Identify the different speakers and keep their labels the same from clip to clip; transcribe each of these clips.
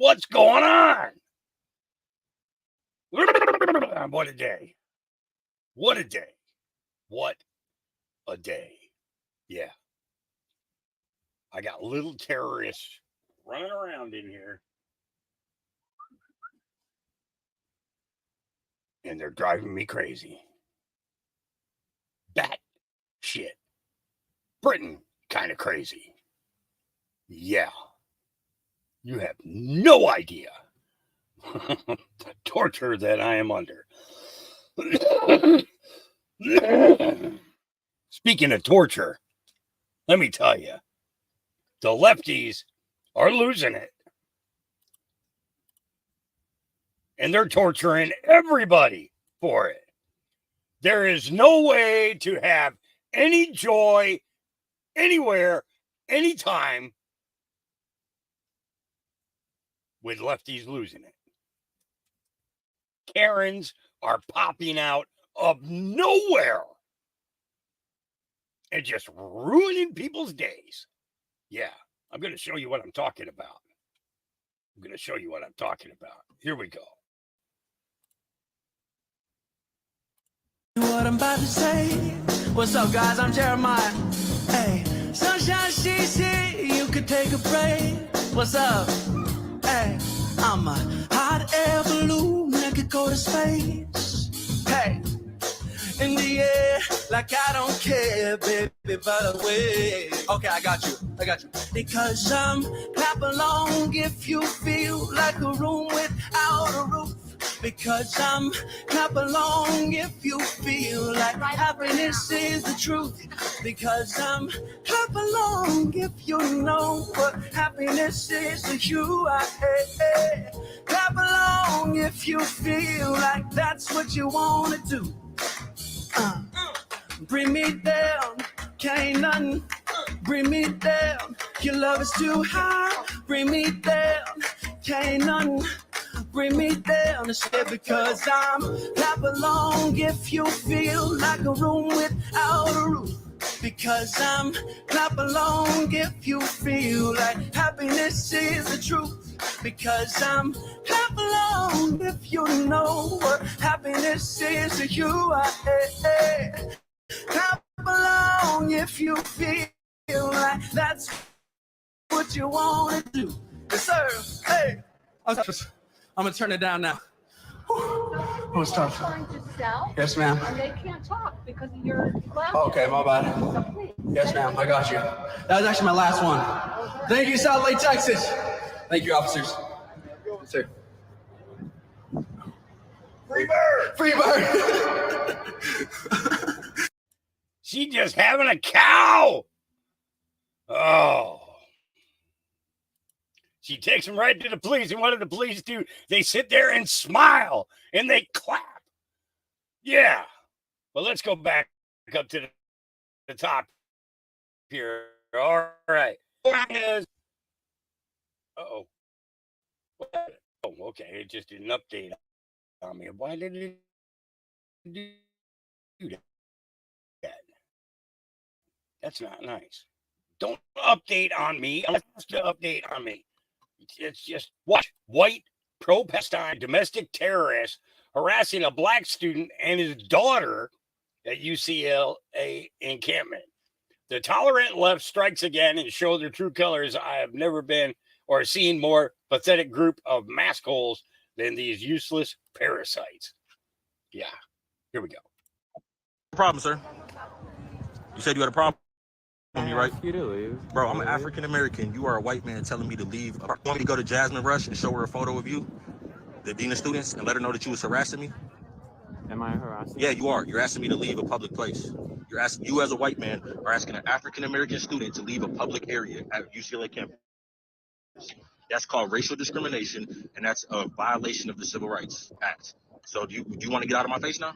Speaker 1: What's going on? What a day. What a day. What a day. Yeah. I got little terrorists running around in here. And they're driving me crazy. Bat shit. Britain kind of crazy. Yeah. You have no idea the torture that I am under. Speaking of torture, let me tell you, the lefties are losing it. And they're torturing everybody for it. There is no way to have any joy anywhere, anytime with lefties losing it. Karens are popping out of nowhere and just ruining people's days. Yeah, I'm going to show you what I'm talking about. Here we go.
Speaker 2: What I'm about to say. What's up, guys? I'm Jeremiah. Hey, sunshine, she's here. You could take a break. What's up? Hey, I'm a hot air balloon that could go to space. Hey, in the air, like I don't care, baby, by the way. Okay, I got you. Because clap along if you feel like a room without a roof. Because clap along if you feel like happiness is the truth. Because clap along if you know what happiness is to you. Clap along if you feel like that's what you want to do. Bring me down, can't nothing bring me down. Your love is too high, bring me down, can't nothing bring me down. Instead, because clap along if you feel like a room without a roof. Because clap along if you feel like happiness is the truth. Because clap along if you know what happiness is to you. Clap along if you feel like that's what you want to do. Yes, sir. Hey, I'm gonna turn it down now. Oh, it's tough.
Speaker 3: Trying to sell.
Speaker 2: Yes, ma'am.
Speaker 3: And they can't talk because of your glasses.
Speaker 2: Okay, my bad.
Speaker 3: So please.
Speaker 2: Yes, ma'am. I got you. That was actually my last one. Thank you, South Lake, Texas. Thank you, officers. Yes, sir.
Speaker 1: Free bird!
Speaker 2: Free bird!
Speaker 1: She just having a cow. Oh. She takes him right to the police. And what do the police do? They sit there and smile and they clap. Yeah. Well, let's go back up to the top here. All right. Uh-oh. Oh, okay. It just didn't update on me. Why did it do that? That's not nice. Don't update on me. Unless to update on me. It's just watch white pro-Palestine domestic terrorist harassing a black student and his daughter at UCLA encampment. The tolerant left strikes again and show their true colors. I have never been or seen more pathetic group of mask holes than these useless parasites. Yeah, here we go.
Speaker 4: Problem, sir? You said you had a problem with me, right?
Speaker 5: You to leave.
Speaker 4: Bro, I'm an African American. You are a white man telling me to leave. You want me to go to Jasmine Rush and show her a photo of you, the dean of students, and let her know that you was harassing me?
Speaker 5: Am I harassing?
Speaker 4: Yeah, you are. You're asking me to leave a public place. You're asking, you as a white man are asking an African American student to leave a public area at UCLA campus. That's called racial discrimination, and that's a violation of the Civil Rights Act. So do you want to get out of my face now?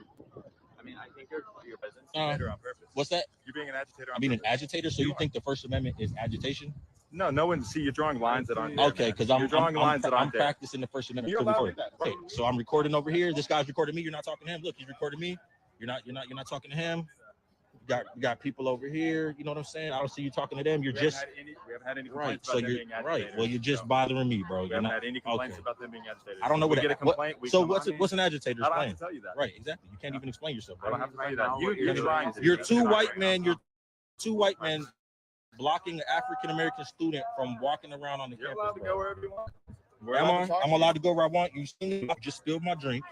Speaker 5: I mean, I think you're business agitator on purpose.
Speaker 4: What's that?
Speaker 5: You're being an agitator on
Speaker 4: I mean, an
Speaker 5: purpose.
Speaker 4: agitator. So you think the First Amendment is agitation?
Speaker 5: No one. See, you're drawing lines that aren't there.
Speaker 4: Okay, because
Speaker 5: you're drawing lines that aren't
Speaker 4: I'm
Speaker 5: there.
Speaker 4: practicing the First Amendment.
Speaker 5: You're allowed to do that.
Speaker 4: Okay, so I'm recording over here. This guy's recording me. You're not talking to him. Look, he's recording me. You're not talking to him. We got people over here. You know what I'm saying? I don't see you talking to them. You're
Speaker 5: We
Speaker 4: just
Speaker 5: haven't had any
Speaker 4: right.
Speaker 5: complaints
Speaker 4: So
Speaker 5: about them
Speaker 4: you're
Speaker 5: being
Speaker 4: right.
Speaker 5: agitated.
Speaker 4: Well, you're just
Speaker 5: So,
Speaker 4: bothering me, bro.
Speaker 5: we
Speaker 4: You're
Speaker 5: haven't
Speaker 4: not
Speaker 5: had any complaints
Speaker 4: okay.
Speaker 5: about them being agitated.
Speaker 4: I don't know
Speaker 5: we
Speaker 4: what
Speaker 5: get a complaint.
Speaker 4: so
Speaker 5: come
Speaker 4: what's
Speaker 5: on
Speaker 4: it? What's an agitator?
Speaker 5: I don't have
Speaker 4: Explain.
Speaker 5: to tell you that.
Speaker 4: Right, exactly. You can't even explain yourself,
Speaker 5: I don't
Speaker 4: bro.
Speaker 5: have to tell you
Speaker 6: Right
Speaker 5: that.
Speaker 6: now,
Speaker 5: You're trying to.
Speaker 4: You're
Speaker 5: That's
Speaker 4: two
Speaker 5: not
Speaker 4: white
Speaker 5: right.
Speaker 4: men. You're two white men blocking an African American student from walking around on the
Speaker 5: You're
Speaker 4: campus.
Speaker 5: allowed to
Speaker 4: bro.
Speaker 5: go wherever you want.
Speaker 4: I'm allowed to go where I want. You just spilled my drink.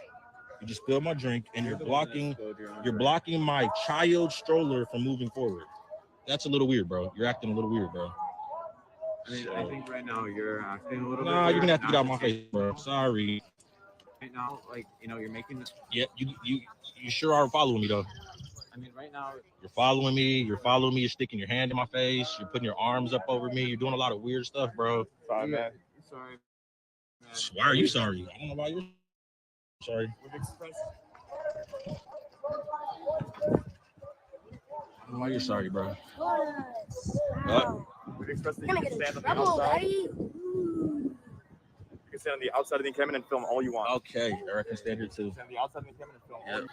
Speaker 4: You just spilled my drink, and you're blocking my child stroller from moving forward. That's a little weird, bro. You're acting a little weird, bro.
Speaker 6: I think right now you're acting a little bit.
Speaker 4: Nah, you're gonna have to
Speaker 6: weird.
Speaker 4: get out of my face, bro. Sorry.
Speaker 6: Right now, like, you're making this.
Speaker 4: Yeah, you sure are following me though.
Speaker 6: I mean, right now,
Speaker 4: You're following me. You're sticking your hand in my face. You're putting your arms up over me. You're doing a lot of weird stuff, bro.
Speaker 5: Sorry, man.
Speaker 6: sorry. Man.
Speaker 4: Why are you sorry? I don't know why you're sorry. I don't know why you're sorry, bro. What?
Speaker 5: We've expressed that
Speaker 7: Gonna
Speaker 5: you can
Speaker 7: get in
Speaker 5: stand on the
Speaker 7: trouble,
Speaker 5: outside.
Speaker 7: buddy.
Speaker 5: You can stand on the outside of the encampment and film all you want.
Speaker 4: Okay, Eric can stand here too.
Speaker 5: Stand on the outside of the encampment and film all you want.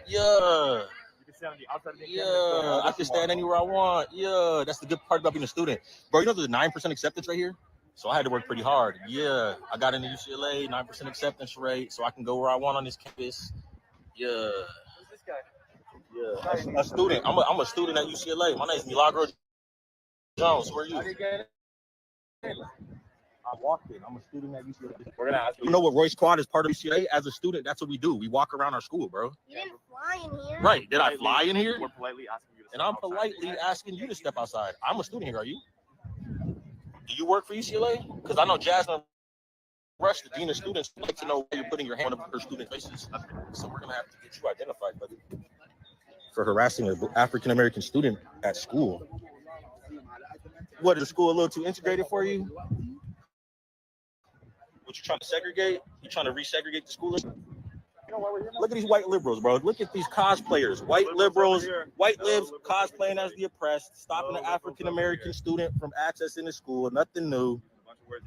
Speaker 4: Yeah.
Speaker 5: You can stand on the outside of the encampment and film all
Speaker 4: I
Speaker 5: you
Speaker 4: can stand
Speaker 5: want.
Speaker 4: anywhere I want. Yeah, that's the good part about being a student. Bro, you know there's a 9% acceptance right here? So I had to work pretty hard. Yeah, I got into UCLA, 9% acceptance rate, so I can go where I want on this campus. Yeah.
Speaker 5: Who's this guy?
Speaker 4: Yeah, a student. I'm a student at UCLA. My name is Milagro Jones. Where are you?
Speaker 5: How do you get it?
Speaker 4: I walked in. I'm a student at UCLA.
Speaker 5: We're gonna ask
Speaker 4: You know what Royce Quad is part of UCLA? As a student, that's what we do. We walk around our school, bro.
Speaker 7: You didn't fly in here.
Speaker 4: Right. Did I fly in here?
Speaker 5: We're politely asking you to.
Speaker 4: And I'm politely asking you to step outside. I'm a student here. Are you? Do you work for UCLA? Because I know Jasmine Rush, the dean of students, would like to know where you're putting your hand on her student faces. So we're gonna have to get you identified, buddy, for harassing an African American student at school. What, is the school a little too integrated for you? What, you trying to segregate? You trying to resegregate the school? Look at these white liberals, bro. Look at these cosplayers. White liberals, white libs cosplaying as the oppressed, stopping the African American student from accessing the school. Nothing new.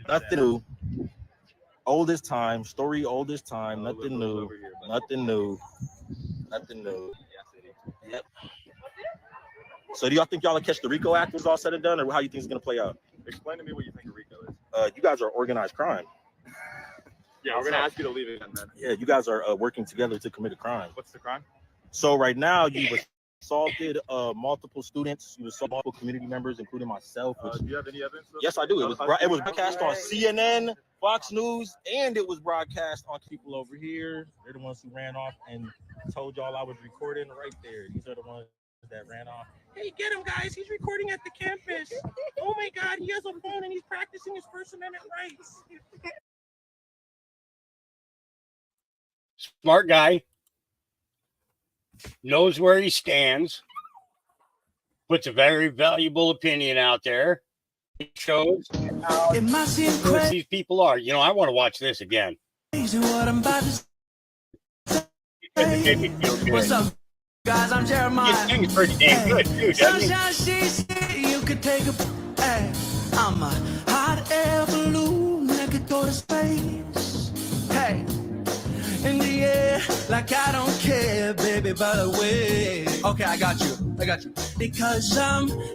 Speaker 4: Nothing new. Old as time. Story old as time. Nothing new. Nothing new. Nothing new. Yep. So do y'all think y'all will catch the RICO Act when it's all said and done, or how you think it's gonna play out?
Speaker 5: Explain to me what you think a RICO is.
Speaker 4: You guys are organized crime.
Speaker 5: Yeah, we're gonna ask you to leave it, man.
Speaker 4: Yeah, you guys are working together to commit a crime.
Speaker 5: What's the crime?
Speaker 4: So right now you've assaulted multiple students. You assaulted multiple community members, including myself. Which,
Speaker 5: Do you have any evidence?
Speaker 4: yes, I do. It was broadcast on CNN, Fox News, and it was broadcast on people over here. They're the ones who ran off and told y'all I was recording right there. These are the ones that ran off. Hey, get him, guys. He's recording at the campus. Oh my God, he has a phone and he's practicing his First Amendment rights.
Speaker 1: Smart guy. Knows where he stands. Puts a very valuable opinion out there. It shows how
Speaker 2: It might seem
Speaker 1: close these people are. You know, I want to watch this again.
Speaker 2: crazy what I'm about to say.
Speaker 1: It made me feel good.
Speaker 2: What's up, guys? I'm Jeremiah.
Speaker 1: His thing is pretty damn good, too, doesn't he?
Speaker 2: Sunshine, she's here. You could take a. Hey, I'm a hot air balloon that could go to space. Hey, in the air, like I don't care, baby. By the way, okay, I got you. Because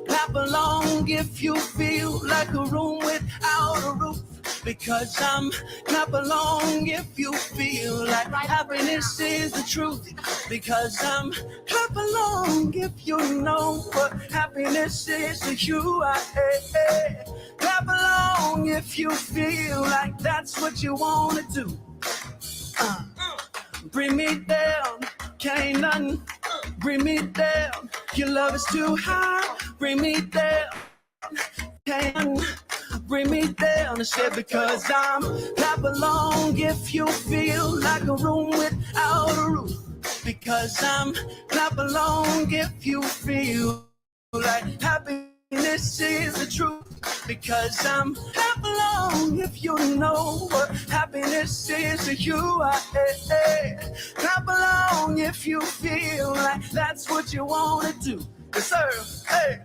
Speaker 2: clap along if you feel like a room without a roof. Because clap along if you feel like happiness is the truth. Because clap along if you know what happiness is to you. Clap along if you feel like that's what you want to do. Bring me down, can't nothing bring me down. Your love is too high, bring me down. Can't bring me down. I said because clap along if you feel like a room without a roof. Because clap along if you feel like happiness is the truth. Because clap along if you know what happiness is to you. Clap along if you feel like that's what you want to do. Yes, sir. Hey,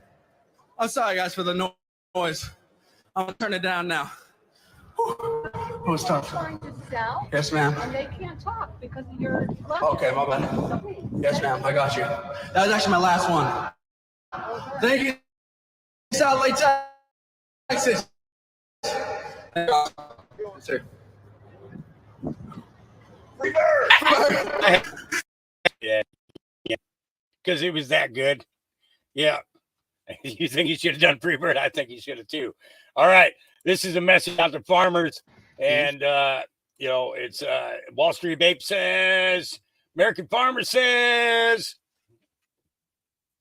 Speaker 2: I'm sorry, guys, for the noise. I'm gonna turn it down now. Who's tough?
Speaker 3: Trying to sell,
Speaker 2: Yes, ma'am.
Speaker 3: and they can't talk because of your level.
Speaker 2: Okay, my bad. Yes, ma'am. I got you. That was actually my last one. Thank you, Salt Lake, Texas. Sir.
Speaker 1: Yeah, because it was that good. Yeah. You think he should have done Freebird? I think he should have too. All right. This is a message out to farmers. And, it's Wall Street Bape says, American Farmer says,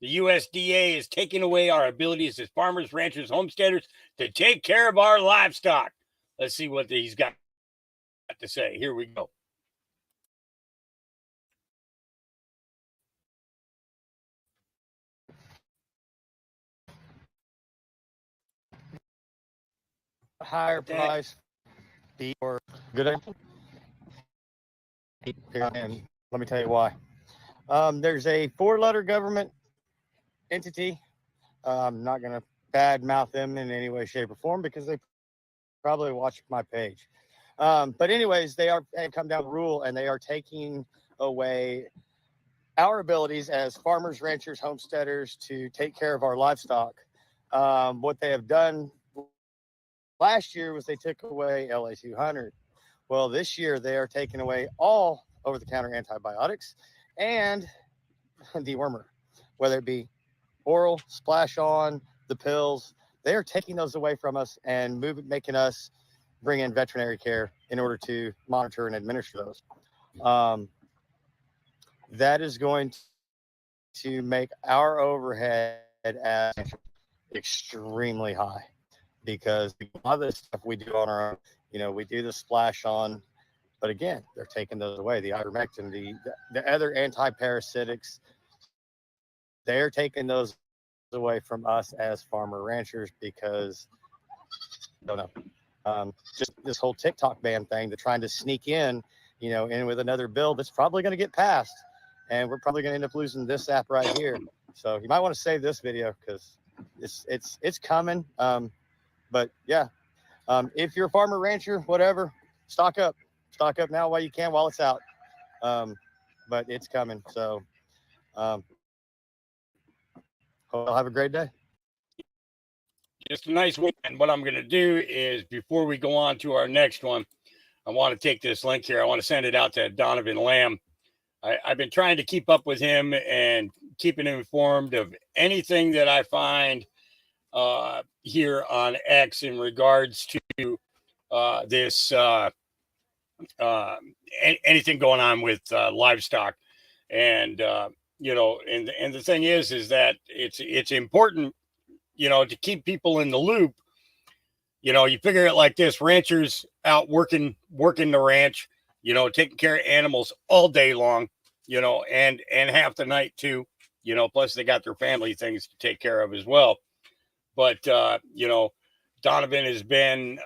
Speaker 1: the USDA is taking away our abilities as farmers, ranchers, homesteaders to take care of our livestock. Let's see what he's got to say. Here we go.
Speaker 7: Higher price or good. And let me tell you why. There's a 4-letter government entity. I'm not going to badmouth them in any way, shape, or form because they probably watch my page. But anyways, they come down with rule, and they are taking away our abilities as farmers, ranchers, homesteaders to take care of our livestock. What they have done last year was they took away LA 200. Well, this year they are taking away all over-the-counter antibiotics and dewormer, whether it be oral, splash on, the pills. They are taking those away from us and making us bring in veterinary care in order to monitor and administer those. That is going to make our overhead as extremely high. Because a lot of this stuff we do on our own, we do the splash on, but again, they're taking those away. The ivermectin, the other anti-parasitics, they're taking those away from us as farmer ranchers because, I don't know, just this whole TikTok ban thing, they're trying to sneak in with another bill that's probably going to get passed, and we're probably going to end up losing this app right here. So you might want to save this video because it's coming. But yeah, if you're a farmer, rancher, whatever, stock up now while you can, while it's out. But it's coming. So, hope you'll have a great day.
Speaker 1: Just a nice weekend. What I'm going to do is before we go on to our next one, I want to take this link here. I want to send it out to Donovan Lamb. I've been trying to keep up with him and keeping him informed of anything that I find here on X in regards to this anything going on with livestock, and and the thing is that it's important to keep people in the loop. You figure it like this: ranchers out working the ranch, taking care of animals all day long, and half the night too, plus they got their family things to take care of as well. But, Donovan has been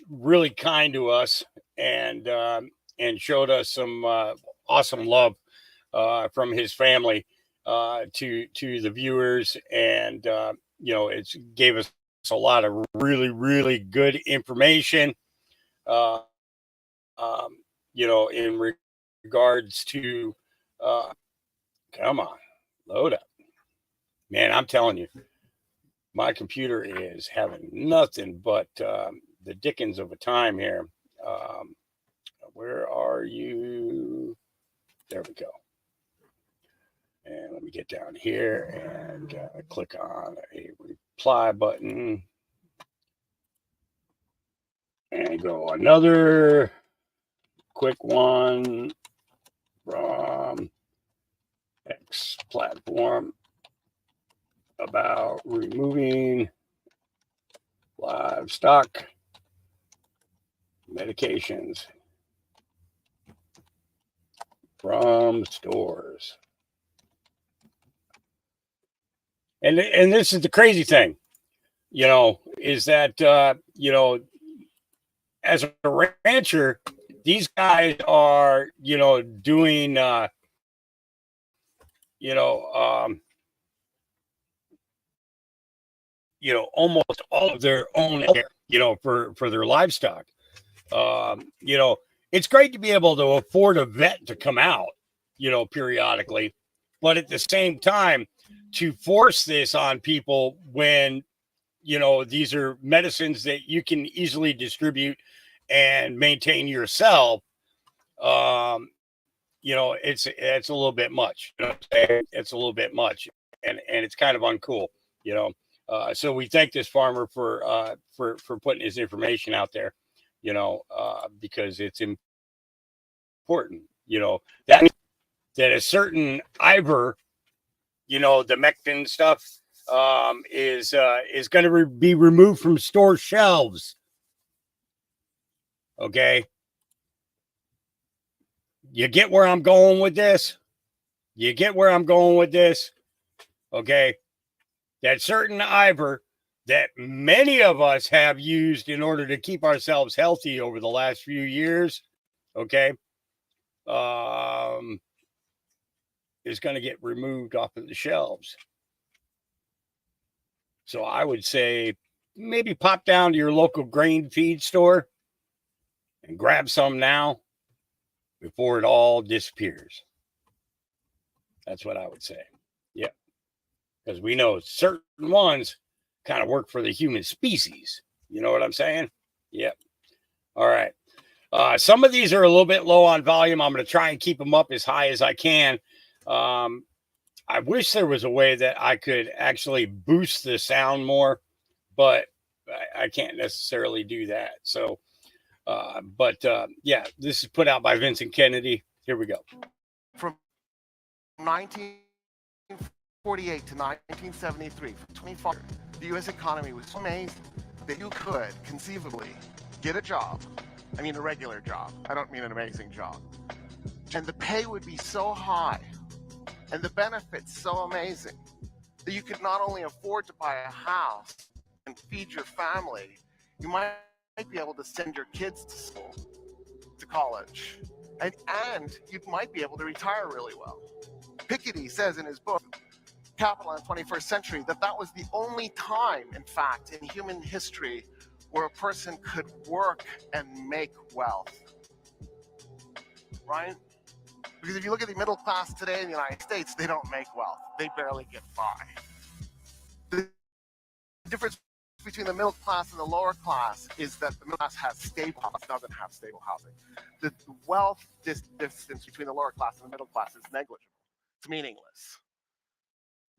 Speaker 1: really kind to us and showed us some awesome love from his family to the viewers. And, it's gave us a lot of really, really good information, in regards to, come on, load up. Man, I'm telling you. My computer is having nothing but the dickens of a time here. Where are you? There we go. And let me get down here and click on a reply button. And go another quick one from X platform about removing livestock medications from stores. And this is the crazy thing, is that, as a rancher, these guys are, doing, almost all of their own care, for their livestock. It's great to be able to afford a vet to come out, periodically, but at the same time, to force this on people when, you know, these are medicines that you can easily distribute and maintain yourself. You know, it's a little bit much. You know what I'm saying? It's a little bit much, and it's kind of uncool. You know, so we thank this farmer for putting his information out there. You know, because it's important. You know that a certain Ivor, you know, the Mectin stuff, is going to be removed from store shelves. Okay. You get where I'm going with this? You get where I'm going with this? Okay. That certain Ivor that many of us have used in order to keep ourselves healthy over the last few years, okay, is going to get removed off of the shelves. So I would say maybe pop down to your local grain feed store and grab some now before it all disappears. That's what I would say. Yeah. Because we know certain ones kind of work for the human species. You know what I'm saying? Yep. All right. Some of these are a little bit low on volume. I'm going to try and keep them up as high as I can. I wish there was a way that I could actually boost the sound more, but I can't necessarily do that. So, yeah, this is put out by Vincent Kennedy. Here we go.
Speaker 8: From 1948 to 1973, for 25 years, the U.S. economy was so amazing that you could conceivably get a job. I mean, a regular job. I don't mean an amazing job. And the pay would be so high and the benefits so amazing that you could not only afford to buy a house and feed your family, you might be able to send your kids to school, to college, and you might be able to retire really well. Piketty says in his book, Capital in the 21st Century, that was the only time, in fact, in human history where a person could work and make wealth, right? Because if you look at the middle class today in the United States, they don't make wealth. They barely get by. The difference between the middle class and the lower class is that the middle class has stable housing, doesn't have stable housing. The wealth distance between the lower class and the middle class is negligible. It's meaningless.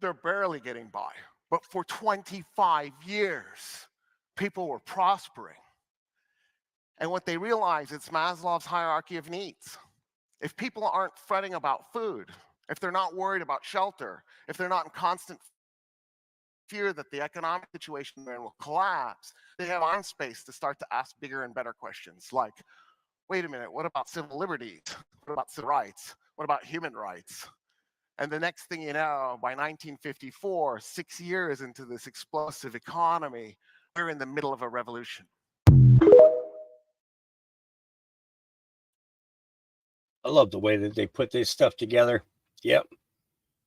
Speaker 8: They're barely getting by. But for 25 years, people were prospering. And what they realize, it's Maslow's hierarchy of needs. If people aren't fretting about food, if they're not worried about shelter, if they're not in constant fear that the economic situation they're in will collapse, they have on space to start to ask bigger and better questions like, wait a minute, what about civil liberties? What about civil rights? What about human rights? And the next thing you know, by 1954, 6 years into this explosive economy, we're in the middle of a revolution.
Speaker 1: I love the way that they put this stuff together. Yep.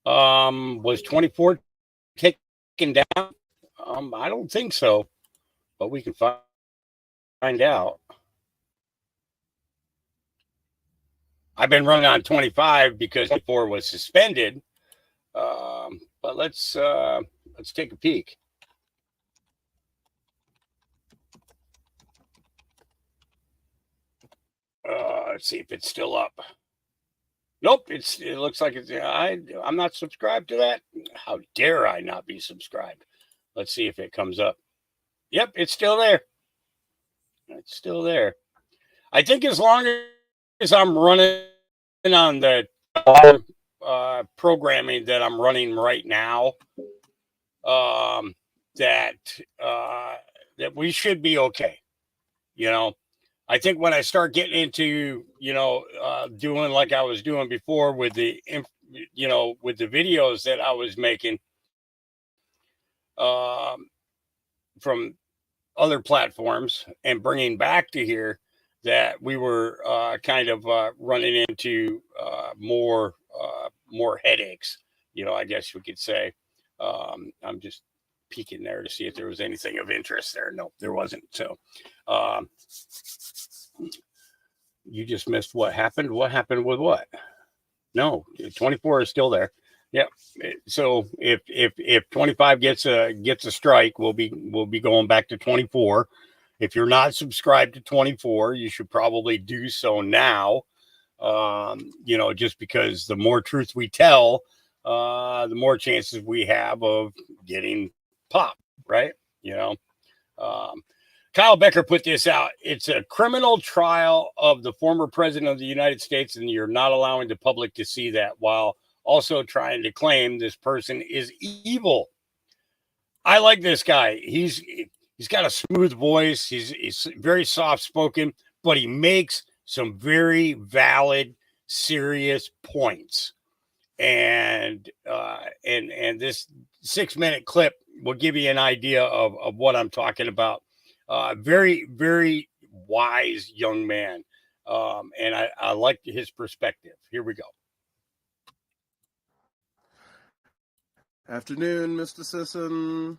Speaker 1: Was 24 taken down? I don't think so, but we can find out. I've been running on 25 because 24 was suspended. But let's take a peek. Let's see if it's still up. Nope, it looks like it's. I'm not subscribed to that. How dare I not be subscribed? Let's see if it comes up. Yep, it's still there. It's still there. I think as long as I'm running on the programming that I'm running right now, that we should be okay. You know, I think when I start getting into, doing like I was doing before with the videos that I was making from other platforms and bringing back to here, that we were kind of running into more headaches, I guess we could say. I'm just peeking there to see if there was anything of interest there. Nope, there wasn't. So you just missed what happened. What happened with what? No, 24 is still there. So if 25 gets a strike, we'll be going back to 24. If you're not subscribed to 24, you should probably do so now. Just because the more truth we tell, the more chances we have of getting popped, right? Kyle Becker put this out. It's a criminal trial of the former president of the United States, and you're not allowing the public to see that, while also trying to claim this person is evil. I like this guy. He's got a smooth voice. He's very soft spoken, but he makes some very valid, serious points. And this 6-minute clip will give you an idea of what I'm talking about. Very, very wise young man. And I like his perspective. Here we go.
Speaker 9: Afternoon, Mr. Sisson.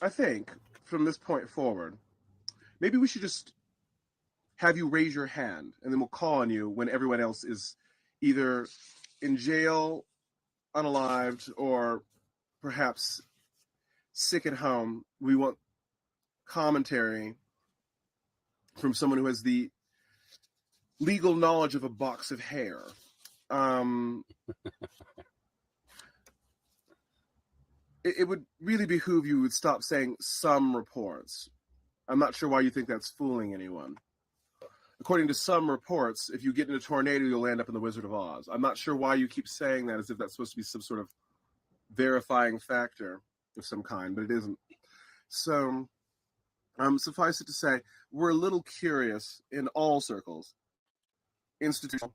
Speaker 9: I think from this point forward, maybe we should just have you raise your hand, and then we'll call on you when everyone else is either in jail, unalived, or perhaps sick at home. We want commentary from someone who has the legal knowledge of a box of hair. It would really behoove you would stop saying some reports. I'm not sure why you think that's fooling anyone. According to some reports, if you get in a tornado, you'll end up in the Wizard of Oz. I'm not sure why you keep saying that as if that's supposed to be some sort of verifying factor of some kind, but it isn't. So, suffice it to say, we're a little curious in all circles, institutional,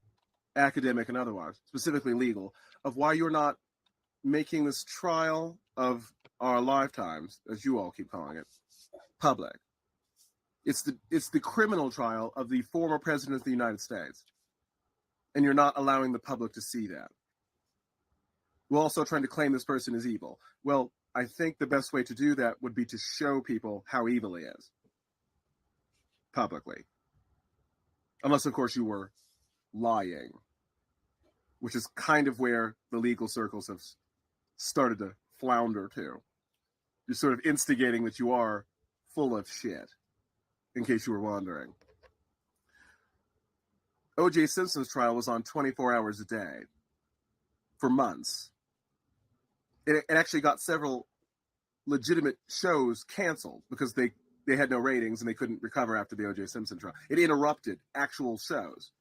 Speaker 9: academic, and otherwise, specifically legal, of why you're not making this trial of our lifetimes, as you all keep calling it, public. It's the criminal trial of the former president of the United States, and you're not allowing the public to see that. We're also trying to claim this person is evil. Well, I think the best way to do that would be to show people how evil he is publicly, unless of course you were lying, which is kind of where the legal circles have started to flounder to. You're sort of instigating that you are full of shit, in case you were wondering. O.J. Simpson's trial was on 24 hours a day for months. It actually got several legitimate shows canceled because they had no ratings and they couldn't recover after the O.J. Simpson trial. It interrupted actual shows.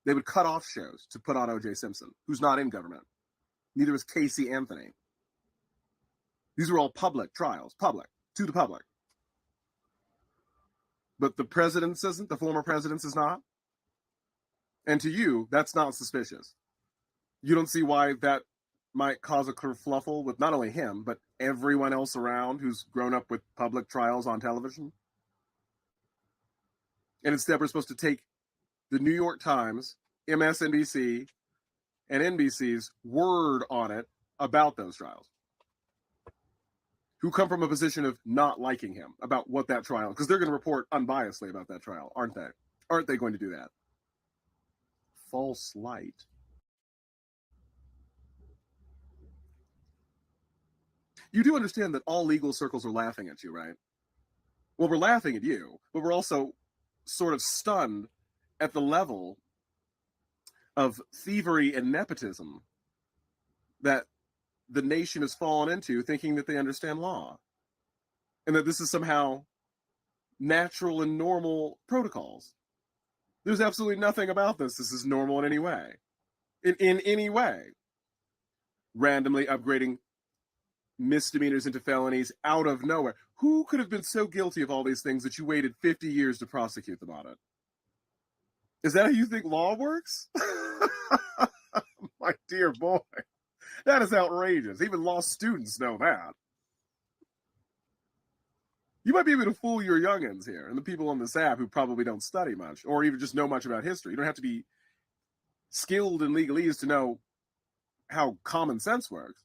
Speaker 9: They would cut off shows to put on O.J. Simpson, who's not in government. Neither was Casey Anthony. These were all public trials, public, to the public. But the president's isn't, the former president's is not. And to you, that's not suspicious. You don't see why that might cause a kerfluffle with not only him, but everyone else around who's grown up with public trials on television. And instead, we're supposed to take the New York Times, MSNBC, and NBC's word on it about those trials, who come from a position of not liking him about what that trial, because they're going to report unbiasedly about that trial, aren't they? Aren't they going to do that? False light. You do understand that all legal circles are laughing at you, right? Well, we're laughing at you, but we're also sort of stunned at the level of thievery and nepotism that the nation has fallen into, thinking that they understand law and that this is somehow natural and normal protocols. There's absolutely nothing about this. This is normal in any way. In any way. Randomly upgrading misdemeanors into felonies out of nowhere. Who could have been so guilty of all these things that you waited 50 years to prosecute them on it? Is that how you think law works? My dear boy, that is outrageous. Even law students know that. You might be able to fool your youngins here and the people on this app who probably don't study much or even just know much about history. You don't have to be skilled in legalese to know how common sense works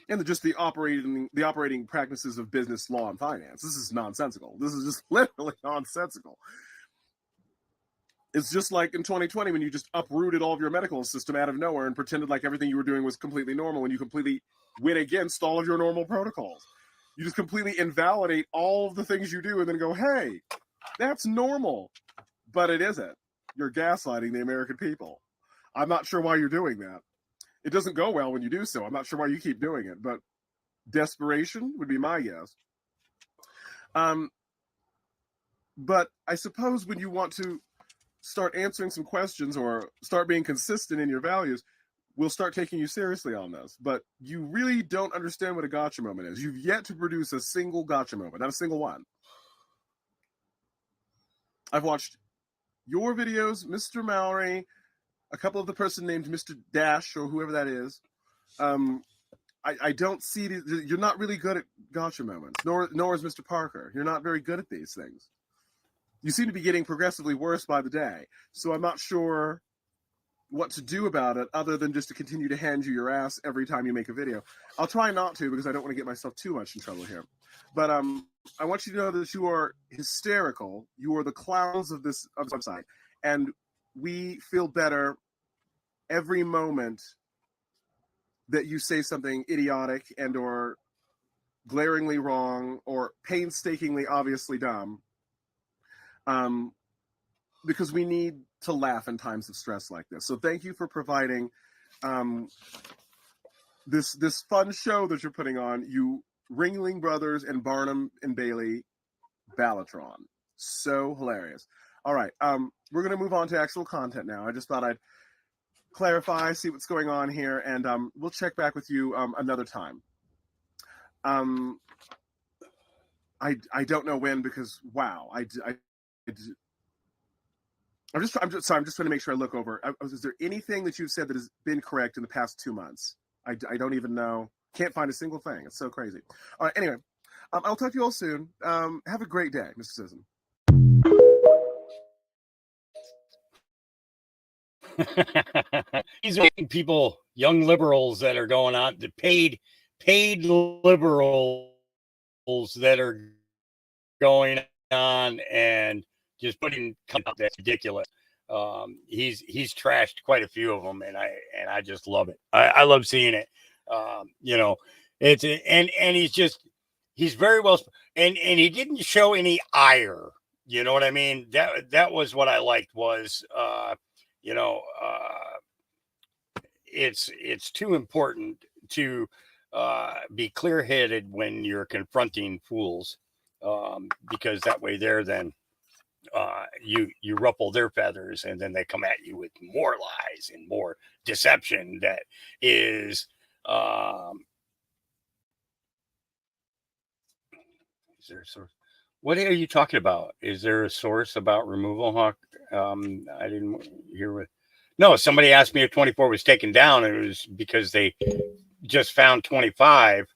Speaker 9: and just the operating practices of business, law, and finance. This is nonsensical. This is just literally nonsensical. It's just like in 2020 when you just uprooted all of your medical system out of nowhere and pretended like everything you were doing was completely normal, when you completely went against all of your normal protocols. You just completely invalidate all of the things you do and then go, hey, that's normal. But it isn't. You're gaslighting the American people. I'm not sure why you're doing that. It doesn't go well when you do so. I'm not sure why you keep doing it, but desperation would be my guess. But I suppose when you want to start answering some questions or start being consistent in your values, we'll start taking you seriously on this. But you really don't understand what a gotcha moment is. You've yet to produce a single gotcha moment, not a single one. I've watched your videos, Mr. Mallory, a couple of the person named Mr. Dash or whoever that is. I don't see you're not really good at gotcha moments, nor is Mr. Parker. You're not very good at these things. You seem to be getting progressively worse by the day. So I'm not sure what to do about it other than just to continue to hand you your ass every time you make a video. I'll try not to because I don't want to get myself too much in trouble here. But I want you to know that you are hysterical. You are the clowns of this website. And we feel better every moment that you say something idiotic and or glaringly wrong or painstakingly obviously dumb. Because we need to laugh in times of stress like this. So thank you for providing this fun show that you're putting on, you Ringling Brothers and Barnum and Bailey Ballatron. So hilarious. All right, we're going to move on to actual content now. I just thought I'd clarify, see what's going on here, and we'll check back with you another time. I don't know when because wow, I'm just trying to make sure I look over. Is there anything that you've said that has been correct in the past 2 months? I don't even know. Can't find a single thing. It's so crazy. All right. Anyway, I'll talk to you all soon. Have a great day, Mr. Sisson.
Speaker 1: These are people, young liberals that are going on, the paid liberals that are going on and just putting that's ridiculous. He's trashed quite a few of them, and I just love it. I love seeing it. It's and he's very well, and he didn't show any ire. You know what I mean? That was what I liked was it's too important to be clear-headed when you're confronting fools, because that way you ruffle their feathers, and then they come at you with more lies and more deception that is there a source? What are you talking about? Is there a source about removal, Hawk? I didn't hear what. No, somebody asked me if 24 was taken down, and it was because they just found 25,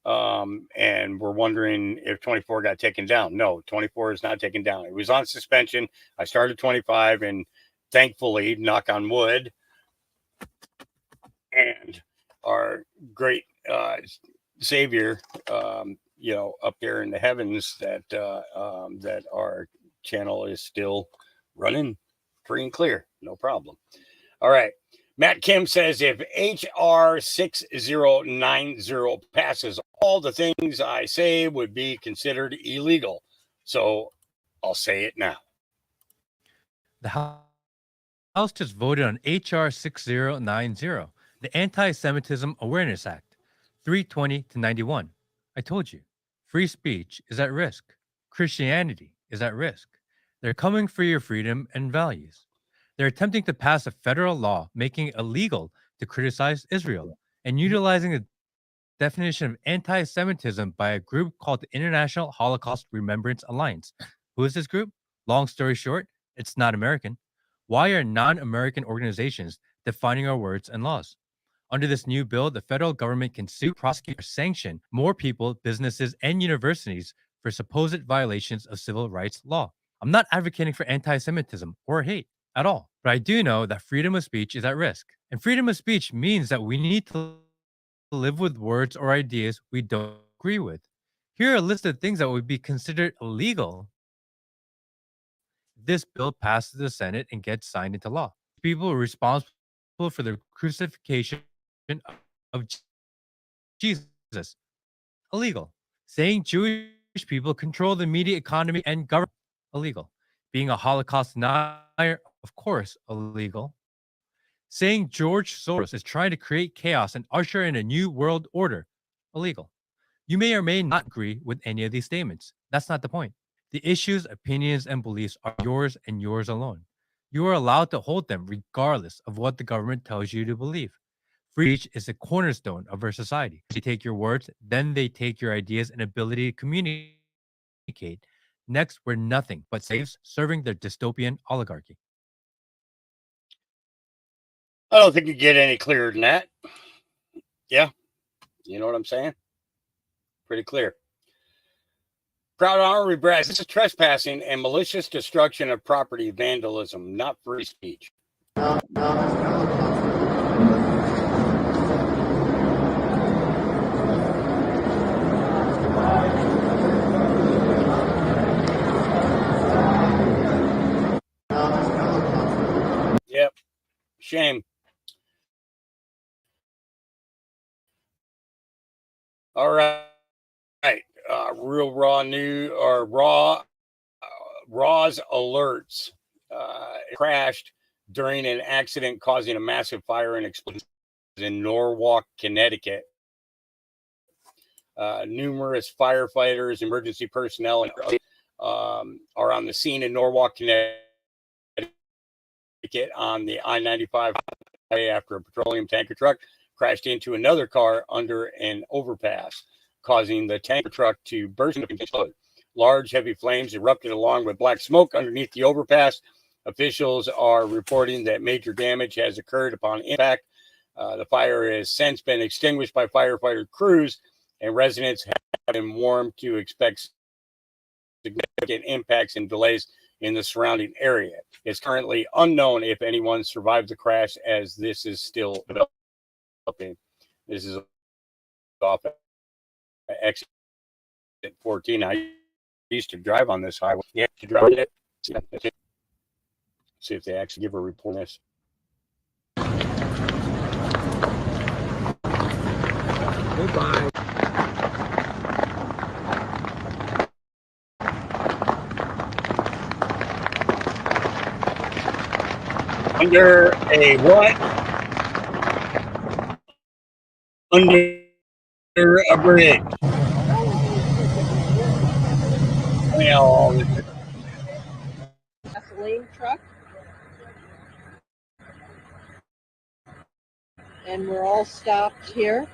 Speaker 1: and we're wondering if 24 got taken down. No, 24 is not taken down. It was on suspension. I started 25, and thankfully, knock on wood, and our great Savior, up there in the heavens, that our channel is still running free and clear, no problem. All right, Matt Kim says if HR 6090 passes, all the things I say would be considered illegal. So I'll say it now.
Speaker 10: The House just voted on HR 6090, the Anti-Semitism Awareness Act, 320 to 91. I told you, free speech is at risk. Christianity is at risk. They're coming for your freedom and values. They're attempting to pass a federal law making it illegal to criticize Israel and utilizing the definition of anti-Semitism by a group called the International Holocaust Remembrance Alliance. Who is this group? Long story short, it's not American. Why are non-American organizations defining our words and laws? Under this new bill, the federal government can sue, prosecute, or sanction more people, businesses, and universities for supposed violations of civil rights law. I'm not advocating for anti-Semitism or hate at all, but I do know that freedom of speech is at risk. And freedom of speech means that we need to live with words or ideas we don't agree with. Here are a list of things that would be considered illegal this bill passes the Senate and gets signed into law. People are responsible for the crucifixion of Jesus. Illegal. Saying Jewish people control the media, economy, and government. Illegal. Being a Holocaust denier, of course, illegal. Saying George Soros is trying to create chaos and usher in a new world order. Illegal. You may or may not agree with any of these statements. That's not the point. The issues, opinions, and beliefs are yours and yours alone. You are allowed to hold them regardless of what the government tells you to believe. Free speech is the cornerstone of our society. They take your words, then they take your ideas and ability to communicate. Next, we're nothing but slaves serving their dystopian oligarchy.
Speaker 1: I don't think you get any clearer than that. Yeah. You know what I'm saying? Pretty clear. Proud honorary brass. This is trespassing and malicious destruction of property, vandalism, not free speech. Yep. Shame. All right. Real raw news or Raw's alerts crashed during an accident causing a massive fire and explosion in Norwalk, Connecticut. Numerous firefighters, emergency personnel, are on the scene in Norwalk, Connecticut on the I-95 highway after a petroleum tanker truck crashed into another car under an overpass, causing the tanker truck to burst into explode. Large, heavy flames erupted along with black smoke underneath the overpass. Officials are reporting that major damage has occurred upon impact. The fire has since been extinguished by firefighter crews, and residents have been warned to expect significant impacts and delays in the surrounding area. It's currently unknown if anyone survived the crash, as this is still developing. This is off exit 14. I used to drive on this highway. You have to drive it. See if they actually give a report on this.
Speaker 6: Goodbye.
Speaker 1: Under a what? Under a bridge. Well,
Speaker 11: gasoline truck, and we're all stopped here.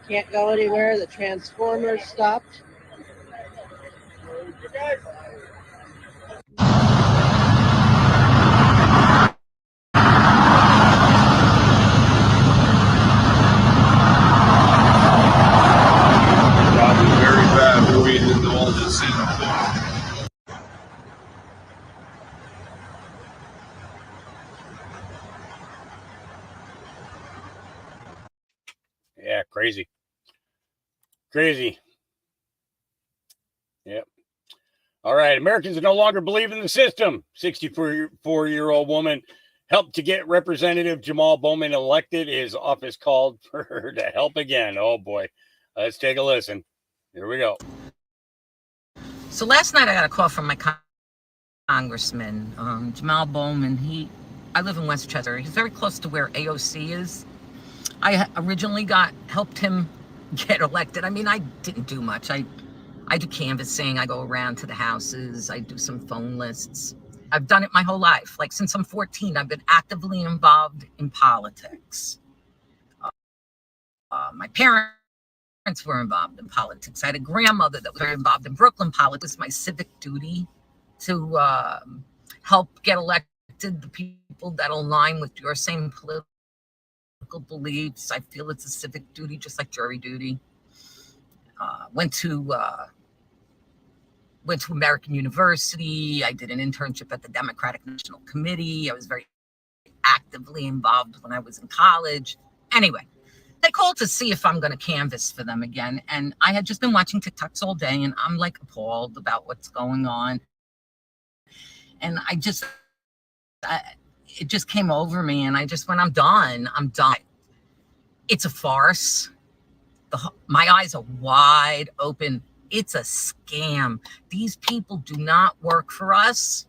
Speaker 11: Can't go anywhere. The transformer's stopped.
Speaker 6: Very bad movie that all just seen.
Speaker 1: yeah, crazy. Crazy. Yep. All right. Americans no longer believe in the system. 64-year-old woman helped to get Representative Jamal Bowman elected. His office called for her to help again. Oh, boy. Let's take a listen. Here we go.
Speaker 12: So last night I got a call from my congressman, Jamal Bowman. I live in Westchester. He's very close to where AOC is. I originally helped him get elected. I mean, I didn't do much. I do canvassing. I go around to the houses. I do some phone lists. I've done it my whole life. Like since I'm 14, I've been actively involved in politics. My parents were involved in politics. I had a grandmother that was very involved in Brooklyn politics. It was my civic duty to help get elected the people that align with your same political beliefs. I feel it's a civic duty, just like jury duty. Went to American University. I did an internship at the Democratic National Committee. I was very actively involved when I was in college. Anyway, they called to see if I'm going to canvass for them again. And I had just been watching TikToks all day, and I'm like appalled about what's going on. And it just came over me, and I just went, I'm done. It's a farce. My eyes are wide open. It's a scam. These people do not work for us.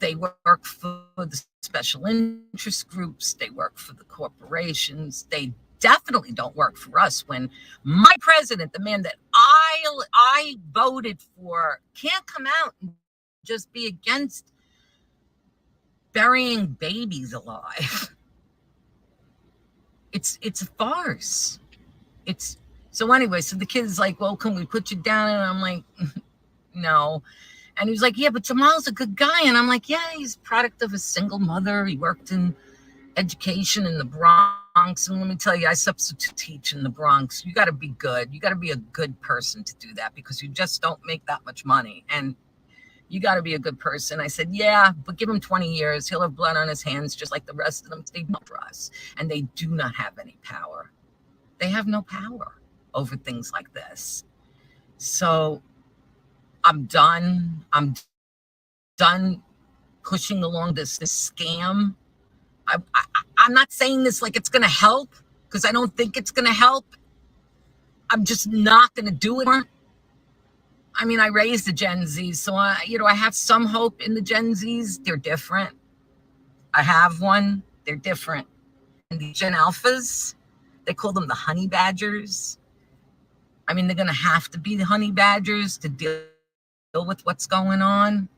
Speaker 12: They work for the special interest groups. They work for the corporations. They definitely don't work for us. When my president, the man that I voted for, can't come out and just be against burying babies alive. It's a farce. So anyway, so the kid's like, well, can we put you down? And I'm like, no. And he was like, yeah, but Jamal's a good guy. And I'm like, yeah, he's a product of a single mother. He worked in education in the Bronx. And let me tell you, I substitute teach in the Bronx. You got to be good. You got to be a good person to do that, because you just don't make that much money. And you got to be a good person. I said, yeah, but give him 20 years. He'll have blood on his hands just like the rest of them. They know for us. And they do not have any power. They have no power over things like this. So I'm done. I'm done pushing along this scam. I'm not saying this like it's going to help, because I don't think it's going to help. I'm just not going to do it. I mean, I raised the Gen Zs, so I have some hope in the Gen Zs. They're different. I have one. They're different. And the Gen Alphas, they call them the honey badgers. I mean, they're going to have to be the honey badgers to deal with what's going on.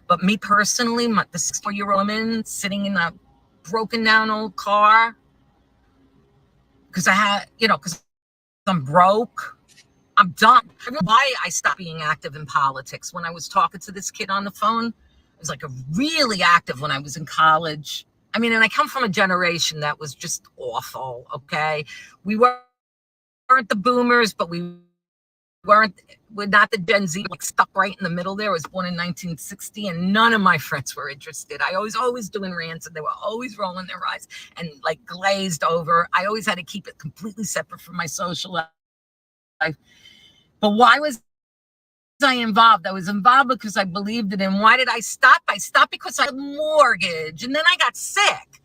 Speaker 12: But me personally, the 64-year-old woman sitting in a broken down old car, because because I'm broke. I'm done. I don't know why I stopped being active in politics. When I was talking to this kid on the phone, I was like really active when I was in college. I mean, and I come from a generation that was just awful, okay? We weren't the boomers, but we're not the Gen Z, like stuck right in the middle there. I was born in 1960, and none of my friends were interested. I was always doing rants, and they were always rolling their eyes and like glazed over. I always had to keep it completely separate from my social life. But why was I involved? I was involved because I believed in it. And why did I stop? I stopped because I had a mortgage, and then I got sick.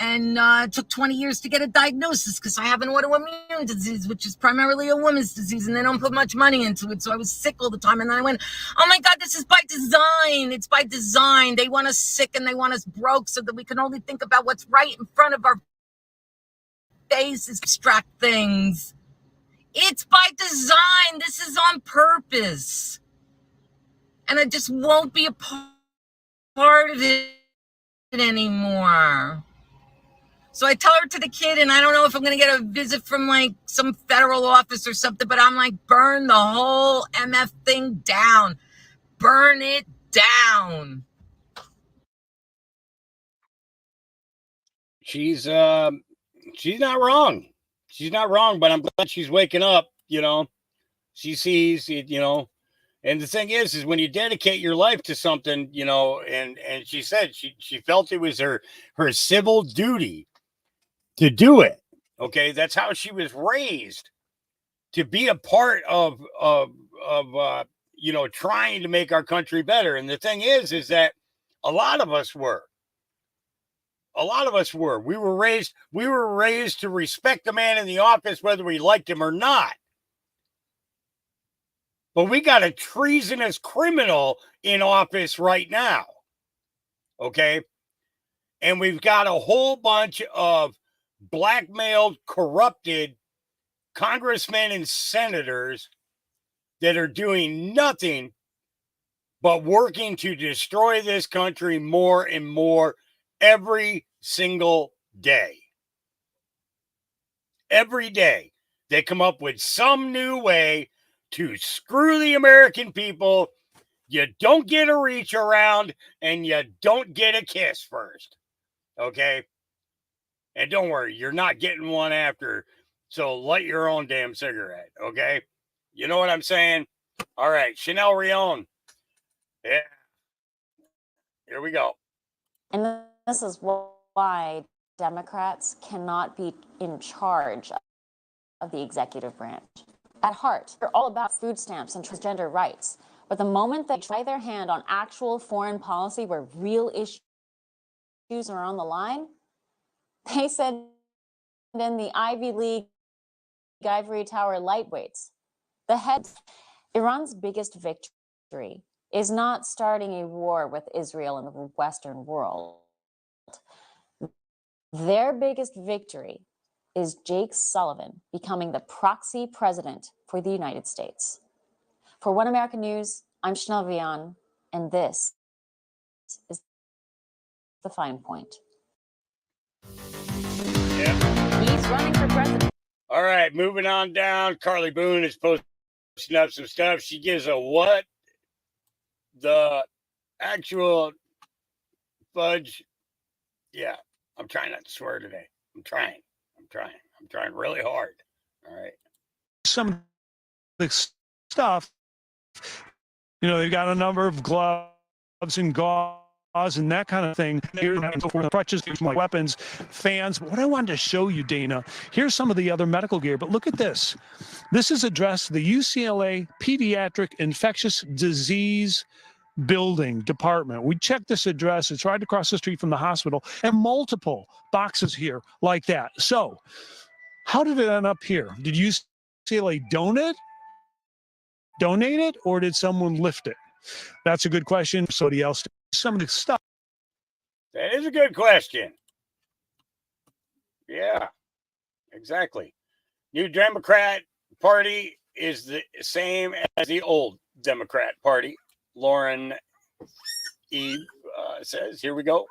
Speaker 12: And it took 20 years to get a diagnosis because I have an autoimmune disease, which is primarily a woman's disease, and they don't put much money into it. So I was sick all the time. And then I went, oh my God, this is by design. It's by design. They want us sick and they want us broke so that we can only think about what's right in front of our faces, abstract things. It's by design. This is on purpose. And I just won't be a part of it anymore. So I tell her to the kid, and I don't know if I'm going to get a visit from like some federal office or something, but I'm like, burn the whole MF thing down. Burn it down.
Speaker 1: She's not wrong. She's not wrong, but I'm glad she's waking up, She sees it, And the thing is when you dedicate your life to something, and she said she felt it was her civil duty to do it. Okay, that's how she was raised, to be a part of trying to make our country better. And the thing is that a lot of us were. We were raised to respect the man in the office, whether we liked him or not. But we got a treasonous criminal in office right now. Okay. And we've got a whole bunch of blackmailed, corrupted congressmen and senators that are doing nothing but working to destroy this country more and more every single day. Every day they come up with some new way to screw the American people. You don't get a reach around and you don't get a kiss first. Okay? And don't worry, you're not getting one after. So light your own damn cigarette. Okay? You know what I'm saying? All right. Chanel Rion. Yeah. Here we go.
Speaker 13: And this is why Democrats cannot be in charge of the executive branch. At heart, they're all about food stamps and transgender rights. But the moment they try their hand on actual foreign policy where real issues are on the line, they send in the Ivy League ivory tower lightweights. The heads. Iran's biggest victory is not starting a war with Israel and the Western world. Their biggest victory is Jake Sullivan becoming the proxy president for the United States. For One American News, I'm Chanel Vian, and this is The Fine Point.
Speaker 1: Yeah.
Speaker 13: He's running for president.
Speaker 1: All right, moving on down. Carly Boone is posting up some stuff. She gives a what? The actual fudge. Yeah, I'm trying not to swear today. I'm trying really hard. All right.
Speaker 14: Some of the stuff, you know, they've got a number of gloves and gauze and that kind of thing. And so forth, crutches, like weapons, fans. But what I wanted to show you, Dana, here's some of the other medical gear. But look at this. This is addressed to the UCLA Pediatric Infectious Disease Building Department. We checked this address. It's right across the street from the hospital, and multiple boxes here like that. So how did it end up here? Did UCLA donate it, or did someone lift it? That's a good question. Somebody else. Some of the stuff.
Speaker 1: That is a good question. Yeah, exactly. New Democrat Party is the same as the old Democrat Party. Lauren Eve says, here we go.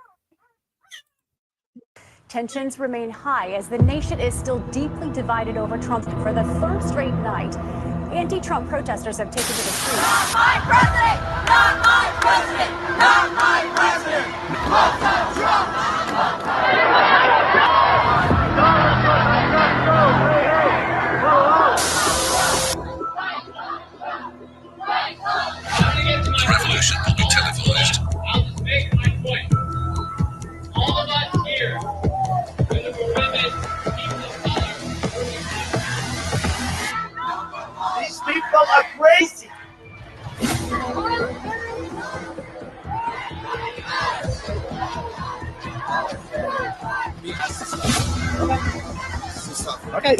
Speaker 15: Tensions remain high as the nation is still deeply divided over Trump for the third straight night. Anti-Trump protesters have taken to the streets. Not my president! Not my president! Not my president!
Speaker 16: The revolution will be televised.
Speaker 17: I'll just make my point. All of us here, whether we're women, people of color,
Speaker 2: these people are crazy. Okay.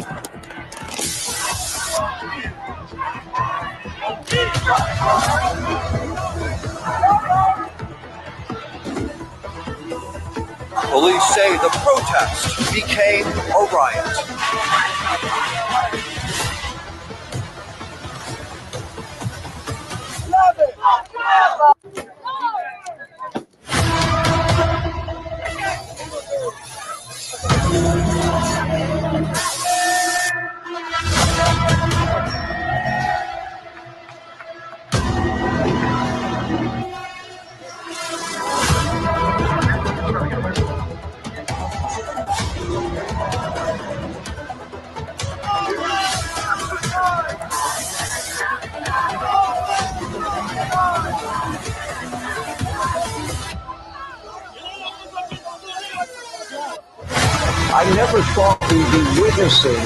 Speaker 18: Police say the protest became a riot.
Speaker 2: Love it.
Speaker 18: I never thought we'd be witnessing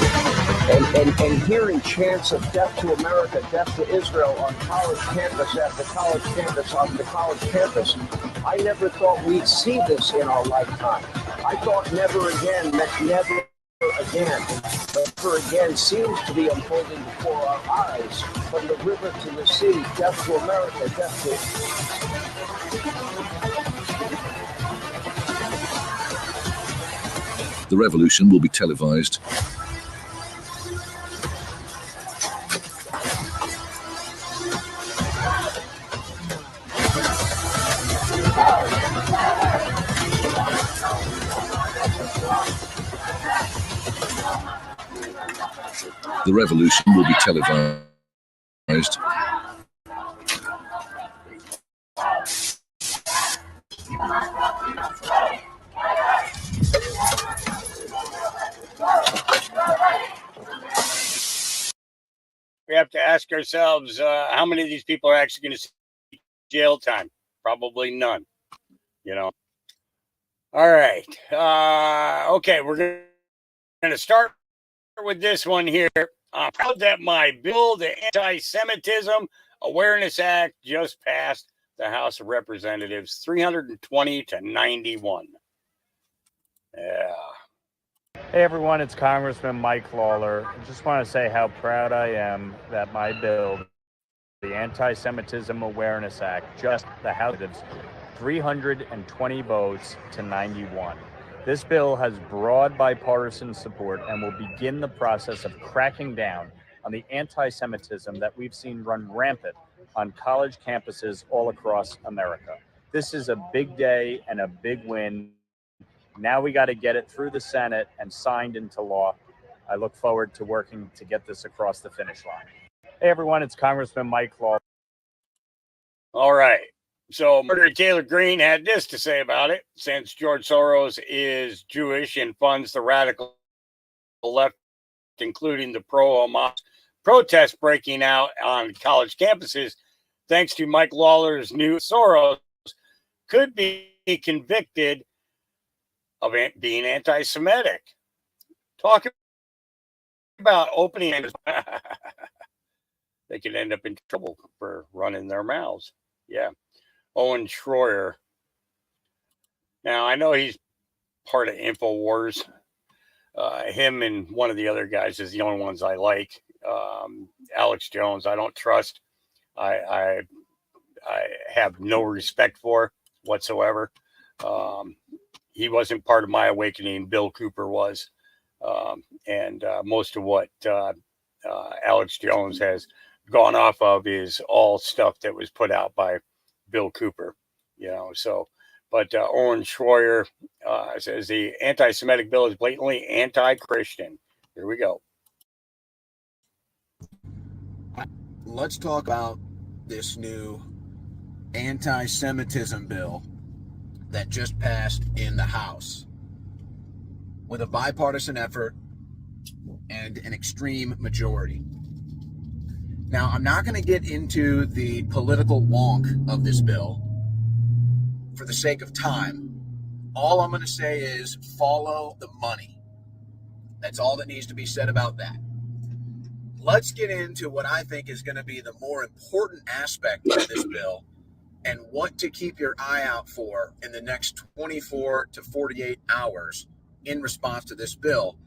Speaker 18: and hearing chants of death to America, death to Israel on college campus after college campus after college campus. I never thought we'd see this in our lifetime. I thought never again meant never again. But never again seems to be unfolding before our eyes. From the river to the sea, death to America, death to...
Speaker 16: The revolution will be televised. The revolution will be televised.
Speaker 1: We have to ask ourselves how many of these people are actually going to see jail time. Probably none. You know. All right. Okay, we're going to start with this one here. I'm proud that my bill to anti-Semitism Awareness Act just passed the House of Representatives, 320 to 91. Yeah.
Speaker 19: Hey everyone, it's Congressman Mike Lawler. I just want to say how proud I am that my bill, the Anti-Semitism Awareness Act, just the House, 320 votes to 91. This bill has broad bipartisan support and will begin the process of cracking down on the anti-Semitism that we've seen run rampant on college campuses all across America. This is a big day and a big win. Now we got to get it through the Senate and signed into law. I look forward to working to get this across the finish line. Hey everyone, it's Congressman Mike Law.
Speaker 1: All right. So Marjorie Taylor Greene had this to say about it. Since George Soros is Jewish and funds the radical left, including the pro-Hamas protests breaking out on college campuses, thanks to Mike Lawler's new Soros, could be convicted of being anti-Semitic. Talk about opening. They could end up in trouble for running their mouths. Yeah. Owen Schroyer. Now, I know he's part of InfoWars. Him and one of the other guys is the only ones I like. Alex Jones, I don't trust. I have no respect for whatsoever. He wasn't part of my awakening. Bill Cooper was. And most of what Alex Jones has gone off of is all stuff that was put out by Bill Cooper, so, but Owen Schroyer says the anti-Semitic bill is blatantly anti-Christian. Here we go.
Speaker 20: Let's talk about this new anti-Semitism bill that just passed in the House with a bipartisan effort and an extreme majority. Now, I'm not going to get into the political wonk of this bill for the sake of time. All I'm going to say is follow the money. That's all that needs to be said about that. Let's get into what I think is going to be the more important aspect of this bill and what to keep your eye out for in the next 24 to 48 hours in response to this bill.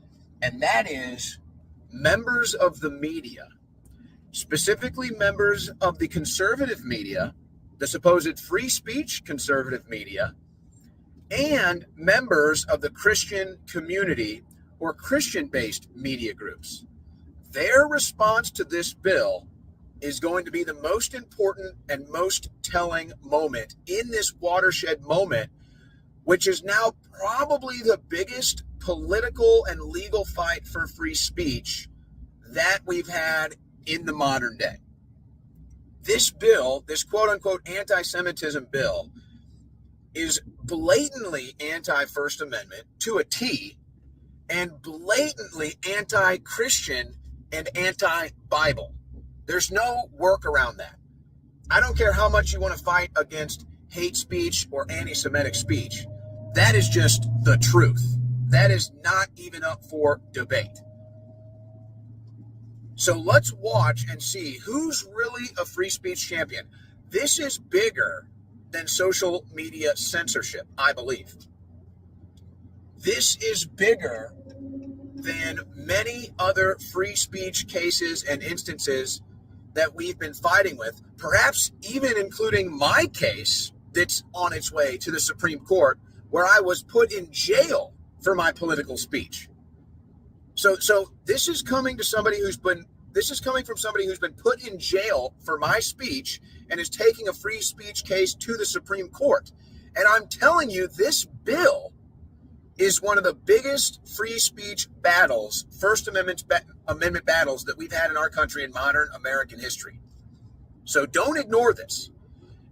Speaker 20: And that is members of the media, specifically members of the conservative media, the supposed free speech conservative media, and members of the Christian community or Christian-based media groups. Their response to this bill is going to be the most important and most telling moment in this watershed moment, which is now probably the biggest political and legal fight for free speech that we've had in the modern day. This bill, this quote-unquote anti-Semitism bill, is blatantly anti-First Amendment to a T and blatantly anti-Christian and anti-Bible. There's no work around that. I don't care how much you want to fight against hate speech or anti-Semitic speech. That is just the truth. That is not even up for debate. So let's watch and see who's really a free speech champion. This is bigger than social media censorship, I believe. This is bigger than many other free speech cases and instances that we've been fighting with, perhaps even including my case that's on its way to the Supreme Court, where I was put in jail for my political speech. So this is coming from somebody who's been put in jail for my speech and is taking a free speech case to the Supreme Court. And I'm telling you, this bill is one of the biggest free speech battles, First Amendment battles that we've had in our country in modern American history. So don't ignore this.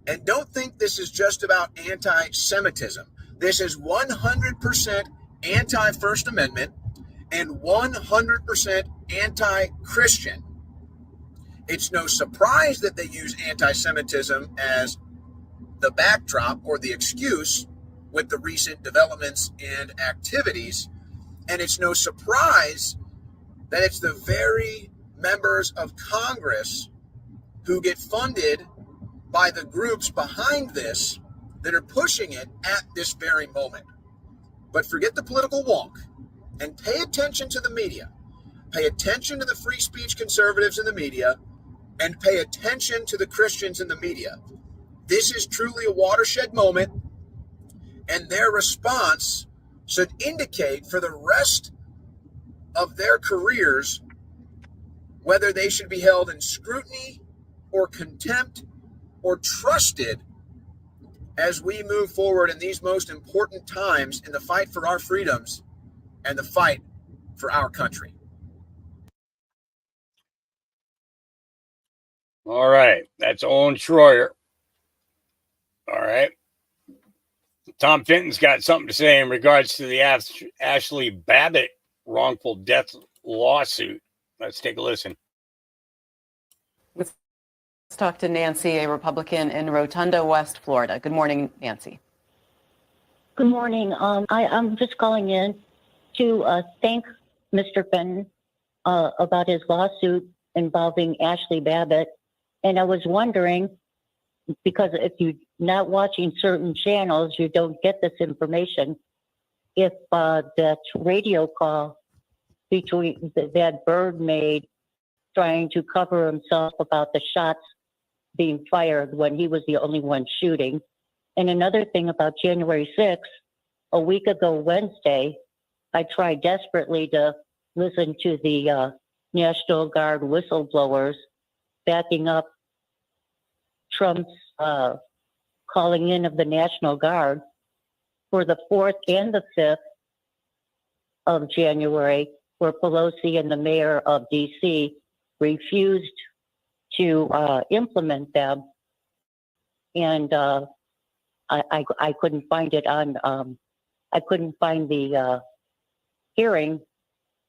Speaker 20: And don't think this is just about anti-Semitism. This is 100% anti-First Amendment and 100% anti-Christian. It's no surprise that they use anti-Semitism as the backdrop or the excuse with the recent developments and activities. And it's no surprise that it's the very members of Congress who get funded by the groups behind this that are pushing it at this very moment. But forget the political wonk and pay attention to the media. Pay attention to the free speech conservatives in the media and pay attention to the Christians in the media. This is truly a watershed moment, and their response should indicate for the rest of their careers whether they should be held in scrutiny or contempt or trusted as we move forward in these most important times in the fight for our freedoms and the fight for our country.
Speaker 1: All right. That's Owen Schroyer. All right. Tom Fenton's got something to say in regards to the Ashley Babbitt wrongful death lawsuit. Let's take a listen.
Speaker 21: Let's talk to Nancy, a Republican in Rotunda, West Florida. Good morning, Nancy.
Speaker 22: Good morning. I'm just calling in to thank Mr. Fenton about his lawsuit involving Ashley Babbitt. And I was wondering, because if you're not watching certain channels, you don't get this information, if that radio call between that Byrd made trying to cover himself about the shots being fired when he was the only one shooting. And another thing about January 6th, a week ago Wednesday, I tried desperately to listen to the National Guard whistleblowers backing up Trump's calling in of the National Guard for the 4th and the 5th of January, where Pelosi and the mayor of D.C. refused to implement them. And I couldn't find it on, I couldn't find the hearing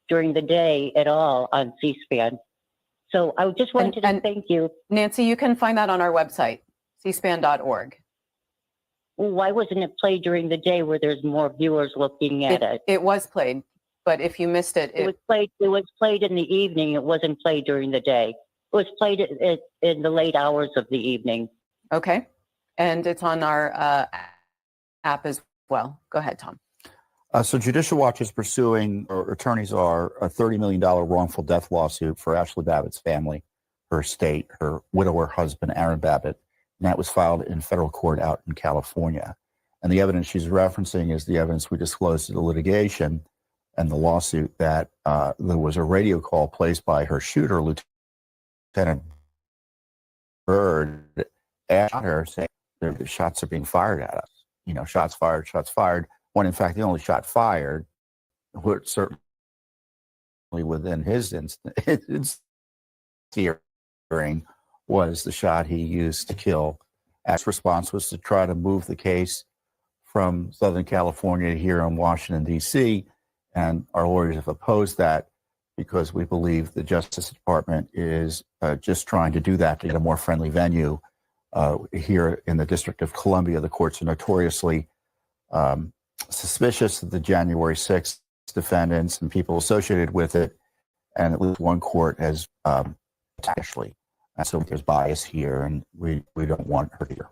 Speaker 22: during the day at all on C-SPAN. So I just wanted to thank you.
Speaker 21: Nancy, you can find that on our website, cspan.org.
Speaker 22: Why wasn't it played during the day where there's more viewers looking at it?
Speaker 21: It was played, but if you missed it,
Speaker 22: It was played in the evening. It wasn't played during the day. It was played in the late hours of the evening.
Speaker 21: Okay. And it's on our app as well. Go ahead, Tom.
Speaker 23: So Judicial Watch is pursuing, or attorneys are, a $30 million wrongful death lawsuit for Ashley Babbitt's family, her estate, her widower husband, Aaron Babbitt. And that was filed in federal court out in California. And the evidence she's referencing is the evidence we disclosed in the litigation and the lawsuit that there was a radio call placed by her shooter, Lieutenant Byrd, at her saying the shots are being fired at us. You know, shots fired, shots fired. When in fact the only shot fired, which certainly within his hearing, was the shot he used to kill. His response was to try to move the case from Southern California here in Washington, D.C., and our lawyers have opposed that because we believe the Justice Department is just trying to do that to get a more friendly venue. Here in the District of Columbia, the courts are notoriously suspicious of the January 6th defendants and people associated with it, and at least one court has Ashley. And so there's bias here, and we don't want her here.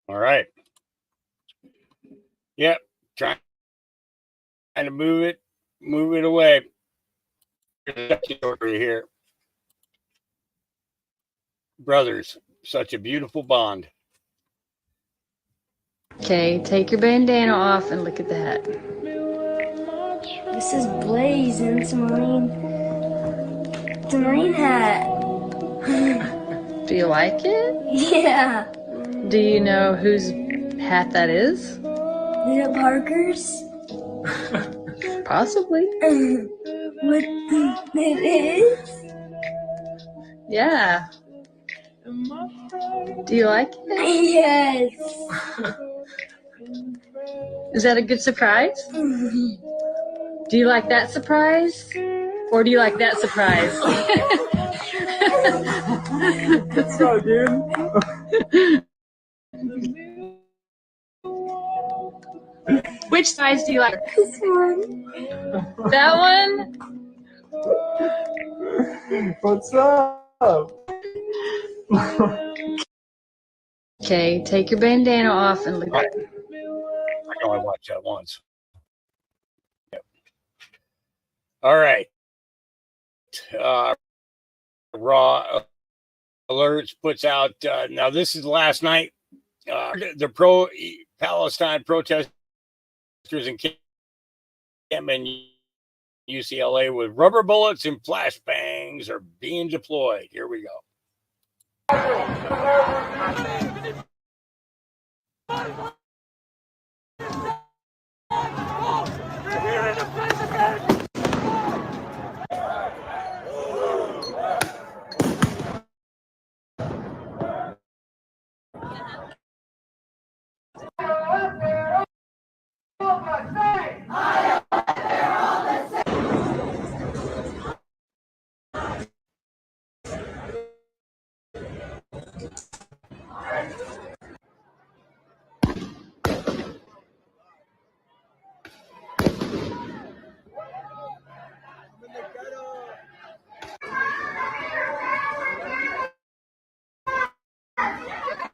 Speaker 1: All right. Yep. Trying to move it away. Over here. Brothers, such a beautiful bond.
Speaker 24: Okay, take your bandana off and look at that.
Speaker 25: This is blazing. It's a marine hat.
Speaker 24: Do you like it?
Speaker 25: Yeah.
Speaker 24: Do you know whose hat that is?
Speaker 25: Is it Parker's?
Speaker 24: Possibly.
Speaker 25: What it is?
Speaker 24: Yeah. Do you like it?
Speaker 25: Yes.
Speaker 24: Is that a good surprise? Do you like that surprise? Or do you like that surprise?
Speaker 5: Let's go, dude.
Speaker 24: Which size do you like?
Speaker 25: This one.
Speaker 24: That one?
Speaker 5: What's up?
Speaker 24: Okay, take your bandana off and look.
Speaker 1: I can only watch that once. Yep. All right. Raw Alerts puts out, now this is last night, the pro-Palestine protesters in Yemen, UCLA, with rubber bullets and flashbangs are being deployed. Here we go.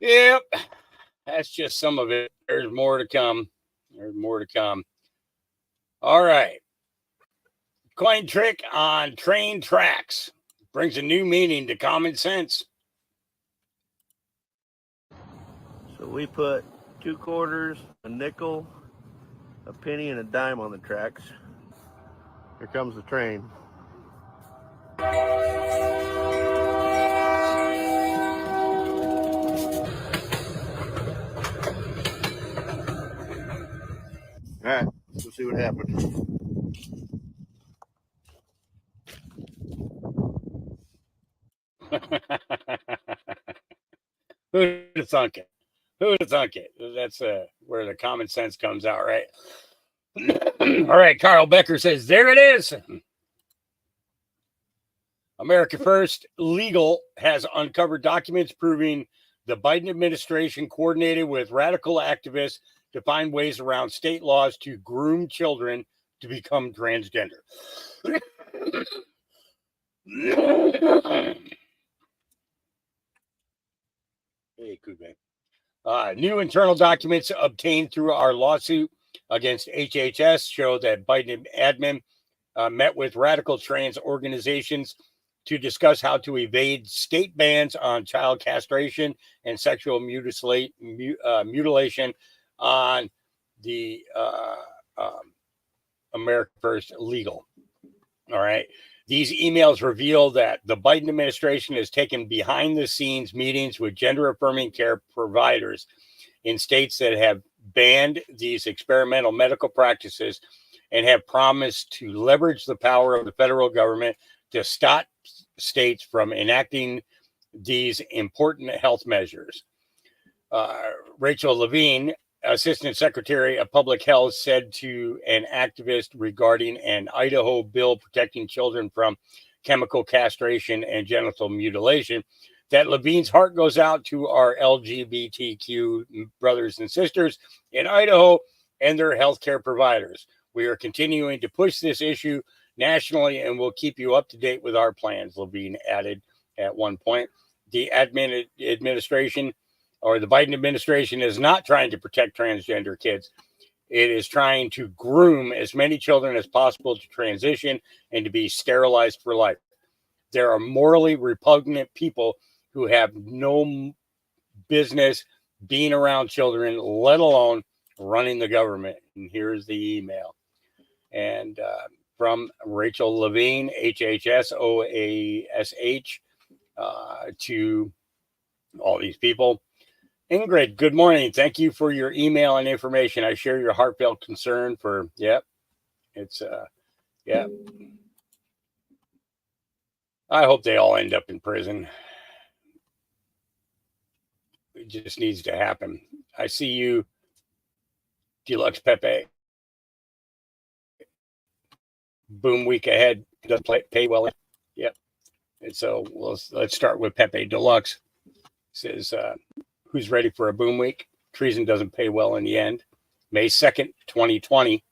Speaker 1: Yep, that's just some of it. There's more to come. There's more to come. All right. Coin trick on train tracks brings a new meaning to common sense.
Speaker 3: So we put 2 quarters, a nickel, a penny, and a dime on the tracks. Here comes the train. All right, let's see what happens.
Speaker 1: Who'd have thunk it? Who'd have thunk it? That's where the common sense comes out, right? All right, Carl Becker says, there it is. America First Legal has uncovered documents proving the Biden administration coordinated with radical activists to find ways around state laws to groom children to become transgender. Hey, Kube. New internal documents obtained through our lawsuit against HHS show that Biden admin met with radical trans organizations to discuss how to evade state bans on child castration and sexual mutilation on the America First Legal. All right. These emails reveal that the Biden administration has taken behind-the-scenes meetings with gender-affirming care providers in states that have banned these experimental medical practices and have promised to leverage the power of the federal government to stop states from enacting these important health measures. Rachel Levine, Assistant Secretary of Public Health, said to an activist regarding an Idaho bill protecting children from chemical castration and genital mutilation that Levine's heart goes out to our LGBTQ brothers and sisters in Idaho and their healthcare providers. We are continuing to push this issue nationally and we'll keep you up to date with our plans, Levine added at one point. The administration, or the Biden administration, is not trying to protect transgender kids. It is trying to groom as many children as possible to transition and to be sterilized for life. There are morally repugnant people who have no business being around children, let alone running the government. And here's the email. And from Rachel Levine, HHS, OASH, to all these people. Ingrid, good morning. Thank you for your email and information. I share your heartfelt concern for, it's, I hope they all end up in prison. It just needs to happen. I see you, Deluxe Pepe. Boom week ahead. Doesn't pay well. Yep. And so let's start with Pepe Deluxe. Says, who's ready for a boom week? Treason doesn't pay well in the end. May 2nd, 2020.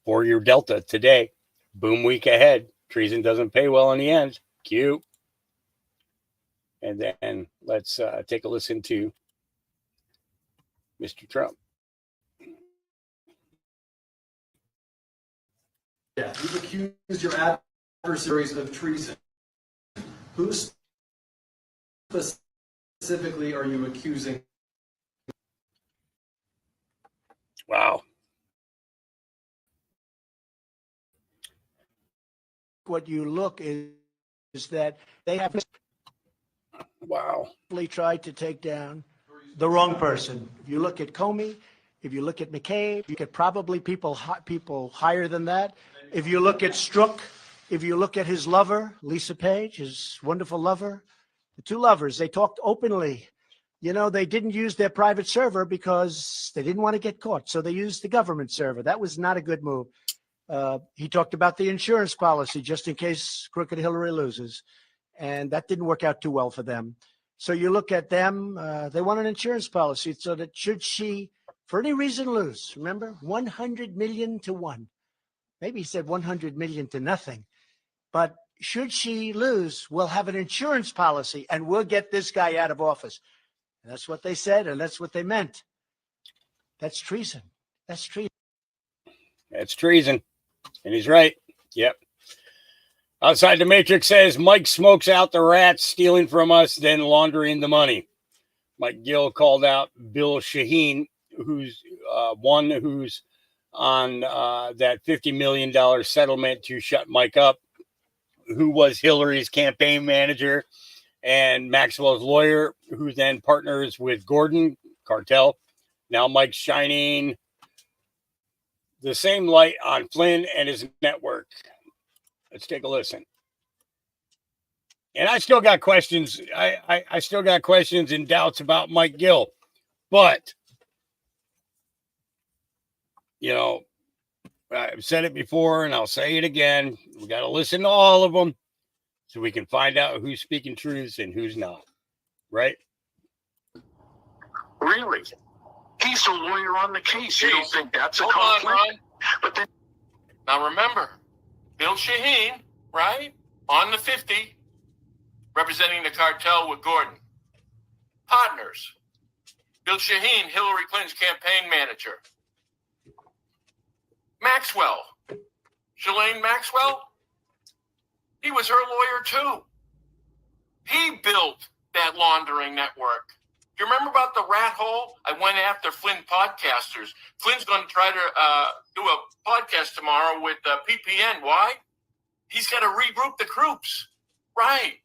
Speaker 1: For your Delta today. Boom week ahead. treason doesn't pay well in the end. Cute. And then let's take a listen to Mr. Trump.
Speaker 4: Yeah, you've accused your adversaries of treason. Who specifically are you accusing?
Speaker 1: Wow.
Speaker 7: What you look is that they have tried to take down the wrong person. If you look at Comey, if you look at McCabe, you get probably people higher than that. If you look at Strzok, if you look at his lover, Lisa Page, his wonderful lover, the two lovers, they talked openly. You know, they didn't use their private server because they didn't want to get caught. So they used the government server. That was not a good move. He talked about the insurance policy just in case crooked Hillary loses. And that didn't work out too well for them. So you look at them, they want an insurance policy so that should she, for any reason, lose, remember, 100 million to 1. Maybe he said 100 million to nothing. But should she lose, we'll have an insurance policy and we'll get this guy out of office. And that's what they said, and that's what they meant. That's treason. That's treason.
Speaker 1: That's treason. And he's right. Yep. Outside the Matrix says Mike smokes out the rats stealing from us, then laundering the money. Mike Gill called out Bill Shaheen, who's on that $50 million settlement to shut Mike up, who was Hillary's campaign manager, and Maxwell's lawyer, who then partners with Gordon Cartel. Now Mike's shining the same light on Flynn and his network. Let's take a listen. And I still got questions. I still got questions and doubts about Mike Gill. But, you know, I've said it before and I'll say it again. We got to listen to all of them so we can find out who's speaking truths and who's not. Right?
Speaker 8: Really? He's the lawyer on the case. You don't think that's a conflict?
Speaker 9: Hold on, Ron.
Speaker 8: But then,
Speaker 9: Now remember, Bill Shaheen, right? On the 50, representing the cartel with Gordon. Partners. Bill Shaheen, Hillary Clinton's campaign manager. Maxwell. Ghislaine Maxwell? He was her lawyer too. He built that laundering network. Do you remember about the rat hole? I went after Flynn podcasters. Flynn's going to try to do a podcast tomorrow with PPN. Why? He's got to regroup the groups. Right.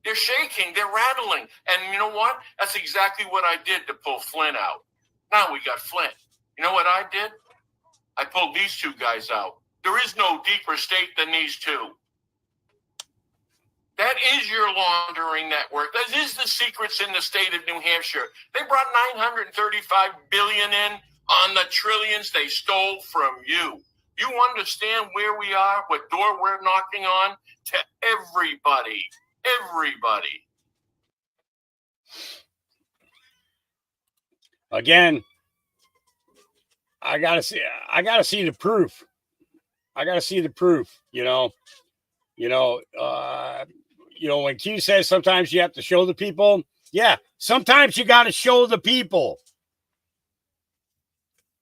Speaker 9: They're shaking. They're rattling. And you know what? That's exactly what I did to pull Flynn out. Now we got Flynn. You know what I did? I pulled these two guys out. There is no deeper state than these two. That is your laundering network. That is the secrets in the state of New Hampshire. They brought $935 billion in on the trillions they stole from you. You understand where we are, what door we're knocking on? To everybody. Everybody.
Speaker 1: Again, I gotta see the proof. I gotta see the proof, you know, when Q says sometimes you have to show the people. Yeah, sometimes you got to show the people.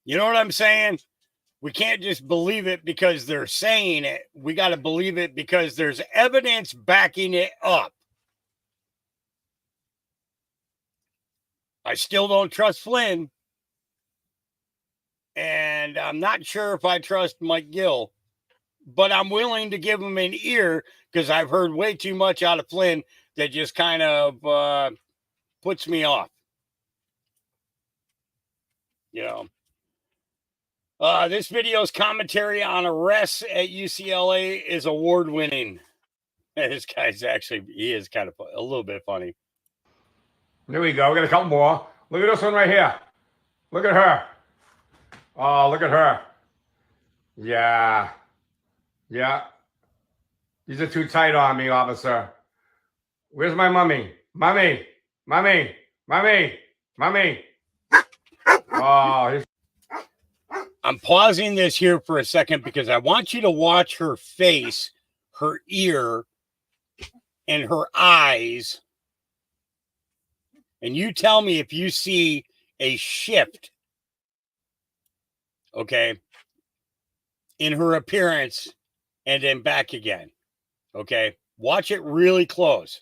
Speaker 1: You know what I'm saying? We can't just believe it because they're saying it. We got to believe it because there's evidence backing it up. I still don't trust Flynn. And I'm not sure if I trust Mike Gill. But I'm willing to give him an ear because I've heard way too much out of Flynn that just kind of puts me off. You know, this video's commentary on arrests at UCLA is award-winning. This guy's he is kind of a little bit funny.
Speaker 10: There we go. We got a couple more. Look at this one right here. Look at her. Oh, look at her. Yeah. Yeah. These are too tight on me, officer. Where's my mummy? Mummy. Mummy. Mummy. Mummy. Oh,
Speaker 1: I'm pausing this here for a second because I want you to watch her face, her ear and her eyes, and you tell me if you see a shift, okay, in her appearance and then back again. Okay. Watch it really close.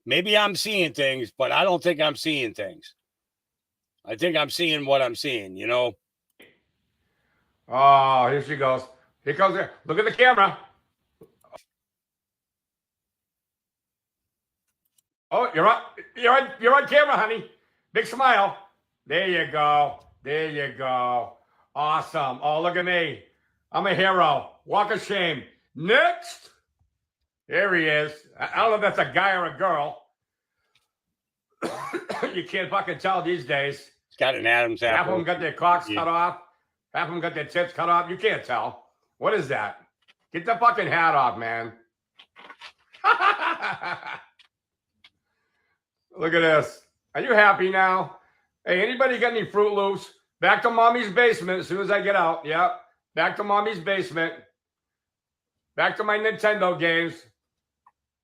Speaker 1: Maybe I'm seeing things, but I don't think I'm seeing things. I think I'm seeing what I'm seeing, you know?
Speaker 10: Oh, here she goes. Here comes her. Look at the camera. Oh, you're on camera, honey. Big smile. There you go. There you go. Awesome. Oh, look at me. I'm a hero. Walk of shame. Next. There he is. I don't know if that's a guy or a girl. You can't fucking tell these days.
Speaker 1: It's got an Adam's apple.
Speaker 10: Half of them got their cocks cut off. Half of them got their tits cut off. You can't tell. What is that? Get the fucking hat off, man. Look at this. Are you happy now? Hey, anybody got any Fruit Loops? Back to mommy's basement as soon as I get out. Yep. Back to mommy's basement. Back to my Nintendo games.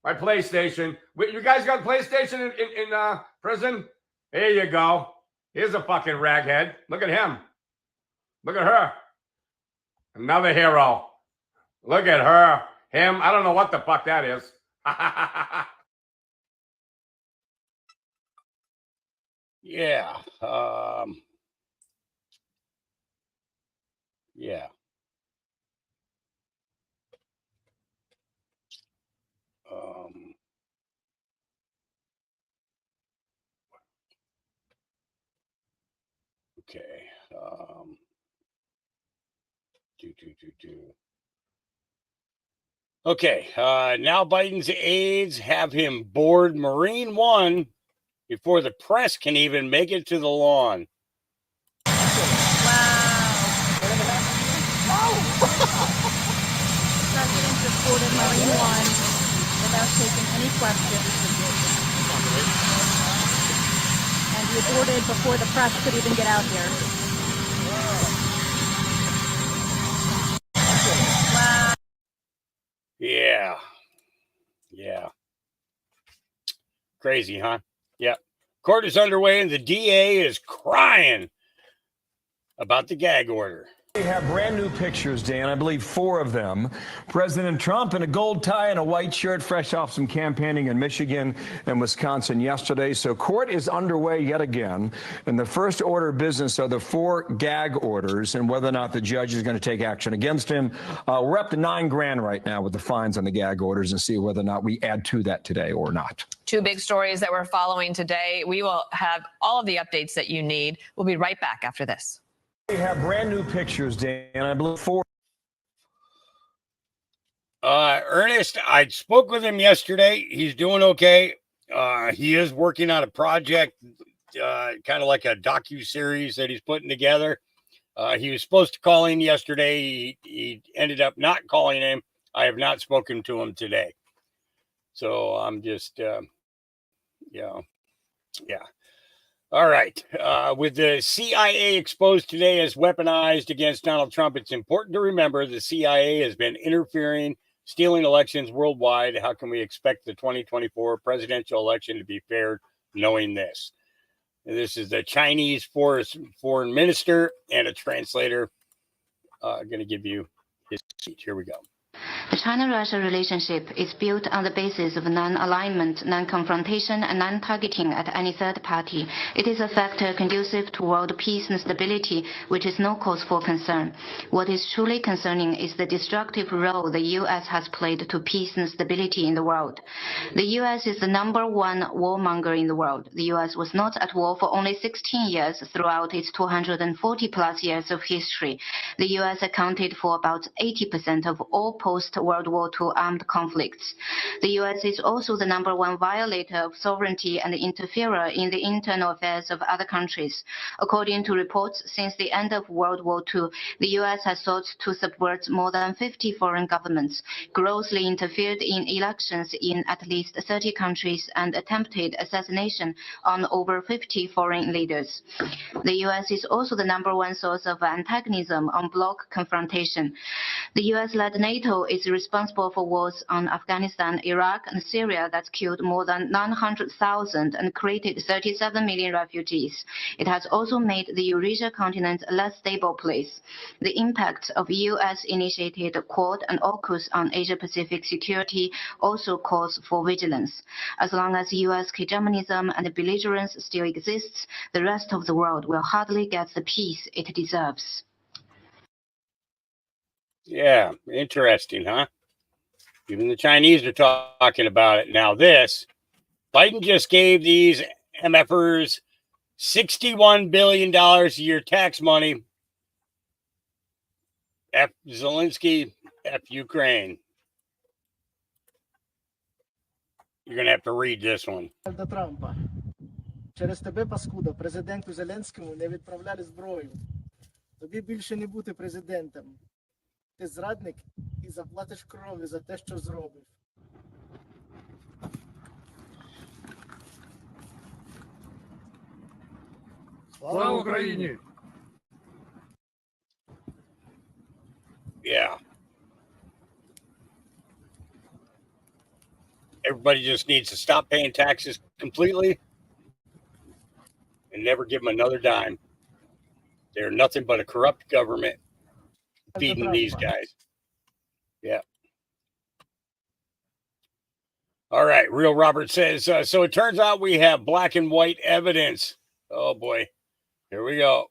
Speaker 10: My PlayStation. You guys got PlayStation in prison? There you go. Here's a fucking raghead. Look at him. Look at her. Another hero. Look at her. Him. I don't know what the fuck that is.
Speaker 1: Yeah. Yeah. Okay. Okay. Now Biden's aides have him board Marine One before the press can even make it to the lawn.
Speaker 6: President just boarded Marine One without taking any questions. And he boarded before the press could even get out here. Wow.
Speaker 1: Yeah. Yeah. Crazy, huh? Yeah. Court is underway and the DA is crying about the gag order.
Speaker 11: We have brand new pictures, Dan. I believe 4 of them. President Trump in a gold tie and a white shirt, fresh off some campaigning in Michigan and Wisconsin yesterday. So court is underway yet again. And the first order of business are the 4 gag orders and whether or not the judge is going to take action against him. We're up to $9 grand right now with the fines on the gag orders and see whether or not we add to that today or not.
Speaker 12: 2 big stories that we're following today. We will have all of the updates that you need. We'll be right back after this.
Speaker 11: We have brand new pictures, Dan. I believe 4.
Speaker 1: Ernest, I spoke with him yesterday. He's doing okay. He is working on a project, kind of like a docu-series that he's putting together. He was supposed to call in yesterday. He ended up not calling him. I have not spoken to him today. So I'm just, yeah. All right. With the CIA exposed today as weaponized against Donald Trump, it's important to remember the CIA has been interfering, stealing elections worldwide. How can we expect the 2024 presidential election to be fair knowing this? This is the Chinese foreign minister and a translator going to give you his speech. Here we go.
Speaker 13: The China-Russia relationship is built on the basis of non-alignment, non-confrontation, and non-targeting at any third party. It is a factor conducive to world peace and stability, which is no cause for concern. What is truly concerning is the destructive role the U.S. has played to peace and stability in the world. The U.S. is the #1 warmonger in the world. The U.S. was not at war for only 16 years throughout its 240-plus years of history. The U.S. accounted for about 80% of all post-World War II armed conflicts. The U.S. is also the #1 violator of sovereignty and interferer in the internal affairs of other countries. According to reports, since the end of World War II, the U.S. has sought to subvert more than 50 foreign governments, grossly interfered in elections in at least 30 countries, and attempted assassination on over 50 foreign leaders. The U.S. is also the #1 source of antagonism on bloc confrontation. The U.S.-led NATO is responsible for wars on Afghanistan, Iraq, and Syria that killed more than 900,000 and created 37 million refugees. It has also made the Eurasia continent a less stable place. The impact of US-initiated Quad and AUKUS on Asia-Pacific security also calls for vigilance. As long as US hegemonism and belligerence still exists, the rest of the world will hardly get the peace it deserves.
Speaker 1: Yeah, interesting, huh? Even the Chinese are talking about it. Now this, Biden just gave these MFers $61 billion a year tax money. F Zelensky, F Ukraine. You're going to have to read this one.
Speaker 7: Трампа. Через тебе, паскуда, президенту Зеленському не відправляли зброю. Тобі більше не бути президентом. Ти зрадник і заплатиш кров'ю за те, що зробив.
Speaker 10: Слава Україні!
Speaker 1: Yeah. Everybody just needs to stop paying taxes completely and never give them another dime. They're nothing but a corrupt government feeding these guys. Yeah. All right. Real Robert says, so it turns out we have black and white evidence. Oh, boy. Here we go.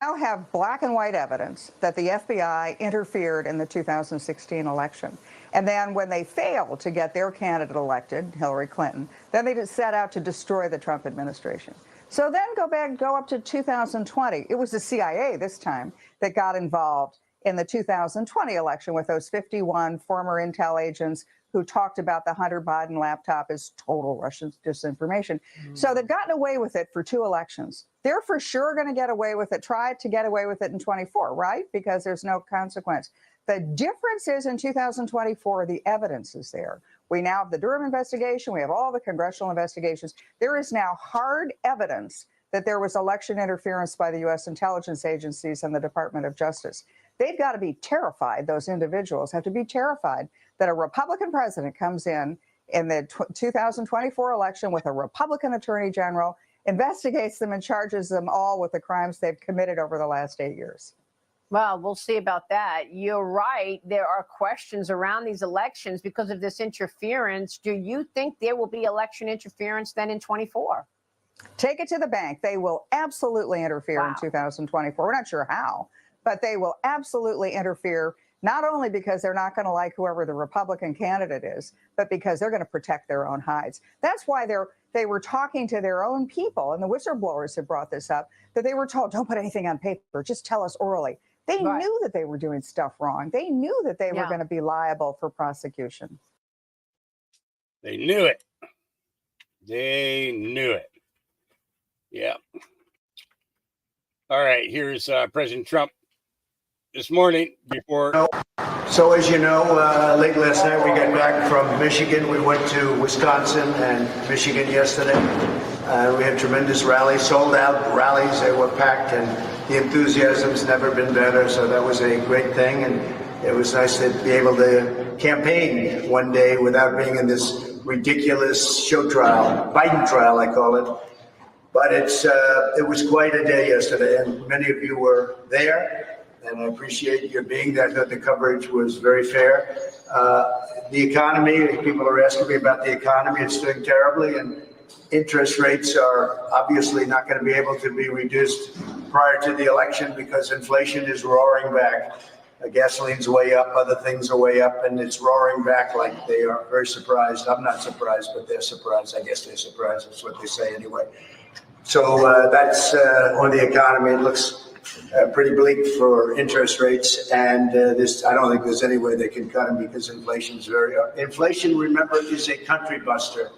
Speaker 2: Now have black and white evidence that the FBI interfered in the 2016 election. And then when they failed to get their candidate elected, Hillary Clinton, then they just set out to destroy the Trump administration. So then go up to 2020. It was the CIA this time that got involved in the 2020 election with those 51 former intel agents who talked about the Hunter Biden laptop as total Russian disinformation. So they've gotten away with it for 2 elections. They're for sure going to get away with it, try to get away with it in 24, right? Because there's no consequence. The difference is in 2024, the evidence is there. We now have the Durham investigation. We have all the congressional investigations. There is now hard evidence that there was election interference by the U.S. intelligence agencies and the Department of Justice. They've got to be terrified. Those individuals have to be terrified that a Republican president comes in the 2024 election with a Republican attorney general, investigates them and charges them all with the crimes they've committed over the last 8 years.
Speaker 14: Well, we'll see about that. You're right. There are questions around these elections because of this interference. Do you think there will be election interference then in 24?
Speaker 2: Take it to the bank. They will absolutely interfere in 2024. We're not sure how, but they will absolutely interfere, not only because they're not going to like whoever the Republican candidate is, but because they're going to protect their own hides. That's why they were talking to their own people, and the whistleblowers have brought this up, that they were told, don't put anything on paper, just tell us orally. They knew that they were doing stuff wrong. They knew that they were going to be liable for prosecution.
Speaker 1: They knew it. They knew it. Yeah. All right. Here's President Trump this morning before.
Speaker 7: So as you know, late last night we got back from Michigan. We went to Wisconsin and Michigan yesterday. We had tremendous rallies, sold out rallies. They were packed, and the enthusiasm's never been better. So that was a great thing, and it was nice to be able to campaign one day without being in this ridiculous show trial, Biden trial, I call it. But it was quite a day yesterday, and many of you were there, and I appreciate your being there. I thought the coverage was very fair. The economy, people are asking me about the economy. It's doing terribly, and interest rates are obviously not going to be able to be reduced prior to the election because inflation is roaring back. Gasoline's way up, other things are way up, and it's roaring back like they are very surprised. I'm not surprised, but they're surprised. I guess they're surprised. That's what they say anyway. So that's on the economy. It looks pretty bleak for interest rates, and I don't think there's any way they can cut them because inflation's inflation, remember, is a country buster.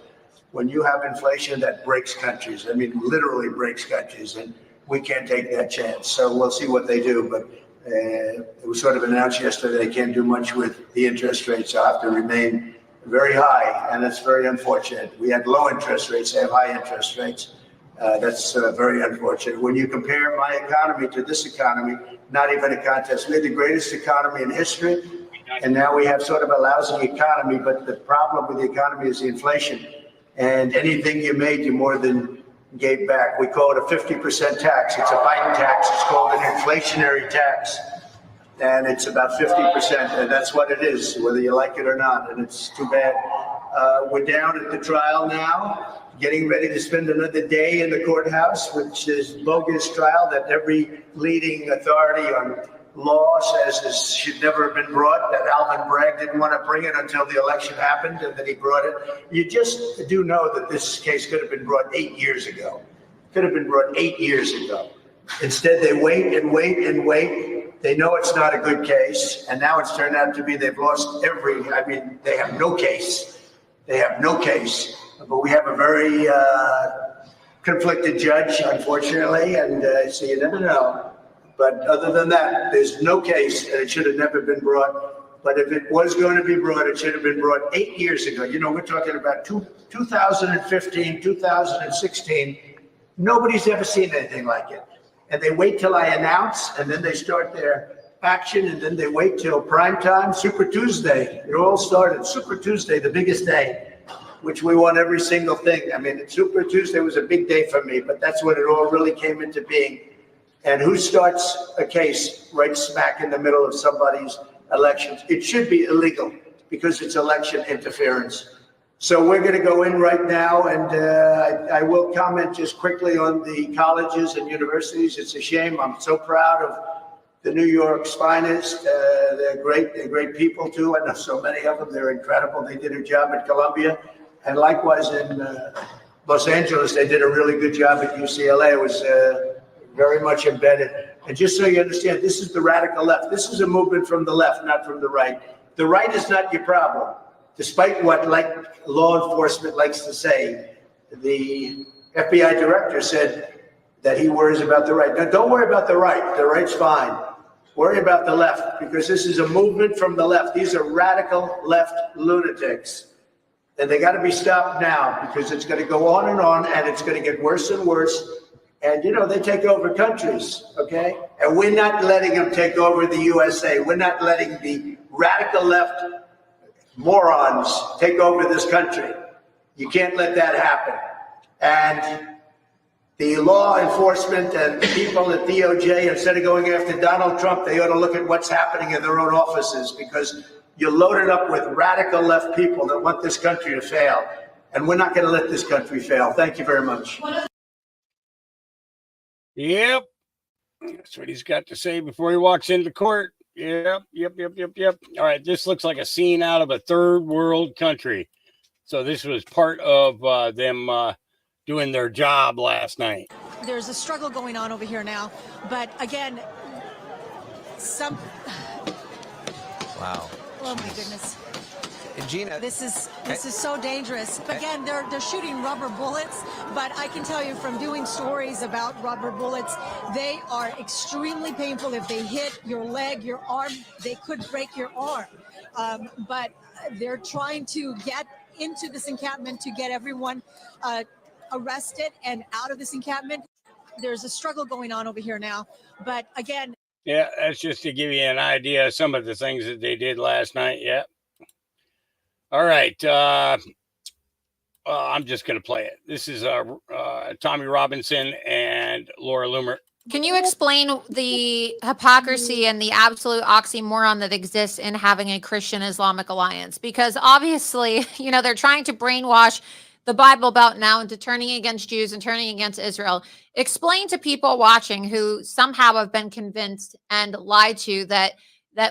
Speaker 7: When you have inflation, that breaks countries. I mean, literally breaks countries, and we can't take that chance. So we'll see what they do, but it was sort of announced yesterday they can't do much with the interest rates. They'll have to remain very high, and it's very unfortunate. We had low interest rates, they have high interest rates. That's very unfortunate. When you compare my economy to this economy, not even a contest. We had the greatest economy in history, and now we have sort of a lousy economy, but the problem with the economy is the inflation. And anything you made, you more than gave back. We call it a 50% tax. It's a Biden tax. It's called an inflationary tax. And it's about 50%, and that's what it is, whether you like it or not, and it's too bad. We're down at the trial now, getting ready to spend another day in the courthouse, which is bogus trial that every leading authority on law says should never have been brought, that Alvin Bragg didn't want to bring it until the election happened, and then he brought it. You just do know that this case could have been brought 8 years ago. Could have been brought 8 years ago. Instead, they wait and wait and wait. They know it's not a good case, and now it's turned out to be they've lost they have no case. They have no case, but we have a very conflicted judge, unfortunately, and so you never know. But other than that, there's no case, and it should have never been brought. But if it was going to be brought, it should have been brought 8 years ago. You know, we're talking about 2015, 2016. Nobody's ever seen anything like it. And they wait till I announce, and then they start their action, and then they wait till prime time, Super Tuesday. It all started Super Tuesday, the biggest day, which we won every single thing. I mean, Super Tuesday was a big day for me, but that's when it all really came into being. And who starts a case right smack in the middle of somebody's elections? It should be illegal because it's election interference. So we're going to go in right now, and I will comment just quickly on the colleges and universities. It's a shame. I'm so proud of the New York's finest. They're great. They're great people, too. I know so many of them. They're incredible. They did a job at Columbia. And likewise in Los Angeles, they did a really good job at UCLA. It was very much embedded. And just so you understand, this is the radical left. This is a movement from the left, not from the right. The right is not your problem. Despite what law enforcement likes to say, the FBI director said that he worries about the right. Now, don't worry about the right. The right's fine. Worry about the left, because this is a movement from the left. These are radical left lunatics. And they got to be stopped now, because it's going to go on, and it's going to get worse and worse. And, you know, they take over countries, okay? And we're not letting them take over the USA. We're not letting the radical left morons take over this country. You can't let that happen. And the law enforcement and the people at DOJ, instead of going after Donald Trump, they ought to look at what's happening in their own offices, because you're loaded up with radical left people that want this country to fail. And we're not going to let this country fail. Thank you very much.
Speaker 1: Yep. That's what he's got to say before he walks into court. Yep. All right. This looks like a scene out of a third world country. So this was part of them doing their job last night.
Speaker 6: There's a struggle going on over here now. But again,
Speaker 15: Wow.
Speaker 6: Oh, my goodness.
Speaker 15: Gina,
Speaker 6: this is so dangerous. Again, they're shooting rubber bullets, but I can tell you from doing stories about rubber bullets, they are extremely painful. If they hit your leg, your arm, they could break your arm. But they're trying to get into this encampment to get everyone arrested and out of this encampment. There's a struggle going on over here now. But again,
Speaker 1: yeah, that's just to give you an idea of some of the things that they did last night. Yeah. All right. I'm just going to play it. This is Tommy Robinson and Laura Loomer.
Speaker 16: Can you explain the hypocrisy and the absolute oxymoron that exists in having a Christian Islamic alliance? Because obviously, you know, they're trying to brainwash the Bible Belt now into turning against Jews and turning against Israel. Explain to people watching who somehow have been convinced and lied to that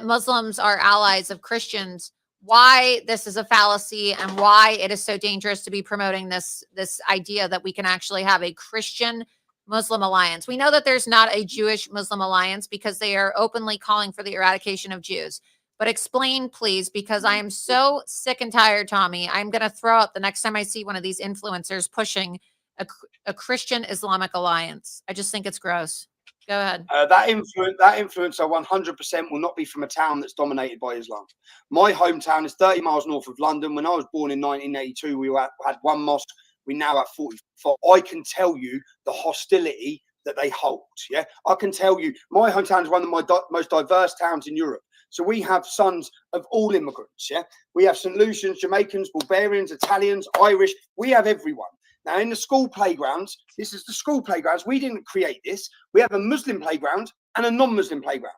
Speaker 16: Muslims are allies of Christians, why this is a fallacy and why it is so dangerous to be promoting this idea that we can actually have a Christian Muslim alliance. We know that there's not a Jewish Muslim alliance because they are openly calling for the eradication of Jews. But explain, please, because I am so sick and tired, Tommy. I'm going to throw out the next time I see one of these influencers pushing a Christian Islamic alliance. I just think it's gross. Go ahead.
Speaker 17: That influencer 100% will not be from a town that's dominated by Islam. My hometown is 30 miles north of London. When I was born in 1982, we had one mosque We now have 44. I can tell you the hostility that they hold. Yeah, I can tell you my hometown is one of my most diverse towns in Europe. So we have sons of all immigrants. Yeah, we have St. Lucians, Jamaicans, Bulgarians, Italians, Irish. We have everyone. Now in the school playgrounds, this is the school playgrounds. We didn't create this. We have a Muslim playground and a non-Muslim playground.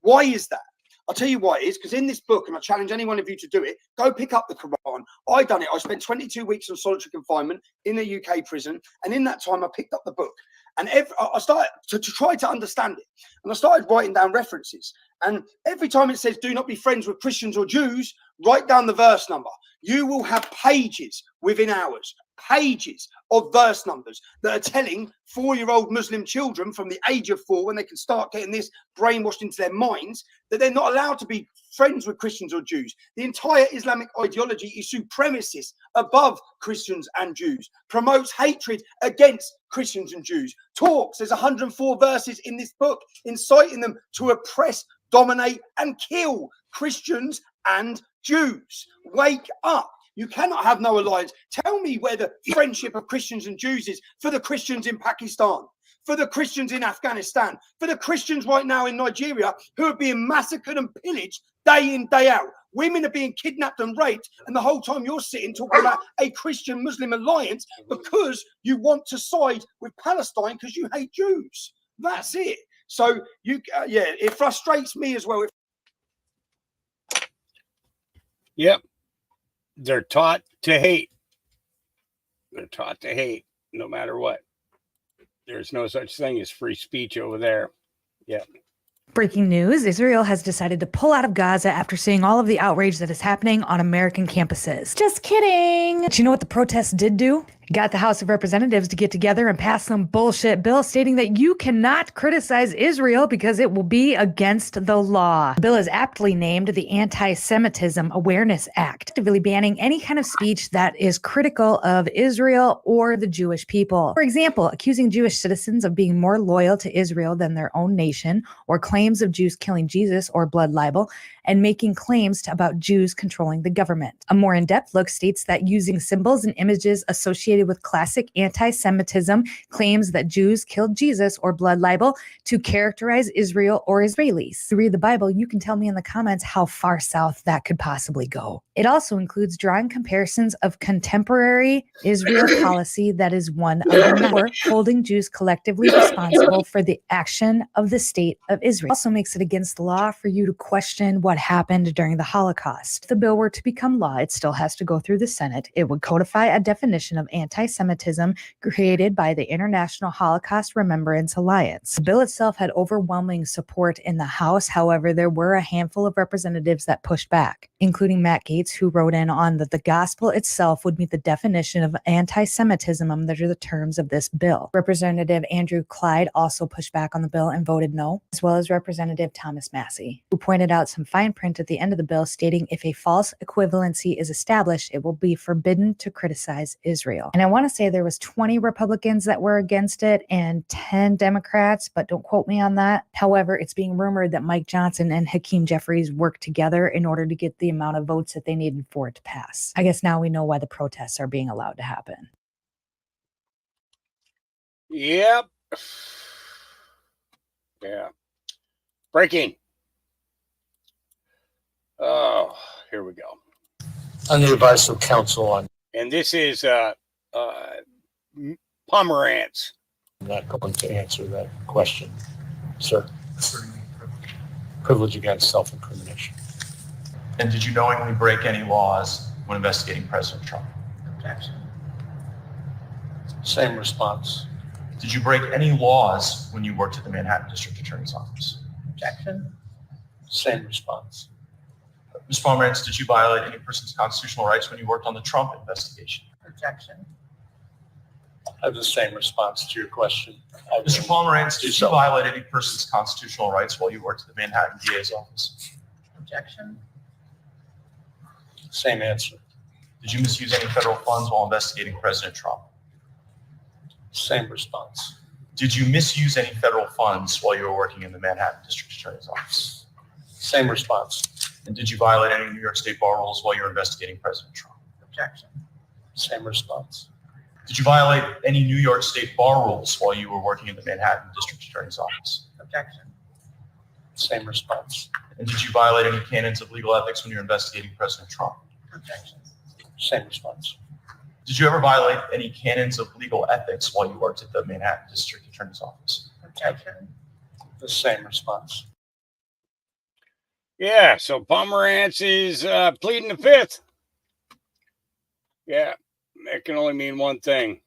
Speaker 17: Why is that? I'll tell you why it is, because in this book, and I challenge any one of you to do it, go pick up the Quran. I done it. I spent 22 weeks on solitary confinement in a UK prison. And in that time, I picked up the book. And I started to try to understand it. And I started writing down references. And every time it says, do not be friends with Christians or Jews, write down the verse number. You will have pages within hours, pages of verse numbers that are telling 4-year-old Muslim children from the age of 4, when they can start getting this brainwashed into their minds, that they're not allowed to be friends with Christians or Jews. The entire Islamic ideology is supremacist above Christians and Jews, promotes hatred against Christians and Jews, there's 104 verses in this book inciting them to oppress, dominate and kill Christians and Jews. Wake up. You cannot have no alliance. Tell me where the friendship of Christians and Jews is for the Christians in Pakistan, for the Christians in Afghanistan, for the Christians right now in Nigeria who are being massacred and pillaged day in, day out. Women are being kidnapped and raped, and the whole time you're sitting talking about a Christian-Muslim alliance because you want to side with Palestine because you hate Jews. That's it. So, it frustrates me as well.
Speaker 1: Yep. They're taught to hate. They're taught to hate no matter what. There's no such thing as free speech over there. Yep.
Speaker 18: Breaking news, Israel has decided to pull out of Gaza after seeing all of the outrage that is happening on American campuses. Just kidding. But you know what the protests did do? Got the House of Representatives to get together and pass some bullshit bill stating that you cannot criticize Israel because it will be against the law. The bill is aptly named the Anti-Semitism Awareness Act, actively banning any kind of speech that is critical of Israel or the Jewish people. For example, accusing Jewish citizens of being more loyal to Israel than their own nation, or claims of Jews killing Jesus or blood libel, and making claims about Jews controlling the government. A more in-depth look states that using symbols and images associated with classic anti-Semitism, claims that Jews killed Jesus or blood libel to characterize Israel or Israelis. To read the Bible, you can tell me in the comments how far south that could possibly go. It also includes drawing comparisons of contemporary Israel policy that is one of the or holding Jews collectively responsible for the action of the state of Israel. It also makes it against the law for you to question what happened during the Holocaust. If the bill were to become law, it still has to go through the Senate. It would codify a definition of anti-Semitism created by the International Holocaust Remembrance Alliance. The bill itself had overwhelming support in the House. However, there were a handful of representatives that pushed back, including Matt Gaetz, who wrote in on that the gospel itself would meet the definition of anti-Semitism under the terms of this bill. Representative Andrew Clyde also pushed back on the bill and voted no, as well as Representative Thomas Massey, who pointed out some fine print at the end of the bill stating if a false equivalency is established, it will be forbidden to criticize Israel. And I want to say there was 20 Republicans that were against it and 10 Democrats, but don't quote me on that. However, it's being rumored that Mike Johnson and Hakeem Jeffries worked together in order to get the amount of votes that they needed for it to pass. I guess now we know why the protests are being allowed to happen.
Speaker 1: Yep. Yeah. Breaking. Oh, here we go.
Speaker 19: Under the advice of counsel on.
Speaker 1: And this is Pomerantz.
Speaker 19: I'm not going to answer that question, sir. Privilege against self-incrimination.
Speaker 5: And did you knowingly break any laws when investigating President Trump?
Speaker 19: Objection. Same response.
Speaker 5: Did you break any laws when you worked at the Manhattan District Attorney's Office?
Speaker 19: Objection. Same response.
Speaker 5: Ms. Pomerantz, did you violate any person's constitutional rights when you worked on the Trump investigation?
Speaker 19: Objection. I have the same response to your question.
Speaker 5: Mr. Pomerantz, did you violate any person's constitutional rights while you worked at the Manhattan DA's office?
Speaker 19: Objection. Same answer.
Speaker 5: Did you misuse any federal funds while investigating President Trump?
Speaker 19: Same response.
Speaker 5: Did you misuse any federal funds while you were working in the Manhattan District Attorney's Office?
Speaker 19: Same response.
Speaker 5: And did you violate any New York State bar rules while you were investigating President Trump?
Speaker 19: Objection. Same response.
Speaker 5: Did you violate any New York State bar rules while you were working in the Manhattan District Attorney's Office?
Speaker 19: Objection. Same response.
Speaker 5: And did you violate any canons of legal ethics when you were investigating President Trump?
Speaker 19: Objection. Same response.
Speaker 5: Did you ever violate any canons of legal ethics while you worked at the Manhattan District Attorney's Office?
Speaker 19: Objection. The same response.
Speaker 1: Yeah, so Pomerantz is pleading the fifth. Yeah, that can only mean one thing.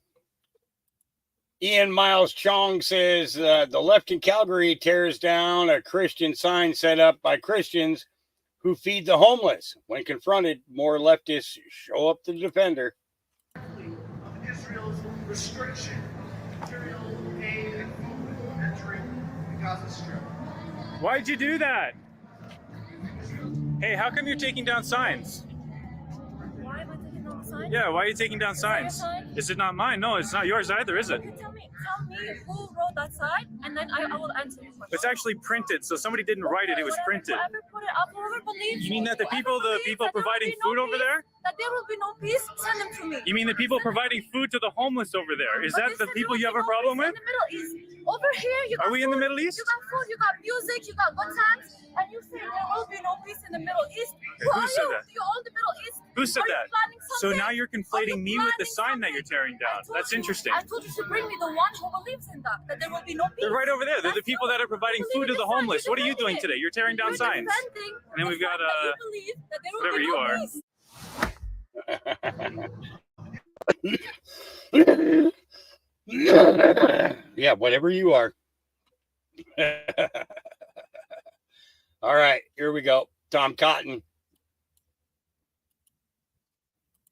Speaker 1: Ian Miles Chong says the left in Calgary tears down a Christian sign set up by Christians who feed the homeless. When confronted, more leftists show up to defender.
Speaker 7: Israel's restriction of material aid and food entering the Gaza Strip.
Speaker 20: Why'd you do that? Hey, how come you're taking down signs?
Speaker 21: Why am I taking down the sign?
Speaker 20: Yeah, why are you taking down signs?
Speaker 21: Is that your sign?
Speaker 20: Is it not mine? No, it's not yours either, is it?
Speaker 21: Okay, tell me who wrote that sign, and then I will answer your question.
Speaker 20: It's actually printed, so somebody didn't write it, it was printed.
Speaker 21: Whoever put it up, whoever believes.
Speaker 20: You mean that the people providing food over there?
Speaker 21: That there will be no peace, send them to me.
Speaker 20: You mean the people providing food to the homeless over there? Is that the people you have a problem with?
Speaker 21: In the Middle East. Over here, you got
Speaker 20: Are we
Speaker 21: food,
Speaker 20: in the Middle East?
Speaker 21: You got food, you got music, you got good times, and you say there will be no peace in the Middle East.
Speaker 20: Who said that?
Speaker 21: You own the Middle East.
Speaker 20: Who said
Speaker 21: Are you
Speaker 20: that?
Speaker 21: planning
Speaker 20: So
Speaker 21: something?
Speaker 20: now you're conflating me with the sign that you're tearing down. That's interesting.
Speaker 21: I told you to bring me the one who believes in that there will be no peace.
Speaker 20: They're right over there. They're the people that are providing food to the homeless. What are you doing today? You're tearing down signs. And then we've got whatever you are.
Speaker 1: Yeah, whatever you are. All right, here we go. Tom Cotton.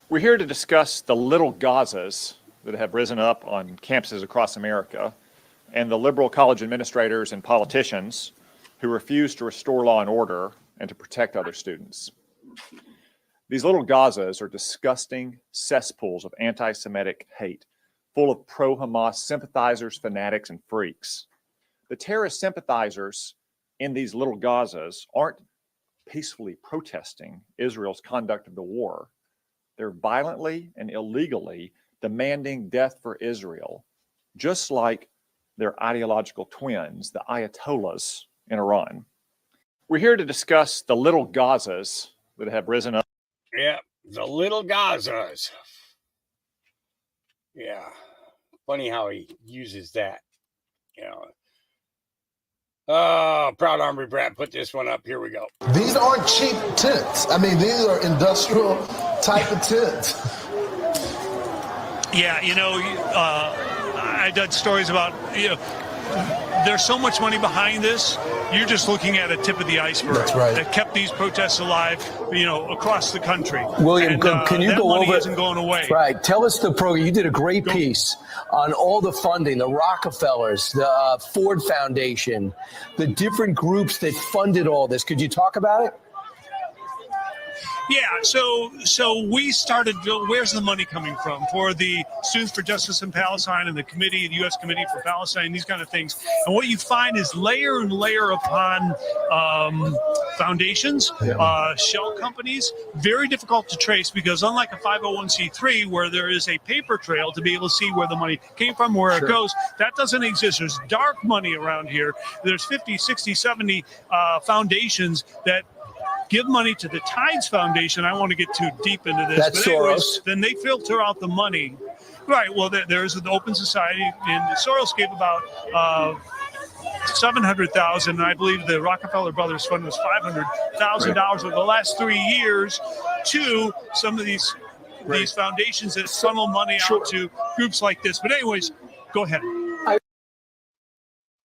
Speaker 22: We're here to discuss the little Gazas that have risen up on campuses across America and the liberal college administrators and politicians who refuse to restore law and order and to protect other students. These little Gazas are disgusting cesspools of anti-Semitic hate, full of pro-Hamas sympathizers, fanatics, and freaks. The terrorist sympathizers in these little Gazas aren't peacefully protesting Israel's conduct of the war. They're violently and illegally demanding death for Israel, just like their ideological twins, the Ayatollahs in Iran. We're here to discuss the little Gazas that have risen up.
Speaker 1: Yeah, the little Gazas. Yeah, funny how he uses that. You know. Oh, Proud Armory Brat put this one up. Here we go.
Speaker 23: These aren't cheap tents. I mean, these are industrial type of tents.
Speaker 25: Yeah, I did stories about, there's so much money behind this. You're just looking at a tip of the iceberg.
Speaker 23: That's right.
Speaker 25: That kept these protests alive, across the country.
Speaker 26: William,
Speaker 25: and,
Speaker 26: can you
Speaker 25: that
Speaker 26: go
Speaker 25: money
Speaker 26: over?
Speaker 25: Isn't going away.
Speaker 26: Right. Tell us the program. You did a great piece on all the funding, the Rockefellers, the Ford Foundation, the different groups that funded all this. Could you talk about it?
Speaker 25: Yeah, so we started, where's the money coming from for the Students for Justice in Palestine and the committee, the U.S. Committee for Palestine, these kind of things. And what you find is layer and layer upon foundations, shell companies, very difficult to trace because unlike a 501c3 where there is a paper trail to be able to see where the money came from, where it goes, that doesn't exist. There's dark money around here. There's 50, 60, 70 foundations that give money to the Tides Foundation. I want to get too deep into this.
Speaker 26: That's
Speaker 25: but anyways,
Speaker 26: Soros.
Speaker 25: then they filter out the money. Right. Well, there's an Open Society, and Soros gave about $700,000, and I believe the Rockefeller Brothers Fund was $500,000 over the last 3 years to some of these foundations that funnel money out to groups like this. But anyways, go ahead.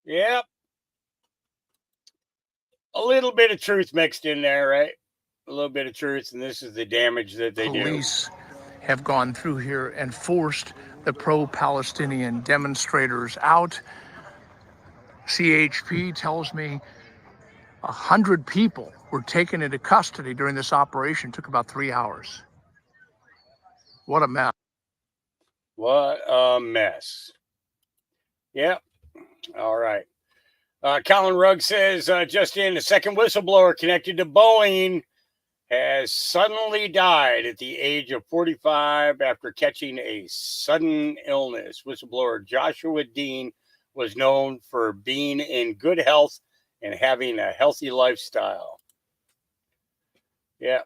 Speaker 1: Yep. A little bit of truth mixed in there, right? A little bit of truth, and this is the damage that they do.
Speaker 27: Police have gone through here and forced the pro-Palestinian demonstrators out. CHP tells me 100 people were taken into custody during this operation. It took about 3 hours. What a mess.
Speaker 1: What a mess. Yep. All right. Colin Rugg says, just in, a second whistleblower connected to Boeing has suddenly died at the age of 45 after catching a sudden illness. Whistleblower Joshua Dean was known for being in good health and having a healthy lifestyle. Yeah.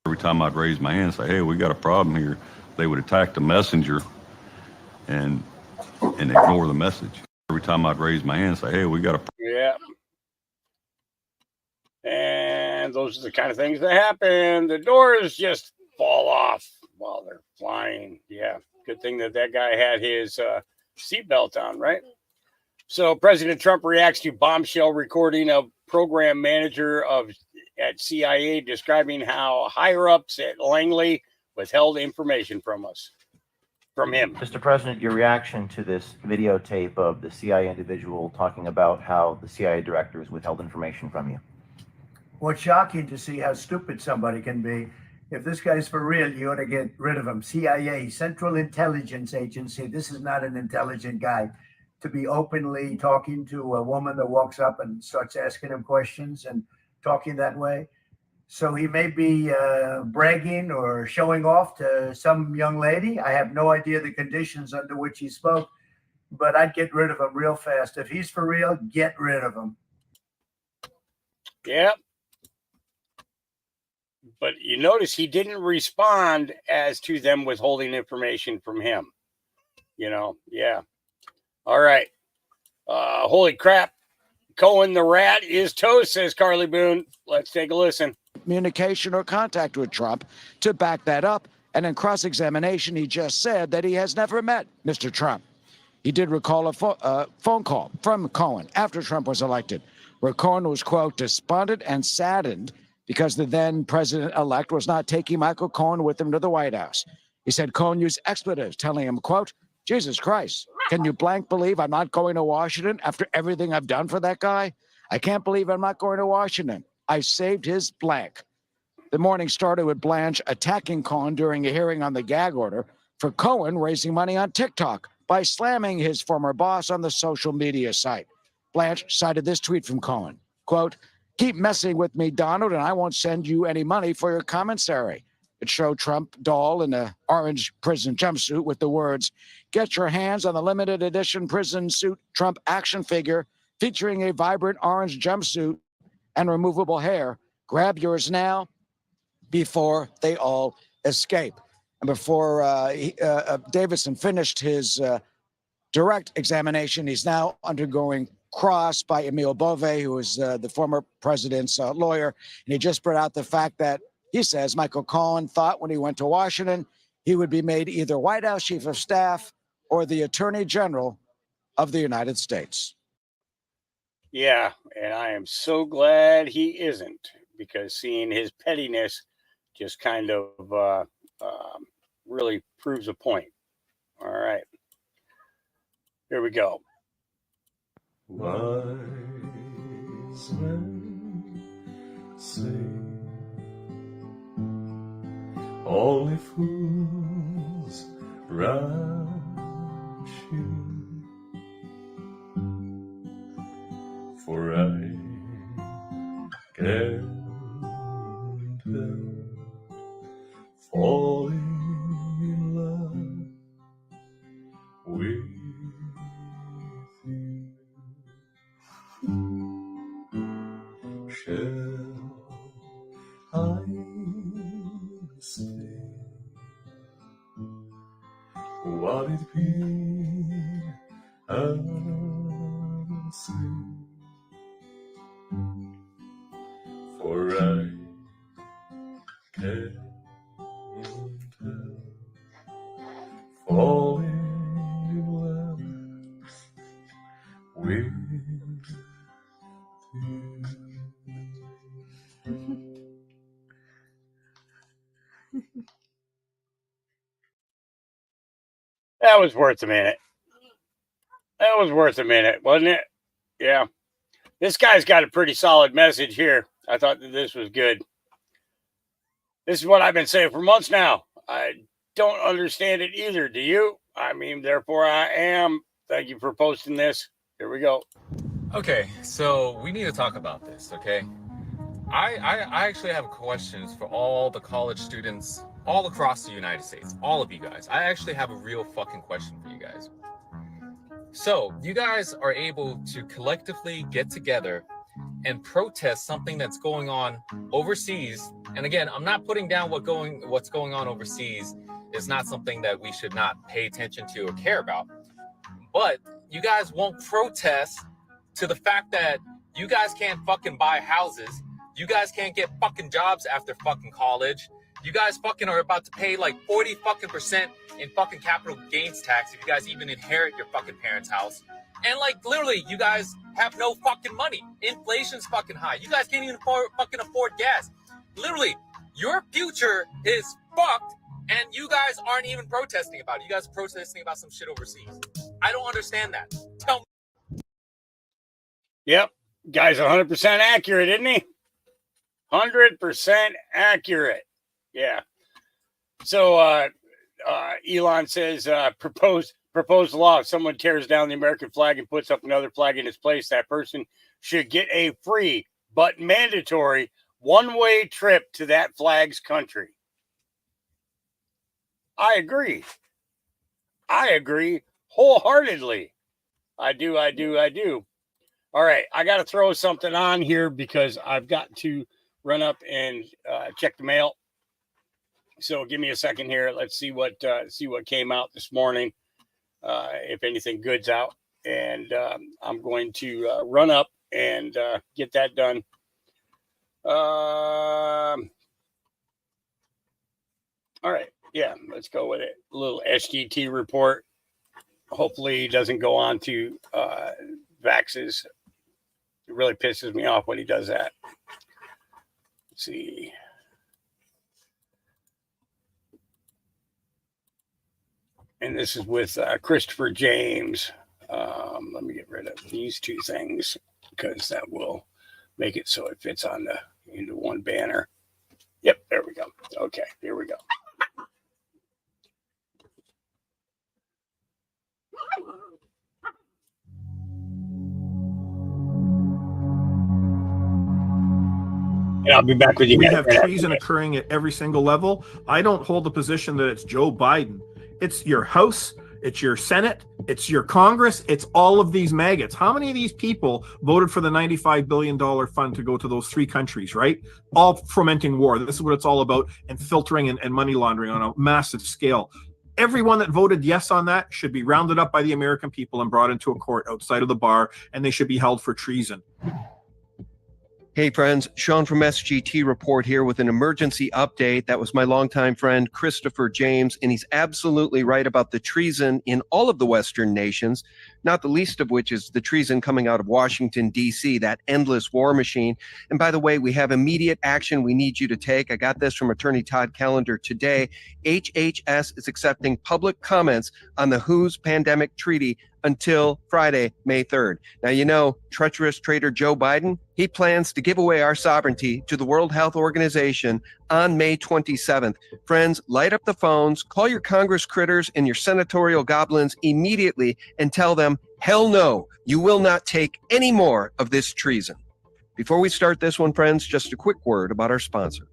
Speaker 3: Every time I'd raise my hand and say, hey, we got a problem here, they would attack the messenger and ignore the message. Every time I'd raise my hand and say, hey, we got a
Speaker 1: Yeah. And those are the kind of things that happen. The doors just fall off while they're flying. Yeah. Good thing that guy had his seatbelt on, right? So President Trump reacts to bombshell recording of program manager at CIA describing how higher ups at Langley withheld information from him.
Speaker 4: Mr. President, your reaction to this videotape of the CIA individual talking about how the CIA directors withheld information from you?
Speaker 7: Well, it's shocking to see how stupid somebody can be. If this guy's for real, you ought to get rid of him. CIA, Central Intelligence Agency. This is not an intelligent guy to be openly talking to a woman that walks up and starts asking him questions and talking that way. So he may be bragging or showing off to some young lady. I have no idea the conditions under which he spoke, but I'd get rid of him real fast. If he's for real, get rid of him.
Speaker 1: Yep. But you notice he didn't respond as to them withholding information from him. Yeah. All right. Holy crap. Cohen the rat is toast, says Carly Boone. Let's take a listen.
Speaker 8: Communication or contact with Trump to back that up. And in cross-examination, he just said that he has never met Mr. Trump. He did recall a phone call from Cohen after Trump was elected, where Cohen was, quote, despondent and saddened because the then president-elect was not taking Michael Cohen with him to the White House. He said Cohen used expletives, telling him, quote, Jesus Christ, can you blank believe I'm not going to Washington after everything I've done for that guy? I can't believe I'm not going to Washington. I saved his blank. The morning started with Blanche attacking Cohen during a hearing on the gag order for Cohen raising money on TikTok by slamming his former boss on the social media site. Blanche cited this tweet from Cohen, quote, keep messing with me, Donald, and I won't send you any money for your commissary. It showed Trump doll in an orange prison jumpsuit with the words, get your hands on the limited edition prison suit Trump action figure featuring a vibrant orange jumpsuit and removable hair. Grab yours now before they all escape. And before Davidson finished his direct examination, he's now undergoing cross by Emile Bove, who is the former president's lawyer. And he just brought out the fact that he says Michael Cohen thought when he went to Washington, he would be made either White House chief of staff or the attorney general of the United States.
Speaker 1: Yeah, and I am so glad he isn't, because seeing his pettiness just kind of really proves a point. All right. Here we go.
Speaker 9: Wise men say only fools rush in, for I can't help falling in love with you. Shall I say what it be unseen? For I can't help falling in love with you.
Speaker 1: That was worth a minute. That was worth a minute, wasn't it? Yeah. This guy's got a pretty solid message here. I thought that this was good. This is what I've been saying for months now. I don't understand it either. Do you? I mean, therefore I am. Thank you for posting this. Here we go.
Speaker 11: Okay, so we need to talk about this, okay?
Speaker 2: I actually have questions for all the college students all across the United States, all of you guys. I actually have a real fucking question for you guys. So you guys are able to collectively get together and protest something that's going on overseas. And again, I'm not putting down what's going on overseas is not something that we should not pay attention to or care about. But you guys won't protest to the fact that you guys can't fucking buy houses. You guys can't get fucking jobs after fucking college. You guys fucking are about to pay like 40% in fucking capital gains tax if you guys even inherit your fucking parents' house. And like literally, you guys have no fucking money. Inflation's fucking high. You guys can't even fucking afford gas. Literally, your future is fucked, and you guys aren't even protesting about it. You guys are protesting about some shit overseas. I don't understand that. Tell me.
Speaker 1: Yep. Guy's 100% accurate, isn't he? 100% accurate. Yeah. So Elon says proposed law. If someone tears down the American flag and puts up another flag in its place, that person should get a free but mandatory one-way trip to that flag's country. I agree. I agree wholeheartedly. I do. All right. I got to throw something on here because I've got to run up and check the mail. So give me a second here. Let's see what came out this morning. If anything good's out, and I'm going to run up and get that done. All right. Yeah, let's go with it. A little SGT report. Hopefully he doesn't go on to vaxes. It really pisses me off when he does that. Let's see. And this is with Christopher James. Let me get rid of these two things because that will make it so it fits on into one banner. Yep, there we go. Okay, here we go. And I'll be back with you
Speaker 5: We
Speaker 1: guys.
Speaker 5: have
Speaker 1: right
Speaker 5: treason
Speaker 1: after this.
Speaker 5: occurring at every single level. I don't hold the position that it's Joe Biden. It's your House, it's your Senate, it's your Congress, it's all of these maggots. How many of these people voted for the $95 billion fund to go to those three countries, right? All fomenting war. This is what it's all about, and filtering and money laundering on a massive scale. Everyone that voted yes on that should be rounded up by the American people and brought into a court outside of the bar, and they should be held for treason.
Speaker 10: Hey friends, Sean from SGT Report here with an emergency update. That was my longtime friend Christopher James, and he's absolutely right about the treason in all of the Western nations, not the least of which is the treason coming out of Washington, D.C., that endless war machine. And by the way, we have immediate action we need you to take. I got this from Attorney Todd Callender today. HHS is accepting public comments on the WHO's pandemic treaty until Friday, May 3rd. Now, you know, treacherous traitor Joe Biden, he plans to give away our sovereignty to the World Health Organization on May 27th. Friends, light up the phones, call your Congress critters and your senatorial goblins immediately and tell them, hell no, you will not take any more of this treason. Before we start this one, friends, just a quick word about our sponsor.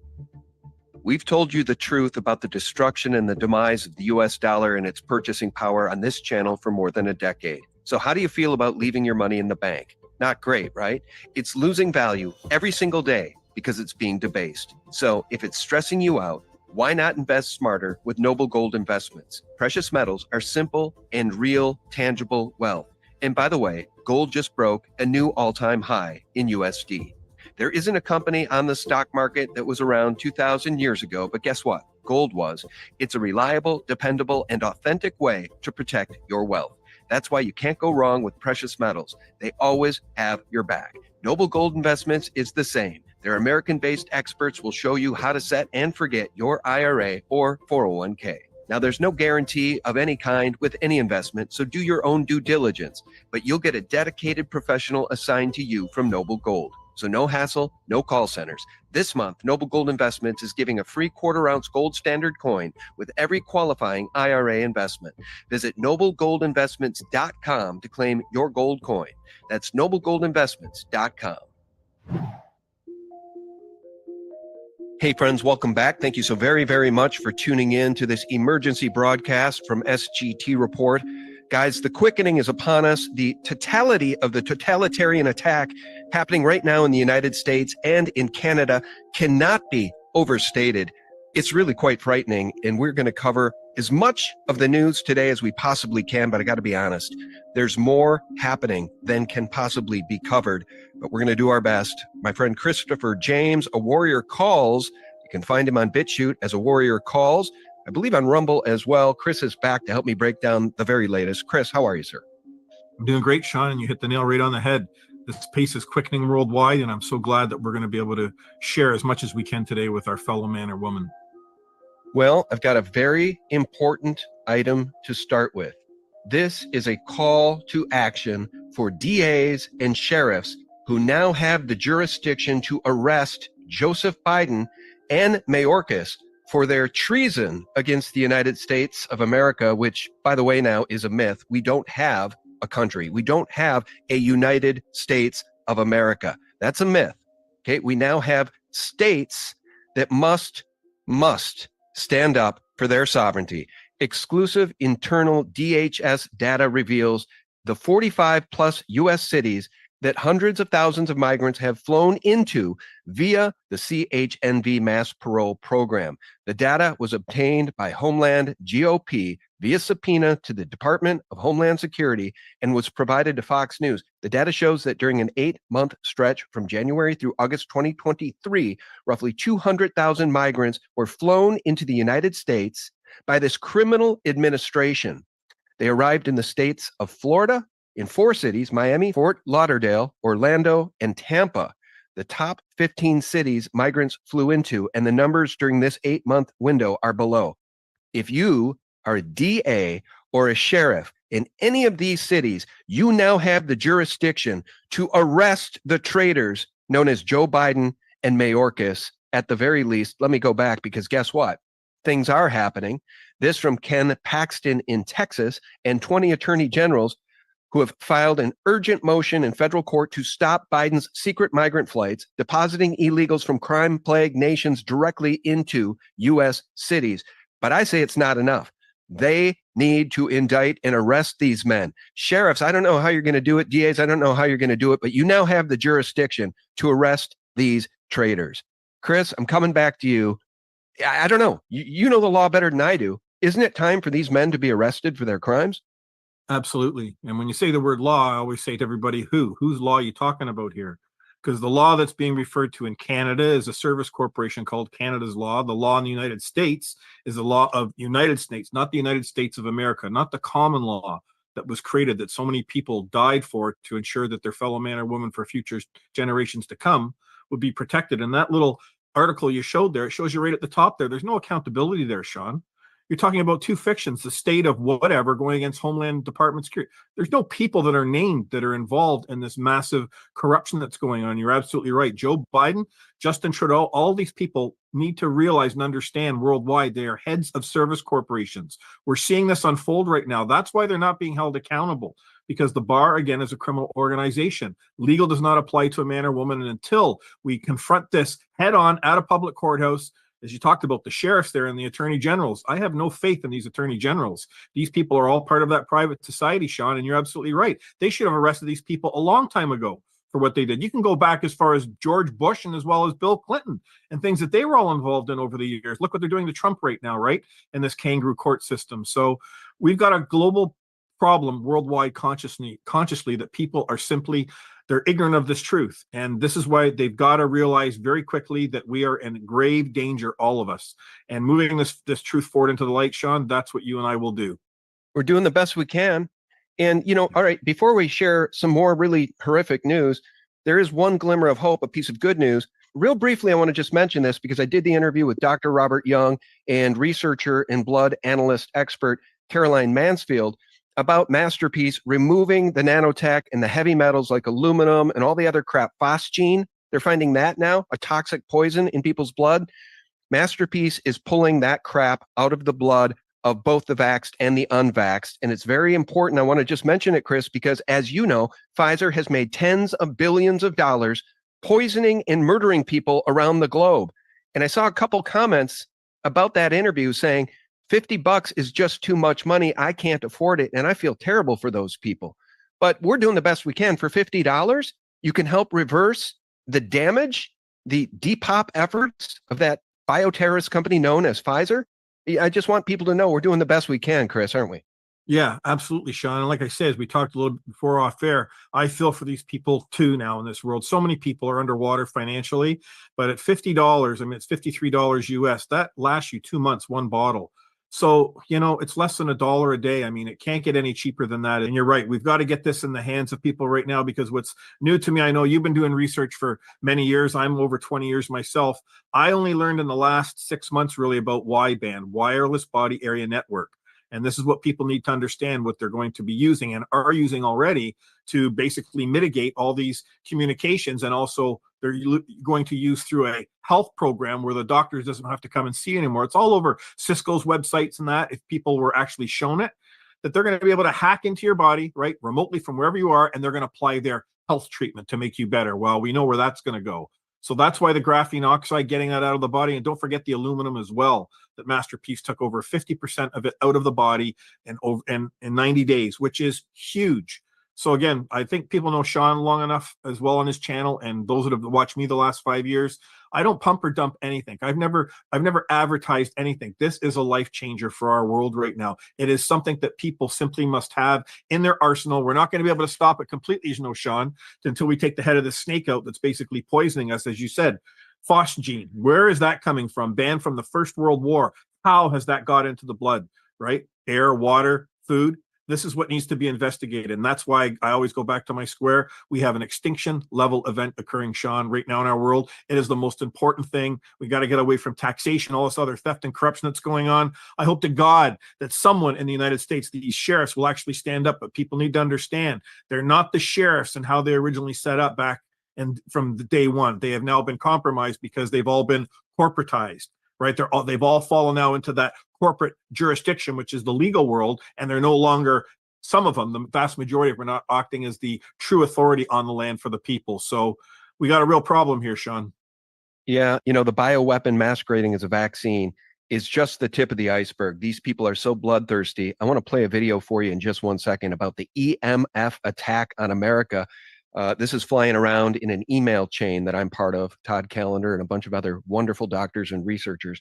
Speaker 10: We've told you the truth about the destruction and the demise of the US dollar and its purchasing power on this channel for more than a decade. So how do you feel about leaving your money in the bank? Not great, right? It's losing value every single day because it's being debased. So if it's stressing you out, why not invest smarter with Noble Gold Investments? Precious metals are simple and real, tangible wealth. And by the way, gold just broke a new all-time high in USD. There isn't a company on the stock market that was around 2,000 years ago, but guess what? Gold was. It's a reliable, dependable, and authentic way to protect your wealth. That's why you can't go wrong with precious metals. They always have your back. Noble Gold Investments is the same. Their American-based experts will show you how to set and forget your IRA or 401k. Now, there's no guarantee of any kind with any investment, so do your own due diligence, but you'll get a dedicated professional assigned to you from Noble Gold. So no hassle, no call centers. This month, Noble Gold Investments is giving a free quarter-ounce gold standard coin with every qualifying IRA investment. Visit noblegoldinvestments.com to claim your gold coin. That's noblegoldinvestments.com. Hey, friends, welcome back. Thank you so very, very much for tuning in to this emergency broadcast from SGT Report. Guys, the quickening is upon us. The totality of the totalitarian attack happening right now in the United States and in Canada cannot be overstated. It's really quite frightening, and we're going to cover as much of the news today as we possibly can, but I got to be honest, there's more happening than can possibly be covered, but we're going to do our best. My friend Christopher James, A Warrior Calls, you can find him on BitChute as A Warrior Calls, I believe on Rumble as well. Chris is back to help me break down the very latest. Chris, how are you, sir?
Speaker 5: I'm doing great, Sean, and you hit the nail right on the head. This pace is quickening worldwide, and I'm so glad that we're going to be able to share as much as we can today with our fellow man or woman.
Speaker 10: Well, I've got a very important item to start with. This is a call to action for DAs and sheriffs who now have the jurisdiction to arrest Joseph Biden and Mayorkas for their treason against the United States of America, which, by the way, now is a myth. We don't have a country. We don't have a United States of America. That's a myth. Okay, we now have states that must stand up for their sovereignty. Exclusive internal DHS data reveals the 45 plus U.S. cities that hundreds of thousands of migrants have flown into via the CHNV mass parole program. The data was obtained by Homeland GOP via subpoena to the Department of Homeland Security and was provided to Fox News. The data shows that during an 8-month stretch from January through August 2023, roughly 200,000 migrants were flown into the United States by this criminal administration. They arrived in the states of Florida, in 4 cities, Miami, Fort Lauderdale, Orlando, and Tampa. The top 15 cities migrants flew into, and the numbers during this 8-month window are below. If you are a DA or a sheriff in any of these cities, you now have the jurisdiction to arrest the traitors known as Joe Biden and Mayorkas. At the very least, let me go back, because guess what? Things are happening. This from Ken Paxton in Texas and 20 attorney generals who have filed an urgent motion in federal court to stop Biden's secret migrant flights, depositing illegals from crime-plagued nations directly into U.S. cities. But I say it's not enough. They need to indict and arrest these men. Sheriffs, I don't know how you're going to do it. DAs, I don't know how you're going to do it, but you now have the jurisdiction to arrest these traitors. Chris, I'm coming back to you. I don't know. You know the law better than I do. Isn't it time for these men to be arrested for their crimes?
Speaker 5: Absolutely. And when you say the word law, I always say to everybody, whose law are you talking about here? Because the law that's being referred to in Canada is a service corporation called Canada's Law. The law in the United States is the law of United States, not the United States of America, not the common law that was created that so many people died for to ensure that their fellow man or woman for future generations to come would be protected. And that little article you showed there, it shows you right at the top there. There's no accountability there, Sean. You're talking about 2 fictions, the state of whatever going against Homeland Department security. There's no people that are named that are involved in this massive corruption that's going on. You're absolutely right. Joe Biden, Justin Trudeau, all these people need to realize and understand worldwide they are heads of service corporations. We're seeing this unfold right now. That's why they're not being held accountable, because the bar, again, is a criminal organization. Legal does not apply to a man or woman, and until we confront this head on at a public courthouse, as you talked about the sheriffs there and the attorney generals, I have no faith in these attorney generals. These people are all part of that private society, Sean, and you're absolutely right. They should have arrested these people a long time ago for what they did. You can go back as far as George Bush and as well as Bill Clinton and things that they were all involved in over the years. Look what they're doing to Trump right now, right? In this kangaroo court system. So we've got a global problem worldwide consciously that people are simply, they're ignorant of this truth. And this is why they've got to realize very quickly that we are in grave danger, all of us. And moving this truth forward into the light, Sean, that's what you and I will do.
Speaker 10: We're doing the best we can. And, you know, all right, before we share some more really horrific news, there is one glimmer of hope, a piece of good news. Real briefly, I want to just mention this because I did the interview with Dr. Robert Young and researcher and blood analyst expert Caroline Mansfield about Masterpiece removing the nanotech and the heavy metals like aluminum and all the other crap. Phosgene, they're finding that now, a toxic poison in people's blood. Masterpiece is pulling that crap out of the blood of both the vaxxed and the unvaxxed. And it's very important. I want to just mention it, Chris, because as you know, Pfizer has made tens of billions of dollars poisoning and murdering people around the globe. And I saw a couple comments about that interview saying $50 is just too much money. I can't afford it. And I feel terrible for those people. But we're doing the best we can. For $50, you can help reverse the damage, the depop efforts of that bioterrorist company known as Pfizer. I just want people to know we're doing the best we can, Chris, aren't we?
Speaker 5: Yeah, absolutely, Sean. And like I said, as we talked a little before off air, I feel for these people too now in this world. So many people are underwater financially, but at $50, I mean, it's $53 US. That lasts you 2 months, one bottle. So, you know, it's less than $1 a day. I mean, it can't get any cheaper than that. And you're right. We've got to get this in the hands of people right now, because what's new to me, I know you've been doing research for many years. I'm over 20 years myself. I only learned in the last 6 months really about wideband, wireless body area network. And this is what people need to understand, what they're going to be using and are using already to basically mitigate all these communications. And also they're going to use through a health program where the doctors doesn't have to come and see anymore. It's all over Cisco's websites and that, if people were actually shown it, that they're going to be able to hack into your body, right, remotely from wherever you are, and they're going to apply their health treatment to make you better. Well, we know where that's going to go. So that's why the graphene oxide, getting that out of the body, and don't forget the aluminum as well, that Masterpiece took over 50% of it out of the body in 90 days, which is huge. So again, I think people know Sean long enough as well on his channel, and those that have watched me the last 5 years. I don't pump or dump anything. I've never advertised anything. This is a life changer for our world right now. It is something that people simply must have in their arsenal. We're not going to be able to stop it completely, as you know, Sean, until we take the head of the snake out that's basically poisoning us, as you said. Phosgene, where is that coming from? Banned from the First World War. How has that got into the blood, right? Air, water, food. This is what needs to be investigated. And that's why I always go back to my square. We have an extinction level event occurring, Sean, right now in our world. It is the most important thing. We got to get away from taxation, all this other theft and corruption that's going on. I hope to God that someone in the United States, these sheriffs, will actually stand up. But people need to understand they're not the sheriffs and how they originally set up back and from the day one. They have now been compromised because they've all been corporatized. Right, they've all fallen now into that corporate jurisdiction, which is the legal world, and they're no longer, some of them, the vast majority of them, are not acting as the true authority on the land for the people. So we got a real problem here, Sean.
Speaker 10: Yeah, you know, the bioweapon masquerading as a vaccine is just the tip of the iceberg. These people are so bloodthirsty. I want to play a video for you in just 1 second about the EMF attack on America. This is flying around in an email chain that I'm part of, Todd Callender and a bunch of other wonderful doctors and researchers.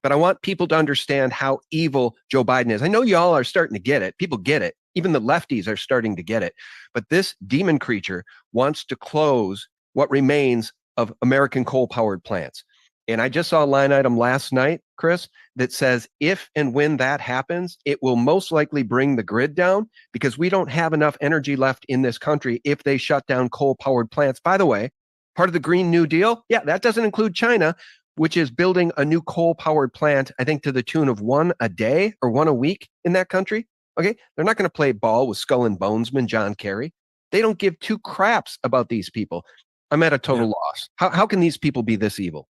Speaker 10: But I want people to understand how evil Joe Biden is. I know y'all are starting to get it. People get it. Even the lefties are starting to get it. But this demon creature wants to close what remains of American coal-powered plants. And I just saw a line item last night, Chris, that says if and when that happens, it will most likely bring the grid down, because we don't have enough energy left in this country if they shut down coal-powered plants. By the way, part of the Green New Deal, yeah, that doesn't include China, which is building a new coal-powered plant, I think to the tune of 1 a day or 1 a week in that country. Okay, they're not going to play ball with Skull and Bonesman John Kerry. They don't give two craps about these people. I'm at a total loss. How can these people be this evil?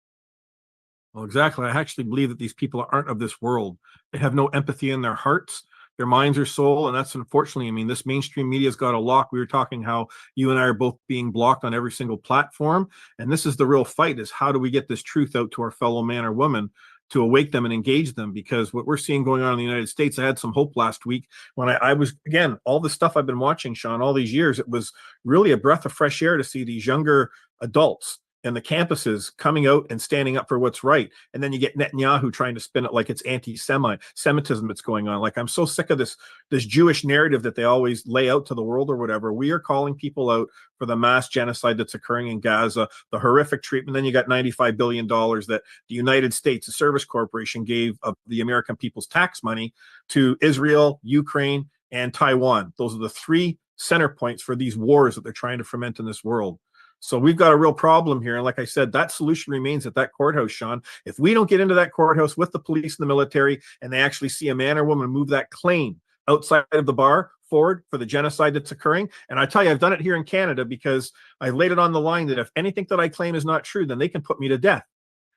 Speaker 5: Well, exactly. I actually believe that these people aren't of this world. They have no empathy in their hearts, their minds or soul. And that's unfortunately, I mean, this mainstream media's got a lock. We were talking how you and I are both being blocked on every single platform. And this is the real fight, is how do we get this truth out to our fellow man or woman to awake them and engage them? Because what we're seeing going on in the United States, I had some hope last week when I was, again, all the stuff I've been watching, Sean, all these years, it was really a breath of fresh air to see these younger adults and the campuses coming out and standing up for what's right. And then you get Netanyahu trying to spin it like it's anti-Semitism that's going on. Like, I'm so sick of this Jewish narrative that they always lay out to the world or whatever. We are calling people out for the mass genocide that's occurring in Gaza, the horrific treatment. Then you got $95 billion that the United States, a service corporation, gave of the American people's tax money to Israel, Ukraine, and Taiwan. Those are the three center points for these wars that they're trying to foment in this world. So we've got a real problem here. And like I said, that solution remains at that courthouse, Sean. If we don't get into that courthouse with the police and the military, and they actually see a man or woman move that claim outside of the bar forward for the genocide that's occurring. And I tell you, I've done it here in Canada because I've laid it on the line that if anything that I claim is not true, then they can put me to death.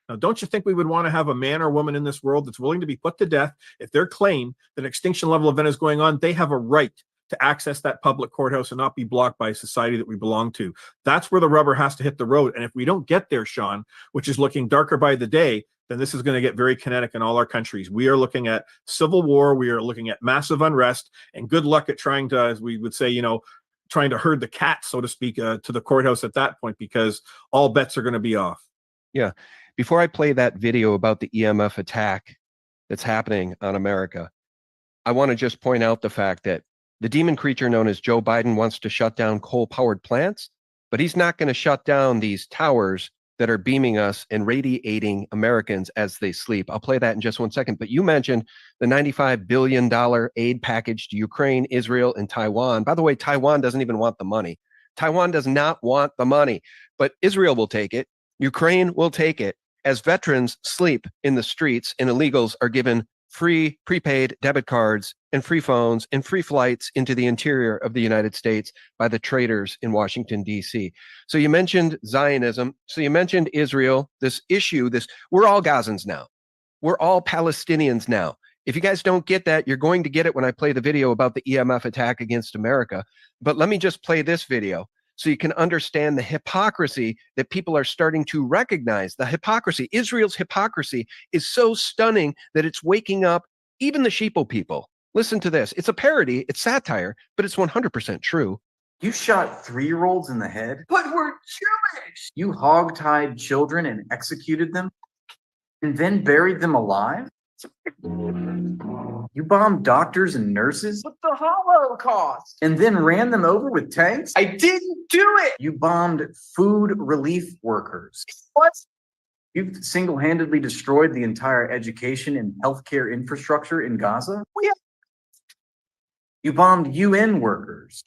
Speaker 5: Now, don't you think we would want to have a man or woman in this world that's willing to be put to death if their claim that an extinction level event is going on? They have a right to access that public courthouse and not be blocked by a society that we belong to. That's where the rubber has to hit the road. And if we don't get there, Sean, which is looking darker by the day, then this is going to get very kinetic in all our countries. We are looking at civil war. We are looking at massive unrest, and good luck at trying to, as we would say, you know, trying to herd the cat, so to speak, to the courthouse at that point, because all bets are going to be off.
Speaker 10: Yeah. Before I play that video about the EMF attack that's happening on America, I want to just point out the fact that the demon creature known as Joe Biden wants to shut down coal-powered plants, but he's not going to shut down these towers that are beaming us and radiating Americans as they sleep. I'll play that in just 1 second. But you mentioned the $95 billion aid package to Ukraine, Israel, and Taiwan. By the way, Taiwan doesn't even want the money. Taiwan does not want the money, but Israel will take it. Ukraine will take it as veterans sleep in the streets and illegals are given free prepaid debit cards and free phones and free flights into the interior of the United States by the traitors in Washington, D.C. So you mentioned Zionism. So you mentioned Israel, this issue, we're all Gazans now. We're all Palestinians now. If you guys don't get that, you're going to get it when I play the video about the EMF attack against America. But let me just play this video so you can understand the hypocrisy that people are starting to recognize. The hypocrisy, Israel's hypocrisy is so stunning that it's waking up even the sheeple people. Listen to this. It's a parody, it's satire, but it's 100% true.
Speaker 6: You shot 3-year-olds in the head? But we're Jewish! You hog-tied children and executed them, and then buried them alive? You bombed doctors and nurses with the Holocaust and then ran them over with tanks? I didn't do it! You bombed food relief workers. What? You've single-handedly destroyed the entire education and healthcare infrastructure in Gaza? You bombed UN workers.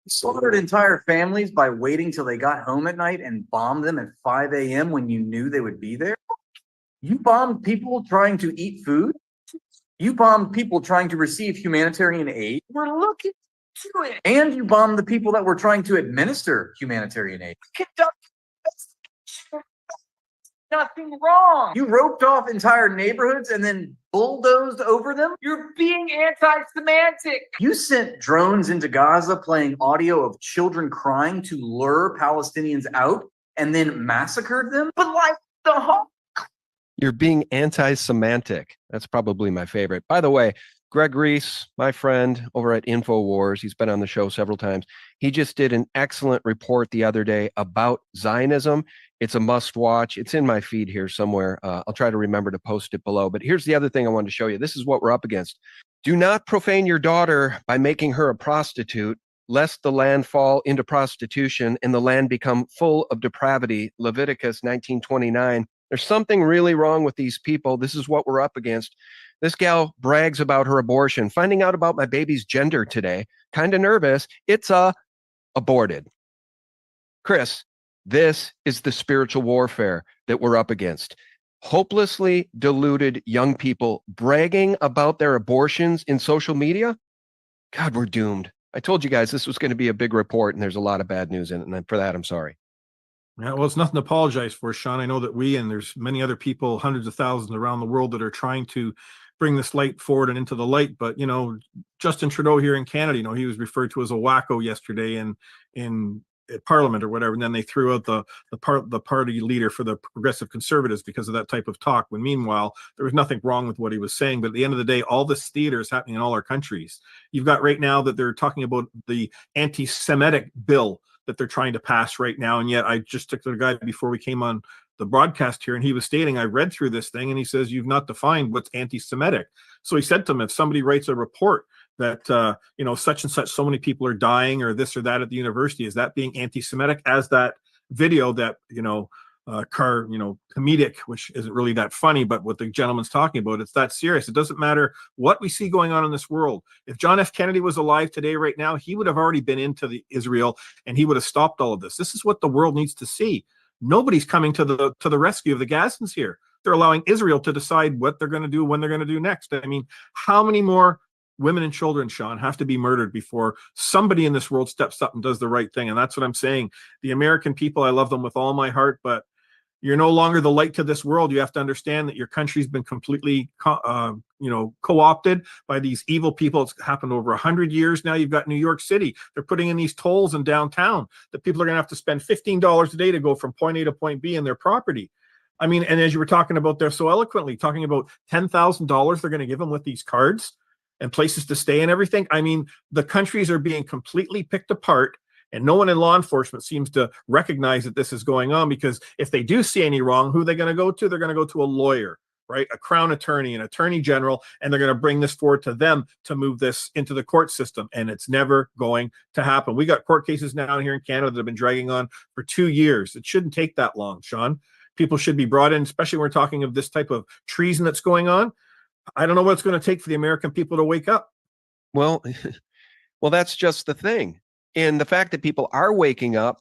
Speaker 6: Slaughtered entire families by waiting till they got home at night and bombed them at 5 a.m. when you knew they would be there? You bombed people trying to eat food? You bombed people trying to receive humanitarian aid? We're looking to it. And you bombed the people that were trying to administer humanitarian aid. Conduct nothing wrong. You roped off entire neighborhoods and then bulldozed over them? You're being anti-Semitic. You sent drones into Gaza playing audio of children crying to lure Palestinians out and then massacred them? But like the whole
Speaker 10: You're being anti-semantic. That's probably my favorite. By the way, Greg Reese, my friend over at InfoWars, he's been on the show several times. He just did an excellent report the other day about Zionism. It's a must watch. It's in my feed here somewhere. I'll try to remember to post it below. But here's the other thing I wanted to show you. This is what we're up against. Do not profane your daughter by making her a prostitute, lest the land fall into prostitution and the land become full of depravity. Leviticus 19:29. There's something really wrong with these people. This is what we're up against. This gal brags about her abortion. Finding out about my baby's gender today. Kind of nervous. It's aborted. Chris, this is the spiritual warfare that we're up against. Hopelessly deluded young people bragging about their abortions in social media. God, we're doomed. I told you guys this was going to be a big report, and there's a lot of bad news in it. And for that, I'm sorry.
Speaker 5: Yeah, well, it's nothing to apologize for, Sean. I know that we and there's many other people, hundreds of thousands around the world that are trying to bring this light forward and into the light. But, you know, Justin Trudeau here in Canada, you know, he was referred to as a wacko yesterday in Parliament or whatever. And then they threw out the party leader for the Progressive Conservatives because of that type of talk. When meanwhile, there was nothing wrong with what he was saying. But at the end of the day, all this theater is happening in all our countries. You've got right now that they're talking about the anti-Semitic bill that they're trying to pass right now. And yet I just took the guy before we came on the broadcast here, and he was stating, I read through this thing, and he says, you've not defined what's anti-Semitic. So he said to him, if somebody writes a report that, you know, such and such, so many people are dying or this or that at the university, is that being anti-Semitic? As that video that, comedic, which isn't really that funny, but what the gentleman's talking about, it's that serious. It doesn't matter what we see going on in this world. If John F. Kennedy was alive today, right now, he would have already been into the Israel and he would have stopped all of this. This is what the world needs to see. Nobody's coming to the rescue of the Gazans here. They're allowing Israel to decide what they're going to do, when they're going to do next. I mean, how many more women and children, Sean, have to be murdered before somebody in this world steps up and does the right thing? And that's what I'm saying. The American people, I love them with all my heart, but You're no longer the light to this world. You have to understand that your country's been completely, co-opted by these evil people. It's happened over 100 years now. You've got New York City. They're putting in these tolls in downtown that people are going to have to spend $15 a day to go from point A to point B in their property. I mean, and as you were talking about there so eloquently, talking about $10,000 they're going to give them with these cards and places to stay and everything. I mean, the countries are being completely picked apart. And no one in law enforcement seems to recognize that this is going on, because if they do see any wrong, who are they going to go to? They're going to go to a lawyer, right? A crown attorney, an attorney general, and they're going to bring this forward to them to move this into the court system. And it's never going to happen. We got court cases now here in Canada that have been dragging on for 2 years. It shouldn't take that long, Sean. People should be brought in, especially when we're talking of this type of treason that's going on. I don't know what it's going to take for the American people to wake up.
Speaker 10: Well, that's just the thing. And the fact that people are waking up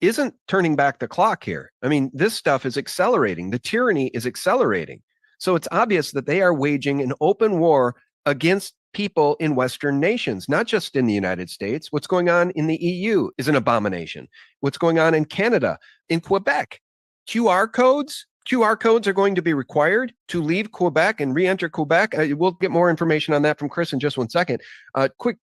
Speaker 10: isn't turning back the clock here. I mean, this stuff is accelerating. The tyranny is accelerating. So it's obvious that they are waging an open war against people in Western nations, not just in the United States. What's going on in the EU is an abomination. What's going on in Canada, in Quebec, QR codes are going to be required to leave Quebec and re-enter Quebec. We'll get more information on that from Chris in just 1 second.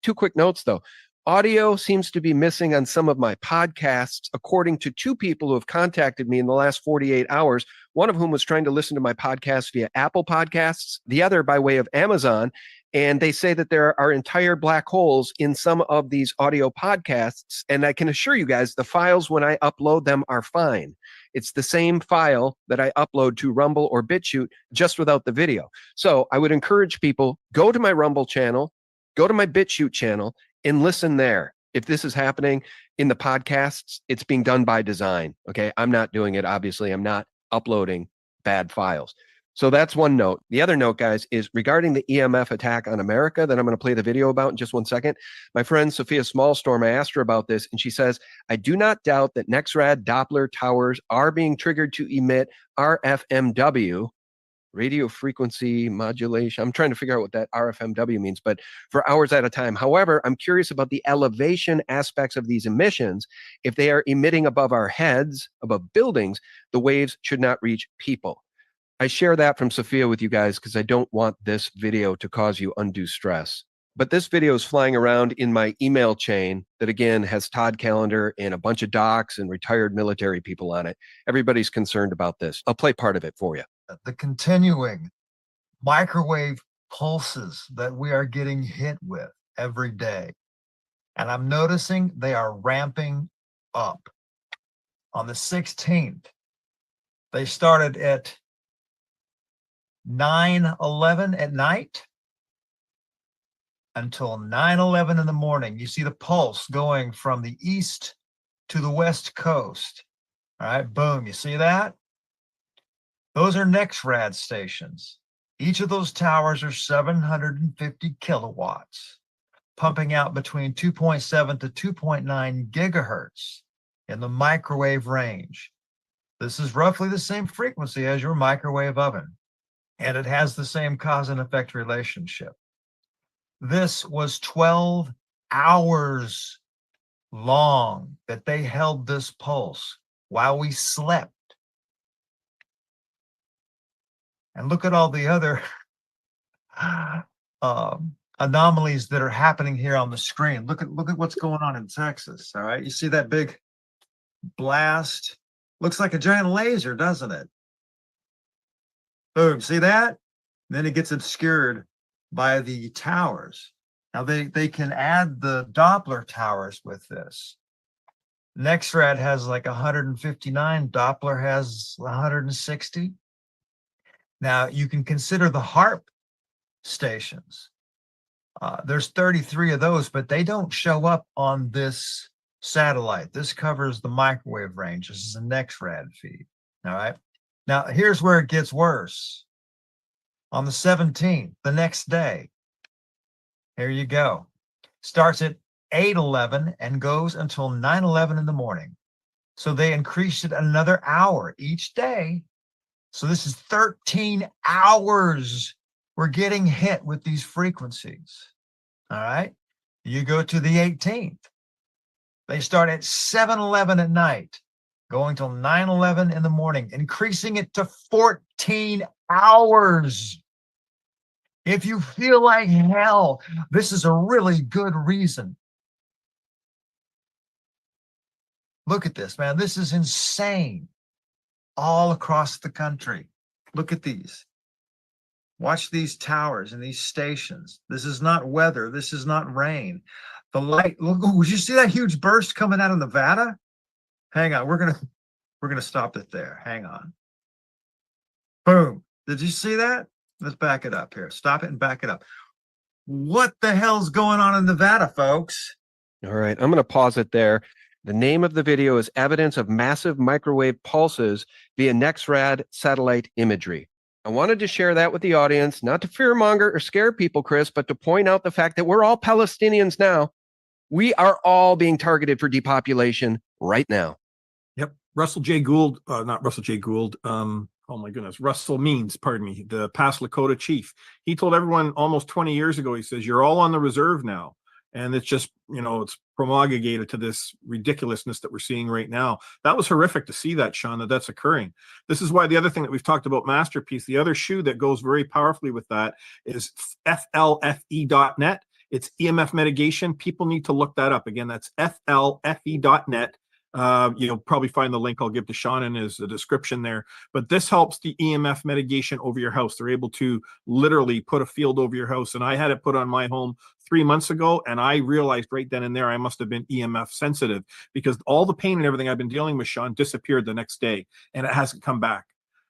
Speaker 10: Two quick notes, though. Audio seems to be missing on some of my podcasts, according to 2 people who have contacted me in the last 48 hours, one of whom was trying to listen to my podcast via Apple Podcasts, the other by way of Amazon. And they say that there are entire black holes in some of these audio podcasts. And I can assure you guys, the files when I upload them are fine. It's the same file that I upload to Rumble or BitChute, just without the video. So I would encourage people, go to my Rumble channel, go to my BitChute channel, and listen there. If this is happening in the podcasts, it's being done by design. Okay. I'm not doing it. Obviously, I'm not uploading bad files. So that's one note. The other note, guys, is regarding the EMF attack on America that I'm going to play the video about in just 1 second. My friend Sophia Smallstorm, I asked her about this, and she says, I do not doubt that NEXRAD Doppler towers are being triggered to emit RFMW, radio frequency modulation. I'm trying to figure out what that RFMW means, but for hours at a time. However, I'm curious about the elevation aspects of these emissions. If they are emitting above our heads, above buildings, the waves should not reach people. I share that from Sophia with you guys because I don't want this video to cause you undue stress. But this video is flying around in my email chain that, again, has Todd Callender and a bunch of docs and retired military people on it. Everybody's concerned about this. I'll play part of it for you.
Speaker 11: The continuing microwave pulses that we are getting hit with every day. And I'm noticing they are ramping up. On the 16th, they started at 9:11 at night until 9:11 in the morning. You see the pulse going from the east to the west coast. All right, boom, you see that? Those are NEXRAD stations. Each of those towers are 750 kilowatts, pumping out between 2.7 to 2.9 gigahertz in the microwave range. This is roughly the same frequency as your microwave oven, and it has the same cause and effect relationship. This was 12 hours long that they held this pulse while we slept. And look at all the other anomalies that are happening here on the screen. Look at what's going on in Texas. All right, you see that big blast? Looks like a giant laser, doesn't it? Boom, see that? Then it gets obscured by the towers. Now they can add the Doppler towers with this. NEXRAD has like 159, Doppler has 160. Now you can consider the HARP stations. There's 33 of those, but they don't show up on this satellite. This covers the microwave range. This is a NEXRAD feed. All right. Now here's where it gets worse. On the 17th, the next day, here you go. Starts at 8:11 and goes until 9:11 in the morning. So they increased it another hour each day. So this is 13 hours we're getting hit with these frequencies. All right. You go to the 18th. They start at 7:11 at night, going till 9:11 in the morning, increasing it to 14 hours. If you feel like hell, this is a really good reason. Look at this, man. This is insane. All across the country. Look at these. Watch these towers and these stations. This is not weather. This is not rain. The light, look, would you see that huge burst coming out of Nevada? Hang on, we're gonna stop it there. Hang on. Boom. Did you see that? Let's back it up here. Stop it and back it up. What the hell's going on in Nevada, folks?
Speaker 10: All right, I'm going to pause it there. The name of the video is Evidence of Massive Microwave Pulses via NEXRAD Satellite Imagery. I wanted to share that with the audience, not to fearmonger or scare people, Chris, but to point out the fact that we're all Palestinians now. We are all being targeted for depopulation right now.
Speaker 5: Yep. Russell J. Gould, not Russell J. Gould. Oh my goodness, Russell Means, pardon me, the past Lakota chief. He told everyone almost 20 years ago, he says, you're all on the reserve now. And it's just, it's promulgated to this ridiculousness that we're seeing right now. That was horrific to see that, Sean, that's occurring. This is why the other thing that we've talked about, Masterpiece, the other shoe that goes very powerfully with that is flfe.net. It's EMF mitigation. People need to look that up. Again, that's flfe.net. You'll probably find the link I'll give to Sean in his description there. But this helps the EMF mitigation over your house. They're able to literally put a field over your house. And I had it put on my home 3 months ago, and I realized right then and there I must have been EMF sensitive because all the pain and everything I've been dealing with, Sean, disappeared the next day, and it hasn't come back.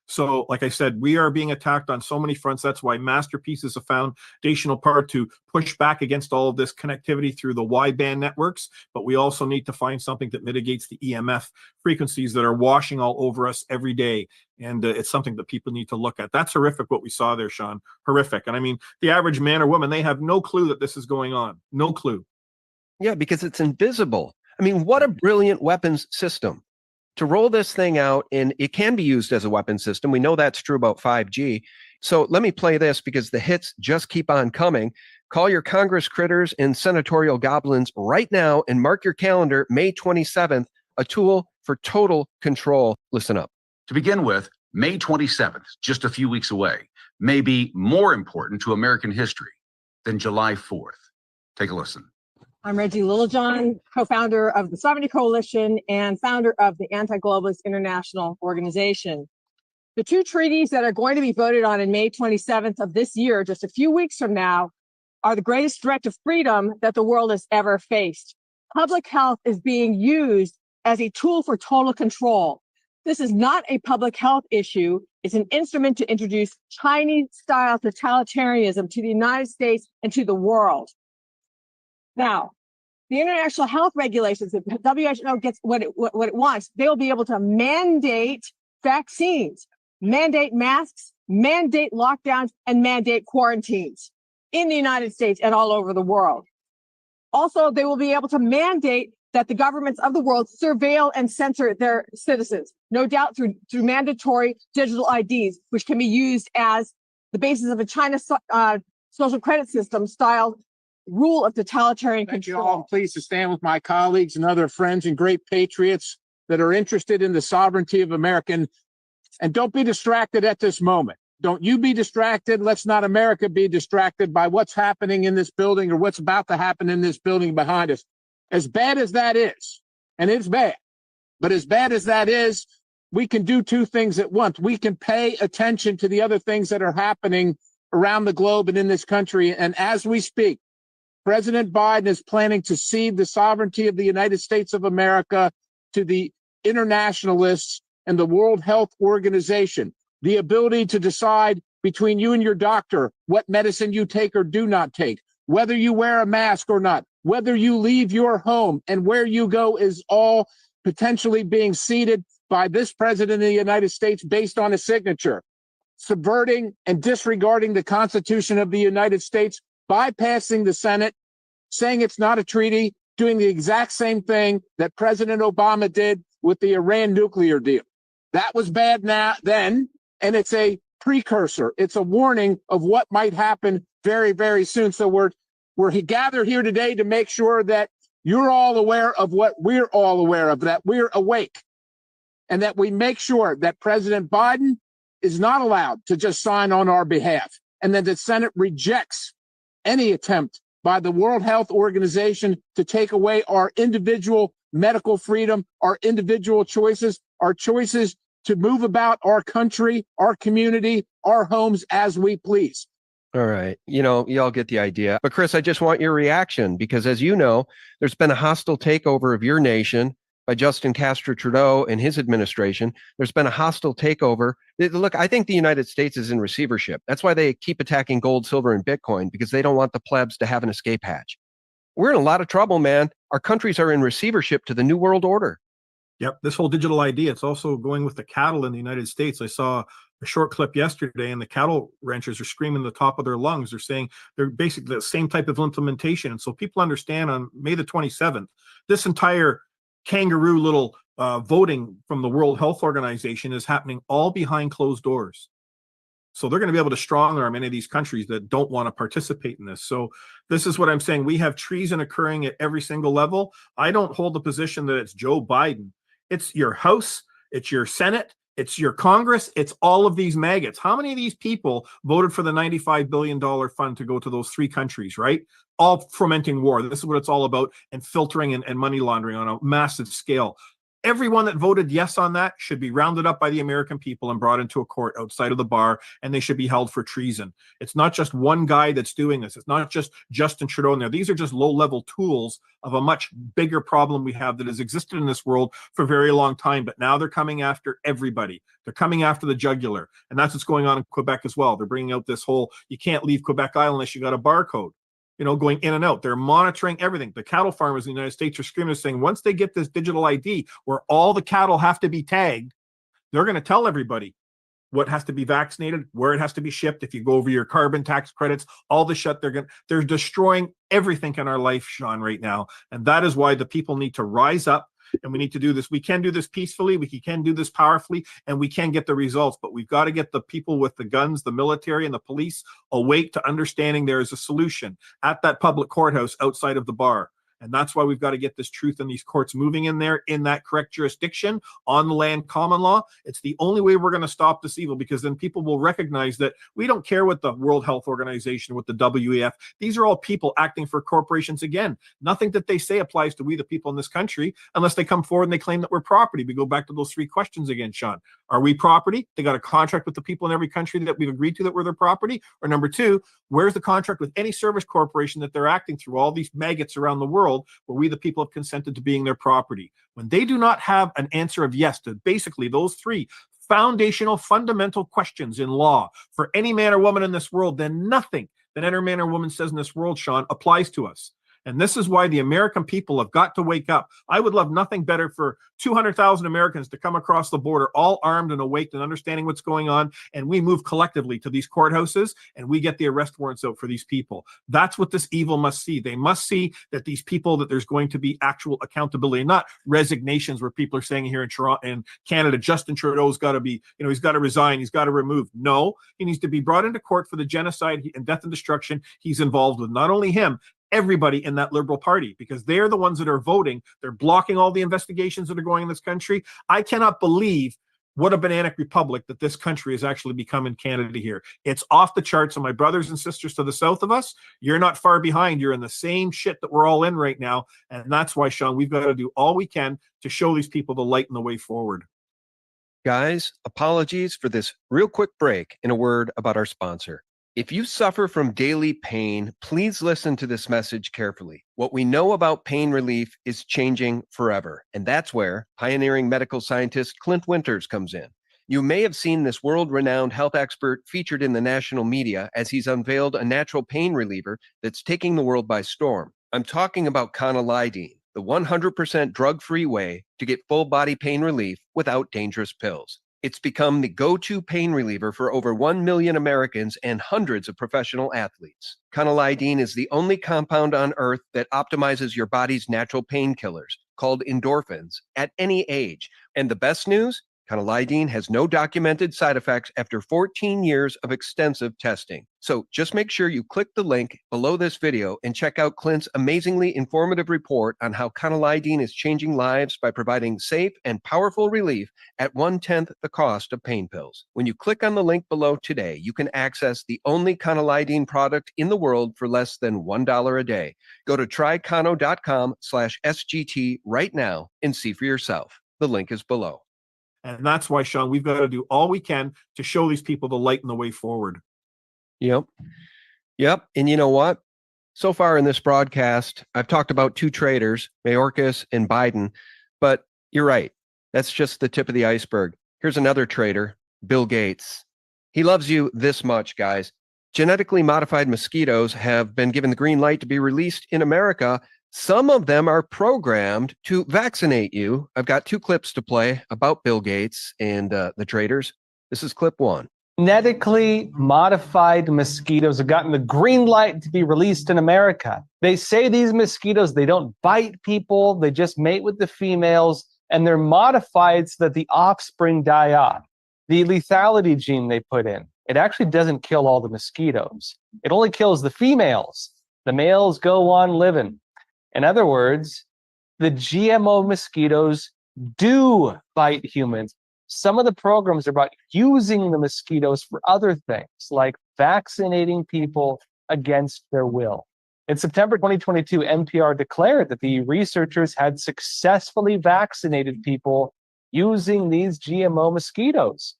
Speaker 5: So, like I said, we are being attacked on so many fronts. That's why Masterpiece is a foundational part to push back against all of this connectivity through the wideband networks. But we also need to find something that mitigates the EMF frequencies that are washing all over us every day. And it's something that people need to look at. That's horrific what we saw there, Sean. Horrific. And I mean, the average man or woman, they have no clue that this is going on. No clue.
Speaker 10: Yeah, because it's invisible. I mean, what a brilliant weapons system. To roll this thing out, and it can be used as a weapon system. We know that's true about 5G. So let me play this because the hits just keep on coming. Call your Congress critters and senatorial goblins right now and mark your calendar, May 27th, a tool for total control. Listen up.
Speaker 12: To begin with, May 27th, just a few weeks away, may be more important to American history than July 4th. Take a listen.
Speaker 13: I'm Reggie Littlejohn, co-founder of the Sovereignty Coalition and founder of the Anti-Globalist International Organization. The two treaties that are going to be voted on in May 27th of this year, just a few weeks from now, are the greatest threat to freedom that the world has ever faced. Public health is being used as a tool for total control. This is not a public health issue. It's an instrument to introduce Chinese-style totalitarianism to the United States and to the world. Now, the international health regulations, if WHO gets what it wants, they will be able to mandate vaccines, mandate masks, mandate lockdowns, and mandate quarantines in the United States and all over the world. Also, they will be able to mandate that the governments of the world surveil and censor their citizens, no doubt through mandatory digital IDs, which can be used as the basis of a China social credit system style rule of totalitarian control.
Speaker 27: I'm pleased to stand with my colleagues and other friends and great patriots that are interested in the sovereignty of America. And don't be distracted at this moment. Don't you be distracted. Let's not America be distracted by what's happening in this building or what's about to happen in this building behind us. As bad as that is, and it's bad, but as bad as that is, we can do two things at once. We can pay attention to the other things that are happening around the globe and in this country. And as we speak, President Biden is planning to cede the sovereignty of the United States of America to the internationalists and the World Health Organization. The ability to decide between you and your doctor what medicine you take or do not take, whether you wear a mask or not, whether you leave your home and where you go is all potentially being ceded by this president of the United States based on a signature, subverting and disregarding the Constitution of the United States, bypassing the Senate, saying it's not a treaty, doing the exact same thing that President Obama did with the Iran nuclear deal. That was bad then, and it's a precursor. It's a warning of what might happen very, very soon. So we're gathered here today to make sure that you're all aware of what we're all aware of, that we're awake. and that we make sure that President Biden is not allowed to just sign on our behalf, and that the Senate rejects any attempt by the World Health Organization to take away our individual medical freedom, our individual choices, our choices to move about our country, our community, our homes as we please.
Speaker 10: All right. You know, you all get the idea. But Chris, I just want your reaction because, as you know, there's been a hostile takeover of your nation by Justin Castro Trudeau and his administration. There's been a hostile takeover. Look, I think the United States is in receivership. That's why they keep attacking gold, silver, and Bitcoin, because they don't want the plebs to have an escape hatch. We're in a lot of trouble, man. Our countries are in receivership to the New World Order.
Speaker 5: Yep. This whole digital ID, it's also going with the cattle in the United States. I saw a short clip yesterday, and the cattle ranchers are screaming at the top of their lungs. They're saying they're basically the same type of implementation. And so people understand on May the 27th, this entire kangaroo little voting from the World Health Organization is happening all behind closed doors. So they're going to be able to strong arm any of these countries that don't want to participate in this. So this is what I'm saying. We have treason occurring at every single level. I don't hold the position that it's Joe Biden. It's your House, it's your Senate, it's your Congress, it's all of these maggots. How many of these people voted for the $95 billion fund to go to those three countries, right? All fomenting war. This is what it's all about, and filtering and money laundering on a massive scale. Everyone that voted yes on that should be rounded up by the American people and brought into a court outside of the bar, and they should be held for treason. It's not just one guy that's doing this. It's not just Justin Trudeau in there. These are just low-level tools of a much bigger problem we have that has existed in this world for a very long time, but now they're coming after everybody. They're coming after the jugular, and that's what's going on in Quebec as well. They're bringing out this whole, you can't leave Quebec Island unless you got a barcode. You know, going in and out. They're monitoring everything. The cattle farmers in the United States are screaming, saying once they get this digital ID where all the cattle have to be tagged, they're going to tell everybody what has to be vaccinated, where it has to be shipped. If you go over your carbon tax credits, all the shit, they're destroying everything in our life, Sean, right now. And that is why the people need to rise up. And we need to do this. We can do this peacefully. We can do this powerfully, and we can get the results. But we've got to get the people with the guns, the military, and the police awake to understanding there is a solution at that public courthouse outside of the bar. And that's why we've got to get this truth in these courts moving in there in that correct jurisdiction on the land common law. It's the only way we're going to stop this evil, because then people will recognize that we don't care what the World Health Organization, what the WEF, these are all people acting for corporations. Again, nothing that they say applies to we, the people in this country, unless they come forward and they claim that we're property. We go back to those three questions again, Sean. Are we property? They got a contract with the people in every country that we've agreed to that we're their property? Or number two, where's the contract with any service corporation that they're acting through all these maggots around the world where we, the people, have consented to being their property? When they do not have an answer of yes to basically those three foundational, fundamental questions in law for any man or woman in this world, then nothing that any man or woman says in this world, Sean, applies to us. And this is why the American people have got to wake up. I would love nothing better for 200,000 Americans to come across the border, all armed and awake and understanding what's going on. And we move collectively to these courthouses and we get the arrest warrants out for these people. That's what this evil must see. They must see that these people, that there's going to be actual accountability, not resignations where people are saying here in Toronto and Canada, Justin Trudeau's got to be, he's got to resign. He's got to remove. No, he needs to be brought into court for the genocide and death and destruction he's involved with. Not only him, everybody in that Liberal Party, because they're the ones that are voting. They're blocking all the investigations that are going in this country. I cannot believe what a bananic republic that this country has actually become in Canada here. It's off the charts. And my brothers and sisters to the south of us, you're not far behind. You're in the same shit that we're all in right now. And that's why, Sean, we've got to do all we can to show these people the light and the way forward.
Speaker 10: Guys, apologies for this real quick break and a word about our sponsor. If you suffer from daily pain, please listen to this message carefully. What we know about pain relief is changing forever, and that's where pioneering medical scientist Clint Winters comes in. You may have seen this world-renowned health expert featured in the national media as he's unveiled a natural pain reliever that's taking the world by storm. I'm talking about Conalidine, the 100% drug-free way to get full-body pain relief without dangerous pills. It's become the go-to pain reliever for over 1 million Americans and hundreds of professional athletes. Conalidine is the only compound on earth that optimizes your body's natural painkillers, called endorphins, at any age. And the best news? Canalidine has no documented side effects after 14 years of extensive testing. So just make sure you click the link below this video and check out Clint's amazingly informative report on how Canalidine is changing lives by providing safe and powerful relief at 1/10 the cost of pain pills. When you click on the link below today, you can access the only Canalidine product in the world for less than $1 a day. Go to trycano.com/SGT right now and see for yourself. The link is below.
Speaker 5: And that's why, Sean, we've got to do all we can to show these people the light and the way forward.
Speaker 10: Yep. And you know what? So far in this broadcast, I've talked about two traitors, Mayorkas and Biden, but you're right. That's just the tip of the iceberg. Here's another traitor, Bill Gates. He loves you this much, guys. Genetically modified mosquitoes have been given the green light to be released in America. Some of them are programmed to vaccinate you. I've got two clips to play about Bill Gates and the traitors. This is clip one.
Speaker 14: Genetically modified mosquitoes have gotten the green light to be released in America. They say these mosquitoes, they don't bite people, they just mate with the females, and they're modified so that the offspring die off. The lethality gene they put in, it actually doesn't kill all the mosquitoes. It only kills the females. The males go on living. In other words, the GMO mosquitoes do bite humans. Some of the programs are about using the mosquitoes for other things, like vaccinating people against their will. In September 2022, NPR declared that the researchers had successfully vaccinated people using these GMO mosquitoes.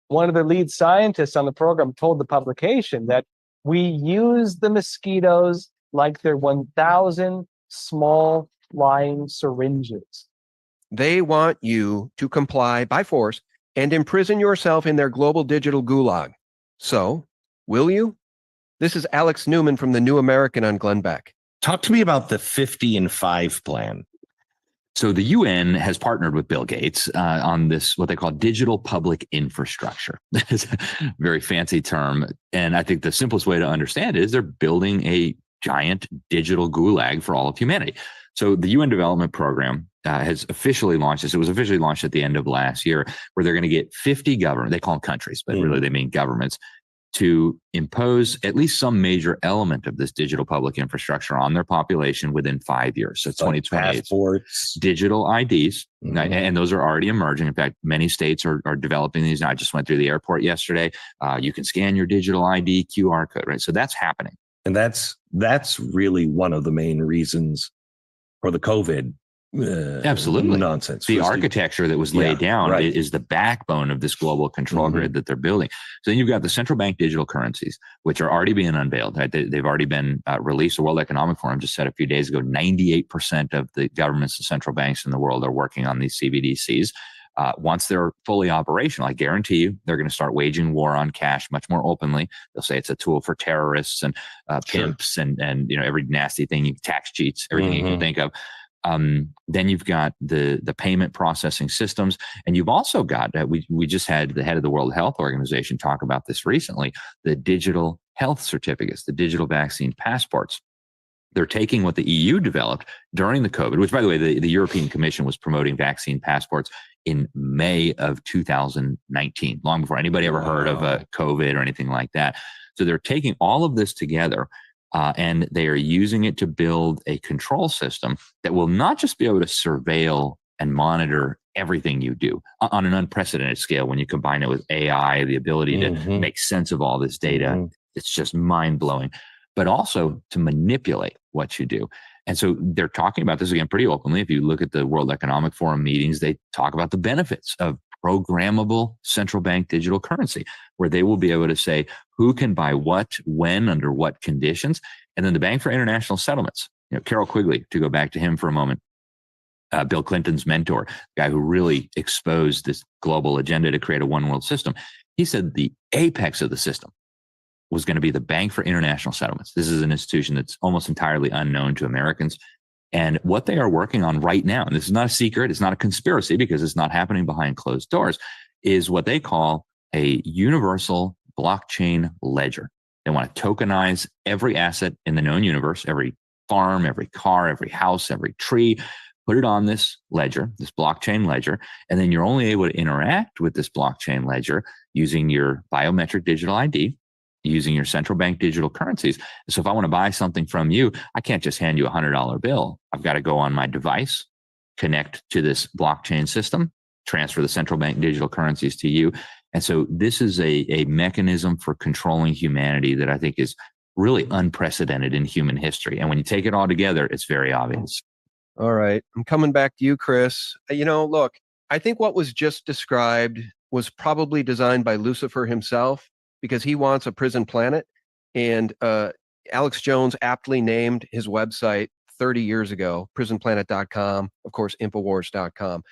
Speaker 14: One of the lead scientists on the program told the publication that we use the mosquitoes like they're 1,000 small flying syringes.
Speaker 10: They want you to comply by force and imprison yourself in their global digital gulag. So, will you? This is Alex Newman from the New American on Glenn Beck.
Speaker 15: Talk to me about the 50 and 5 plan.
Speaker 16: So the UN has partnered with Bill Gates on this, what they call digital public infrastructure. That is a very fancy term. And I think the simplest way to understand it is they're building a giant digital gulag for all of humanity. So the UN Development Program has officially launched this. It was officially launched at the end of last year, where they're going to get 50 governments, they call them countries, but really they mean governments, to impose at least some major element of this digital public infrastructure on their population within 5 years. So 2028.
Speaker 15: Passports.
Speaker 16: Digital IDs, and those are already emerging. In fact, many states are developing these. I just went through the airport yesterday. You can scan your digital ID QR code, right? So that's happening.
Speaker 15: And that's really one of the main reasons for the COVID
Speaker 16: absolutely
Speaker 15: nonsense.
Speaker 16: The architecture that was laid down is the backbone of this global control grid that they're building. So then you've got the central bank digital currencies, which are already being unveiled. Right? They've already been released. The World Economic Forum just said a few days ago, 98% of the governments and central banks in the world are working on these CBDCs. Once they're fully operational, I guarantee you, they're going to start waging war on cash much more openly. They'll say it's a tool for terrorists and pimps and every nasty thing, tax cheats, everything you can think of. Then you've got the payment processing systems, and you've also got we just had the head of the World Health Organization talk about this recently, the digital health certificates, the digital vaccine passports. They're taking what the EU developed during the COVID, which, by the way, the European Commission was promoting vaccine passports in May of 2019, long before anybody ever heard of COVID or anything like that. So they're taking all of this together, and they are using it to build a control system that will not just be able to surveil and monitor everything you do on an unprecedented scale. When you combine it with AI, the ability to make sense of all this data, it's just mind-blowing, but also to manipulate what you do. And so they're talking about this again pretty openly. If you look at the World Economic Forum meetings, they talk about the benefits of programmable central bank digital currency, where they will be able to say who can buy what, when, under what conditions. And then the Bank for International Settlements, Carol Quigley, to go back to him for a moment, Bill Clinton's mentor, the guy who really exposed this global agenda to create a one world system. He said the apex of the system was going to be the Bank for International Settlements. This is an institution that's almost entirely unknown to Americans. And what they are working on right now, and this is not a secret, it's not a conspiracy because it's not happening behind closed doors, is what they call a universal blockchain ledger. They want to tokenize every asset in the known universe, every farm, every car, every house, every tree, put it on this ledger, this blockchain ledger, and then you're only able to interact with this blockchain ledger using your biometric digital ID, using your central bank digital currencies. So if I want to buy something from you, I can't just hand you a $100 bill. I've got to go on my device, connect to this blockchain system, transfer the central bank digital currencies to you. And so this is a mechanism for controlling humanity that I think is really unprecedented in human history. And when you take it all together, it's very obvious.
Speaker 10: All right. I'm coming back to you, Chris. Look, I think what was just described was probably designed by Lucifer himself, because he wants a prison planet. And Alex Jones aptly named his website 30 years ago, prisonplanet.com, of course, Infowars.com.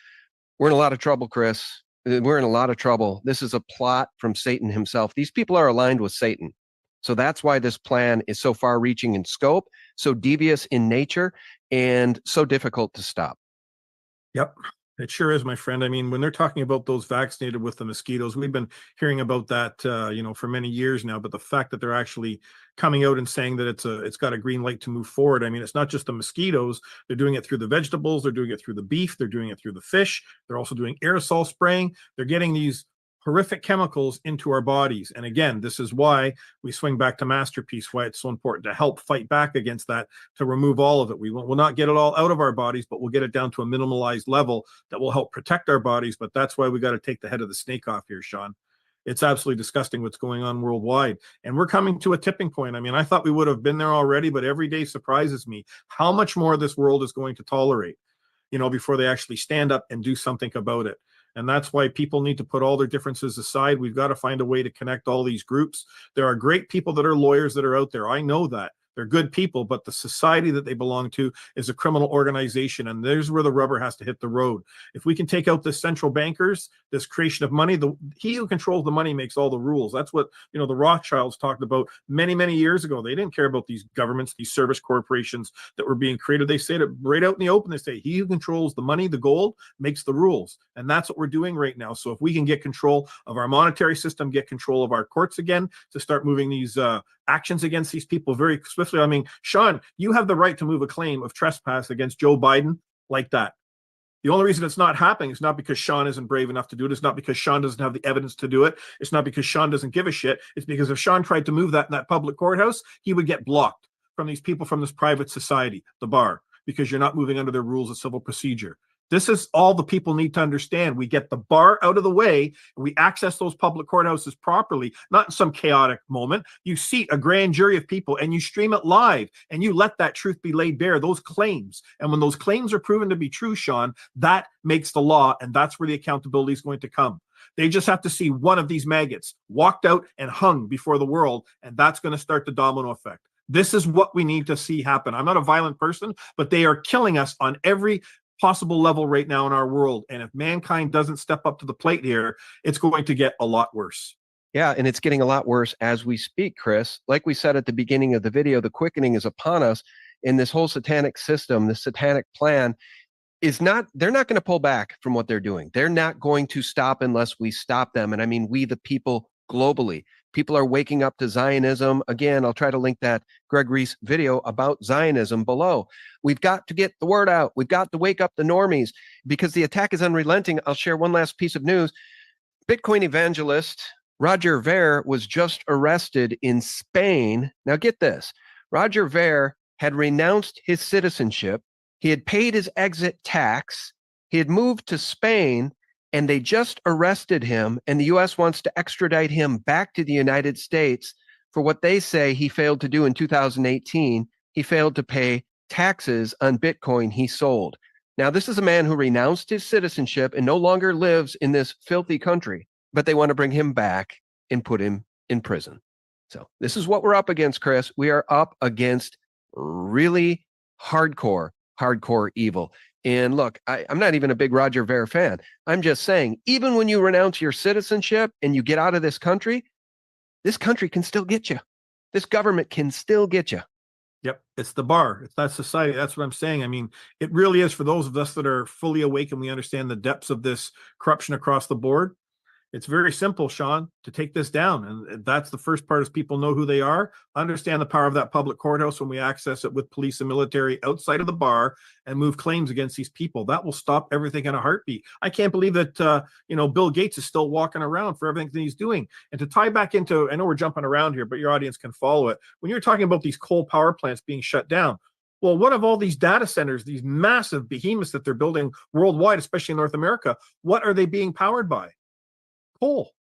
Speaker 10: We're in a lot of trouble, Chris. We're in a lot of trouble. This is a plot from Satan himself. These people are aligned with Satan. So that's why this plan is so far reaching in scope, so devious in nature, and so difficult to stop.
Speaker 5: Yep. It sure is, my friend. I mean, when they're talking about those vaccinated with the mosquitoes, we've been hearing about that, for many years now. But the fact that they're actually coming out and saying that it's got a green light to move forward. I mean, it's not just the mosquitoes. They're doing it through the vegetables. They're doing it through the beef. They're doing it through the fish. They're also doing aerosol spraying. They're getting these horrific chemicals into our bodies. And again, this is why we swing back to Masterpiece, why it's so important to help fight back against that, to remove all of it. We'll not get it all out of our bodies, but we'll get it down to a minimalized level that will help protect our bodies. But that's why we got to take the head of the snake off here, Sean. It's absolutely disgusting what's going on worldwide. And we're coming to a tipping point. I mean, I thought we would have been there already, but every day surprises me how much more this world is going to tolerate, before they actually stand up and do something about it. And that's why people need to put all their differences aside. We've got to find a way to connect all these groups. There are great people that are lawyers that are out there. I know that. They're good people, but the society that they belong to is a criminal organization. And there's where the rubber has to hit the road. If we can take out the central bankers, this creation of money, he who controls the money makes all the rules. That's what, the Rothschilds talked about many, many years ago. They didn't care about these governments, these service corporations that were being created. They said it right out in the open. They say, he who controls the money, the gold, makes the rules. And that's what we're doing right now. So if we can get control of our monetary system, get control of our courts again, to start moving these actions against these people very swiftly. I mean, Sean, you have the right to move a claim of trespass against Joe Biden like that. The only reason it's not happening is not because Sean isn't brave enough to do it. It's not because Sean doesn't have the evidence to do it. It's not because Sean doesn't give a shit. It's because if Sean tried to move that in that public courthouse, he would get blocked from these people from this private society, the bar, because you're not moving under their rules of civil procedure. This is all the people need to understand. We get the bar out of the way, and we access those public courthouses properly, not in some chaotic moment. You seat a grand jury of people and you stream it live, and you let that truth be laid bare, those claims. And when those claims are proven to be true, Sean, that makes the law, and that's where the accountability is going to come. They just have to see one of these maggots walked out and hung before the world, and that's going to start the domino effect. This is what we need to see happen. I'm not a violent person, but they are killing us on every possible level right now in our world. And if mankind doesn't step up to the plate here, it's going to get a lot worse.
Speaker 10: Yeah, and it's getting a lot worse as we speak, Chris. Like we said at the beginning of the video, the quickening is upon us, and this whole satanic system, this satanic plan they're not going to pull back from what they're doing. They're not going to stop unless we stop them. And I mean, we, the people globally. People are waking up to Zionism. Again, I'll try to link that Greg Reese video about Zionism below. We've got to get the word out. We've got to wake up the normies because the attack is unrelenting. I'll share one last piece of news. Bitcoin evangelist Roger Ver was just arrested in Spain. Now get this. Roger Ver had renounced his citizenship. He had paid his exit tax. He had moved to Spain, and they just arrested him, and the U.S. wants to extradite him back to the United States for what they say he failed to do in 2018. He failed to pay taxes on Bitcoin he sold. Now, this is a man who renounced his citizenship and no longer lives in this filthy country, but they want to bring him back and put him in prison. So this is what we're up against, Chris. We are up against really hardcore evil. And look, I'm not even a big Roger Ver fan. I'm just saying, even when you renounce your citizenship and you get out of this country can still get you. This government can still get you.
Speaker 5: Yep. It's the bar. It's that society. That's what I'm saying. I mean, it really is for those of us that are fully awake and we understand the depths of this corruption across the board. It's very simple, Sean, to take this down. And that's the first part, is people know who they are, understand the power of that public courthouse when we access it with police and military outside of the bar, and move claims against these people. That will stop everything in a heartbeat. I can't believe that, Bill Gates is still walking around for everything that he's doing. And to tie back into, I know we're jumping around here, but your audience can follow it. When you're talking about these coal power plants being shut down, well, what of all these data centers, these massive behemoths that they're building worldwide, especially in North America, what are they being powered by? Coal,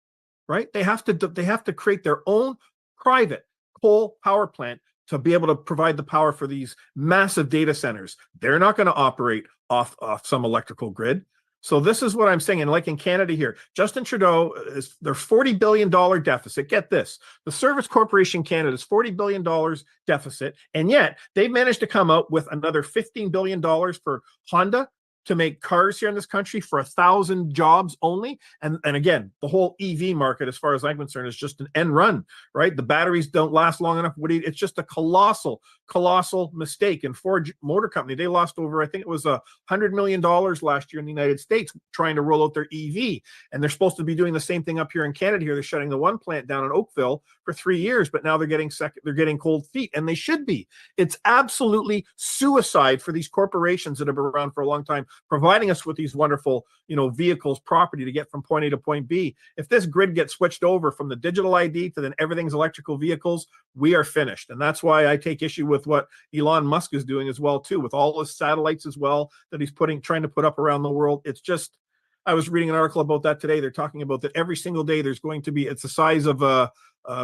Speaker 5: right? They have to create their own private coal power plant to be able to provide the power for these massive data centers. They're not going to operate off some electrical grid. So this is what I'm saying. And like in Canada here, Justin Trudeau, their $40 billion deficit. Get this, the Service Corporation Canada's $40 billion deficit. And yet they've managed to come out with another $15 billion for Honda to make cars here in this country for 1,000 jobs only. And again, the whole EV market, as far as I'm concerned, is just an end run, right? The batteries don't last long enough. It's just a colossal mistake. And Ford Motor Company, they lost over, I think it was $100 million last year in the United States trying to roll out their EV. And they're supposed to be doing the same thing up here in Canada here. They're shutting the one plant down in Oakville for 3 years, but now they're getting cold feet, and they should be. It's absolutely suicide for these corporations that have been around for a long time, providing us with these wonderful, vehicles, property to get from point A to point B. If this grid gets switched over from the digital ID to then everything's electrical vehicles, we are finished. And that's why I take issue with what Elon Musk is doing as well, too, with all his satellites as well that he's trying to put up around the world. It's just, I was reading an article about that today. They're talking about that every single day there's going to be, it's the size of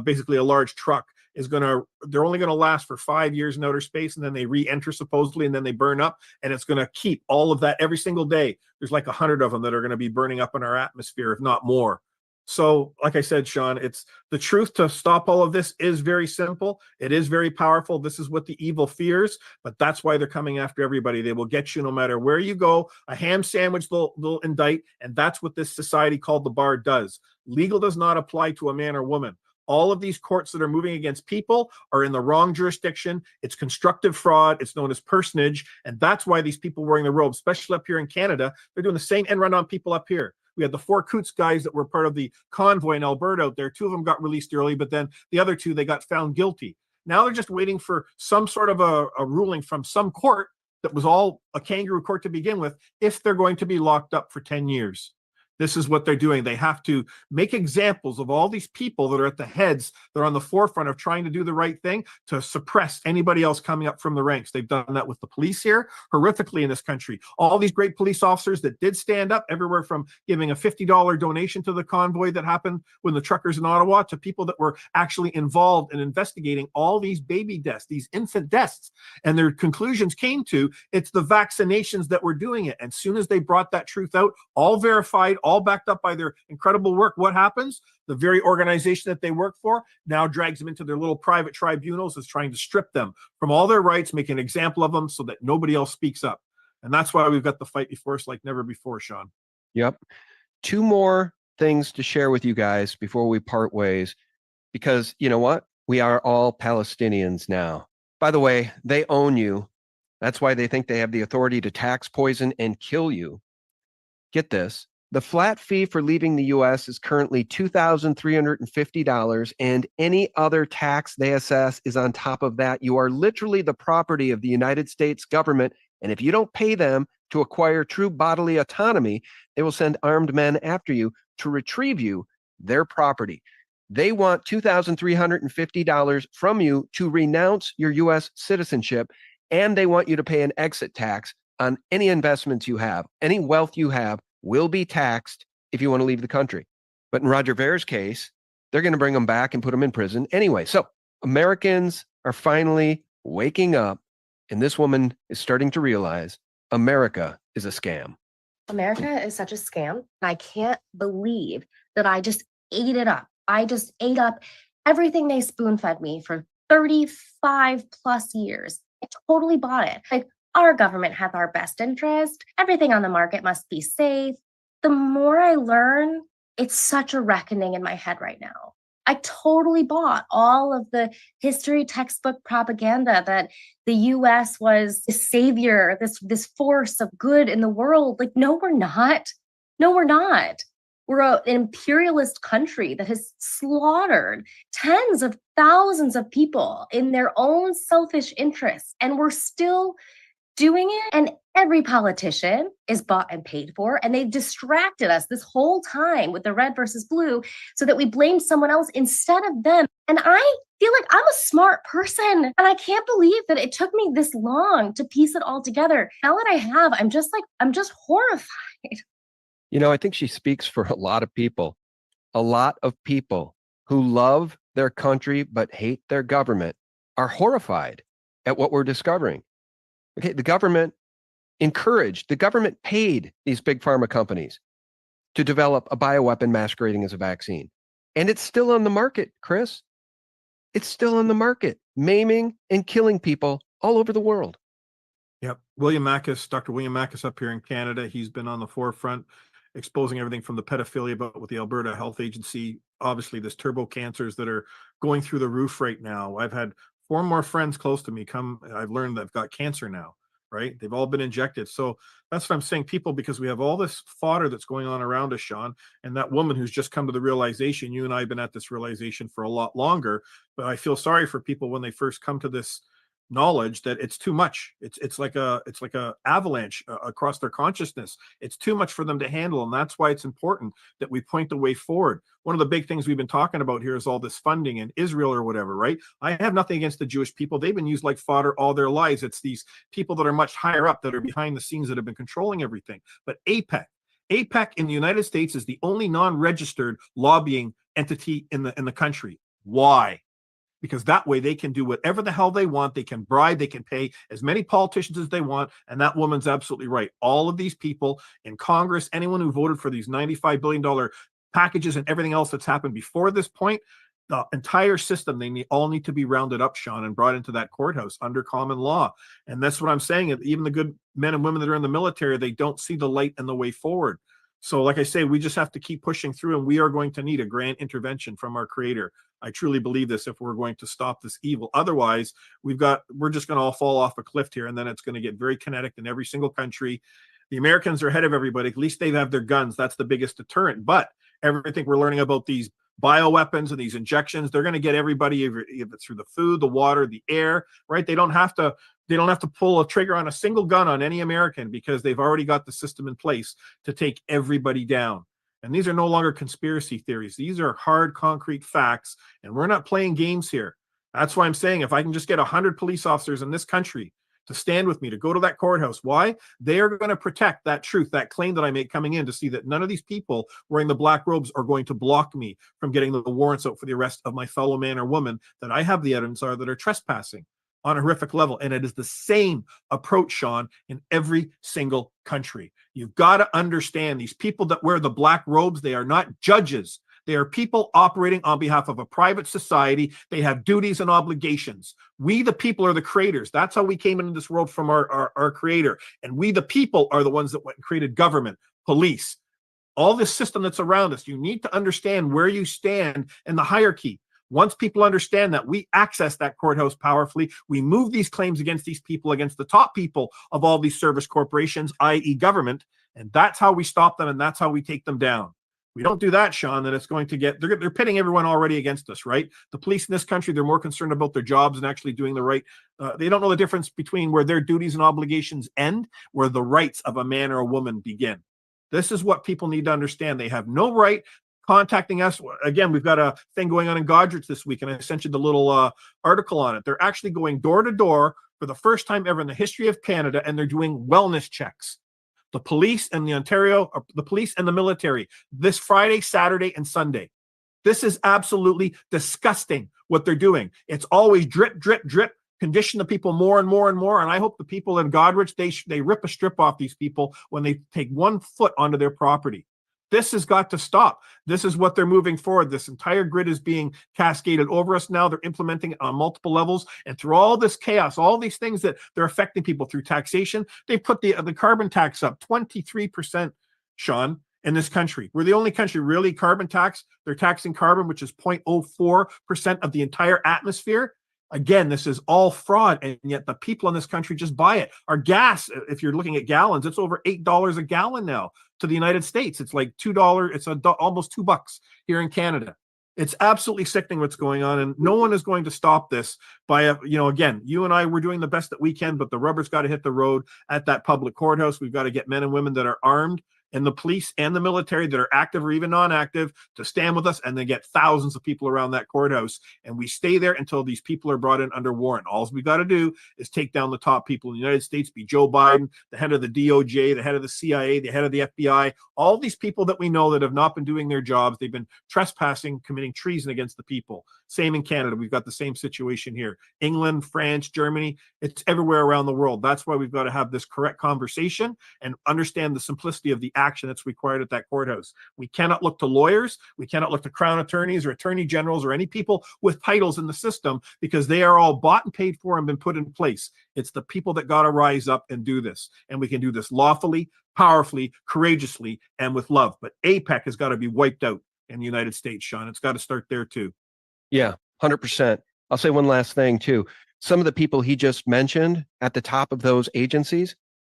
Speaker 5: basically a large truck, they're only going to last for 5 years in outer space, and then they re-enter supposedly, and then they burn up, and it's going to keep all of that every single day. There's like 100 of them that are going to be burning up in our atmosphere, if not more. So like I said, Sean, it's the truth to stop all of this is very simple. It is very powerful. This is what the evil fears, but that's why they're coming after everybody. They will get you no matter where you go. A ham sandwich they'll indict, and that's what this society called the bar does. Legal does not apply to a man or woman. All of these courts that are moving against people are in the wrong jurisdiction. It's constructive fraud. It's known as personage. And that's why these people wearing the robes, especially up here in Canada, they're doing the same end run on people up here. We had the 4 Coots guys that were part of the convoy in Alberta out there. 2 of them got released early, but then the other 2, they got found guilty. Now they're just waiting for some sort of a ruling from some court that was all a kangaroo court to begin with, if they're going to be locked up for 10 years. This is what they're doing. They have to make examples of all these people that are at the heads, that are on the forefront of trying to do the right thing to suppress anybody else coming up from the ranks. They've done that with the police here, horrifically in this country. All these great police officers that did stand up, everywhere from giving a $50 donation to the convoy that happened when the truckers in Ottawa, to people that were actually involved in investigating all these baby deaths, these infant deaths. And their conclusions came to, it's the vaccinations that were doing it. And as soon as they brought that truth out, all verified, all backed up by their incredible work, what happens? The very organization that they work for now drags them into their little private tribunals, is trying to strip them from all their rights, make an example of them so that nobody else speaks up. And that's why we've got the fight before us like never before, Sean.
Speaker 10: Yep. 2 more things to share with you guys before we part ways, because you know what? We are all Palestinians now. By the way, they own you. That's why they think they have the authority to tax, poison, and kill you. Get this. The flat fee for leaving the U.S. is currently $2,350, and any other tax they assess is on top of that. You are literally the property of the United States government, and if you don't pay them to acquire true bodily autonomy, they will send armed men after you to retrieve you, their property. They want $2,350 from you to renounce your U.S. citizenship, and they want you to pay an exit tax on any investments you have. Any wealth you have will be taxed if you want to leave the country. But in Roger Ver's case, they're going to bring him back and put him in prison anyway. So Americans are finally waking up, and this woman is starting to realize America is a scam.
Speaker 17: America is such a scam. I can't believe that I just ate it up. I just ate up everything they spoon-fed me for 35 plus years. I totally bought it. Like, our government has our best interest. Everything on the market must be safe. The more I learn, it's such a reckoning in my head right now. I totally bought all of the history textbook propaganda that the US was the savior, this force of good in the world. Like, no, we're not. No, we're not. We're an imperialist country that has slaughtered tens of thousands of people in their own selfish interests, and we're still doing it. And every politician is bought and paid for, and they've distracted us this whole time with the red versus blue so that we blame someone else instead of them. And I feel like I'm a smart person, and I can't believe that it took me this long to piece it all together. Now that I have, I'm just horrified.
Speaker 10: You know, I think she speaks for a lot of people who love their country but hate their government are horrified at what we're discovering. Okay, the government paid these big pharma companies to develop a bioweapon masquerading as a vaccine. And it's still on the market, Chris. It's still on the market, maiming and killing people all over the world.
Speaker 5: Yep. Dr. William Mackis up here in Canada, he's been on the forefront exposing everything from the pedophilia, but with the Alberta Health Agency, obviously there's turbo cancers that are going through the roof right now. I've had 4 more friends close to me I've learned they've got cancer now, right? They've all been injected. So that's what I'm saying, people, because we have all this fodder that's going on around us, Sean, and that woman who's just come to the realization, you and I have been at this realization for a lot longer, but I feel sorry for people when they first come to this knowledge that it's too much. It's like a avalanche across their consciousness. It's too much for them to handle, and that's why it's important that we point the way forward. One of the big things we've been talking about here is all this funding in Israel or whatever, right? I have nothing against the Jewish people. They've been used like fodder all their lives. It's these people that are much higher up that are behind the scenes that have been controlling everything. But AIPAC in the United States is the only non-registered lobbying entity in the country. Why? Because that way they can do whatever the hell they want. They can bribe, they can pay as many politicians as they want. And that woman's absolutely right. All of these people in Congress, anyone who voted for these $95 billion packages and everything else that's happened before this point, the entire system, they all need to be rounded up, Sean, and brought into that courthouse under common law. And that's what I'm saying. Even the good men and women that are in the military, they don't see the light and the way forward. So like I say, we just have to keep pushing through, and we are going to need a grand intervention from our creator. I truly believe this if we're going to stop this evil. Otherwise, we're just going to all fall off a cliff here, and then it's going to get very kinetic in every single country. The Americans are ahead of everybody. At least they have their guns. That's the biggest deterrent. But everything we're learning about these bioweapons and these injections, they're going to get everybody either through the food, the water, the air, right? They don't have to pull a trigger on a single gun on any American because they've already got the system in place to take everybody down. And these are no longer conspiracy theories. These are hard, concrete facts, and we're not playing games here. That's why I'm saying if I can just get 100 police officers in this country to stand with me, to go to that courthouse. Why? They are going to protect that truth, that claim that I make coming in, to see that none of these people wearing the black robes are going to block me from getting the warrants out for the arrest of my fellow man or woman that I have the evidence are that are trespassing on a horrific level. And it is the same approach, Sean, in every single country. You've got to understand these people that wear the black robes, they are not judges. They are people operating on behalf of a private society. They have duties and obligations. We, the people, are the creators. That's how we came into this world from our creator. And we, the people, are the ones that went and created government, police, all this system that's around us. You need to understand where you stand in the hierarchy. Once people understand that, we access that courthouse powerfully. We move these claims against these people, against the top people of all these service corporations, i.e. government. And that's how we stop them, and that's how we take them down. We don't do that, Sean, then it's going to get, they're pitting everyone already against us, right? The police in this country, they're more concerned about their jobs and actually doing the right. They don't know the difference between where their duties and obligations end, where the rights of a man or a woman begin. This is what people need to understand. They have no right contacting us. Again, we've got a thing going on in Godrich this week, and I sent you the little article on it. They're actually going door to door for the first time ever in the history of Canada, and they're doing wellness checks. The police and the police and the military, this Friday, Saturday, and Sunday. This is absolutely disgusting what they're doing. It's always drip, drip, drip, condition the people more and more and more. And I hope the people in Godrich, they rip a strip off these people when they take 1 foot onto their property. This has got to stop. This is what they're moving forward. This entire grid is being cascaded over us now. They're implementing it on multiple levels. And through all this chaos, all these things that they're affecting people through taxation, they put the carbon tax up 23%, Sean, in this country. We're the only country really carbon tax. They're taxing carbon, which is 0.04% of the entire atmosphere. Again, this is all fraud, and yet the people in this country just buy it. Our gas, if you're looking at gallons, it's over $8 a gallon now. To the United States, it's like $2. It's almost $2 here in Canada. It's absolutely sickening what's going on, and no one is going to stop this by, again, you and I, we're doing the best that we can, but the rubber's got to hit the road at that public courthouse. We've got to get men and women that are armed, and the police and the military that are active or even non-active to stand with us, and then get thousands of people around that courthouse. And we stay there until these people are brought in under warrant. All we got to do is take down the top people in the United States, be Joe Biden, the head of the DOJ, the head of the CIA, the head of the FBI, all these people that we know that have not been doing their jobs. They've been trespassing, committing treason against the people. Same in Canada. We've got the same situation here. England, France, Germany, it's everywhere around the world. That's why we've got to have this correct conversation and understand the simplicity of the action that's required at that courthouse. We cannot look to lawyers. We cannot look to crown attorneys or attorney generals or any people with titles in the system, because they are all bought and paid for and been put in place. It's the people that got to rise up and do this. And we can do this lawfully, powerfully, courageously, and with love. But APEC has got to be wiped out in the United States, Sean. It's got to start there too.
Speaker 10: Yeah, 100%. I'll say one last thing too. Some of the people he just mentioned at the top of those agencies,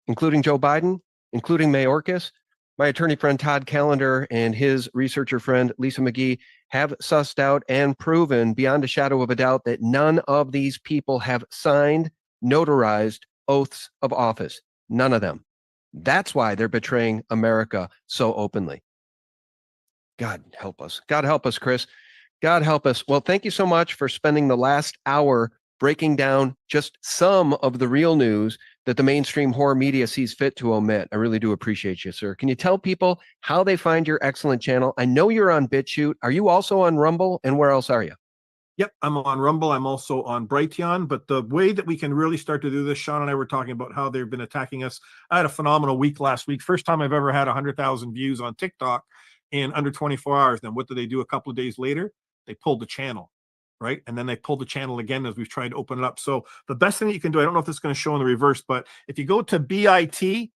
Speaker 10: including Joe Biden, including Mayorkas, my attorney friend Todd Callender and his researcher friend Lisa McGee have sussed out and proven beyond a shadow of a doubt that none of these people have signed, notarized oaths of office. None of them. That's why they're betraying America so openly. God help us. God help us, Chris. God help us. Well, thank you so much for spending the last hour breaking down just some of the real news that the mainstream horror media sees fit to omit. I really do appreciate you, sir. Can you tell people how they find your excellent channel? I know you're on BitChute. Are you also on Rumble? And where else are you?
Speaker 5: Yep, I'm on Rumble. I'm also on Brighteon. But the way that we can really start to do this, Sean and I were talking about how they've been attacking us. I had a phenomenal week last week. First time I've ever had 100,000 views on TikTok in under 24 hours. Then what did they do a couple of days later? They pulled the channel, right? And then they pulled the channel again as we've tried to open it up. So the best thing that you can do, I don't know if this is going to show in the reverse, but if you go to bit.ly/AWC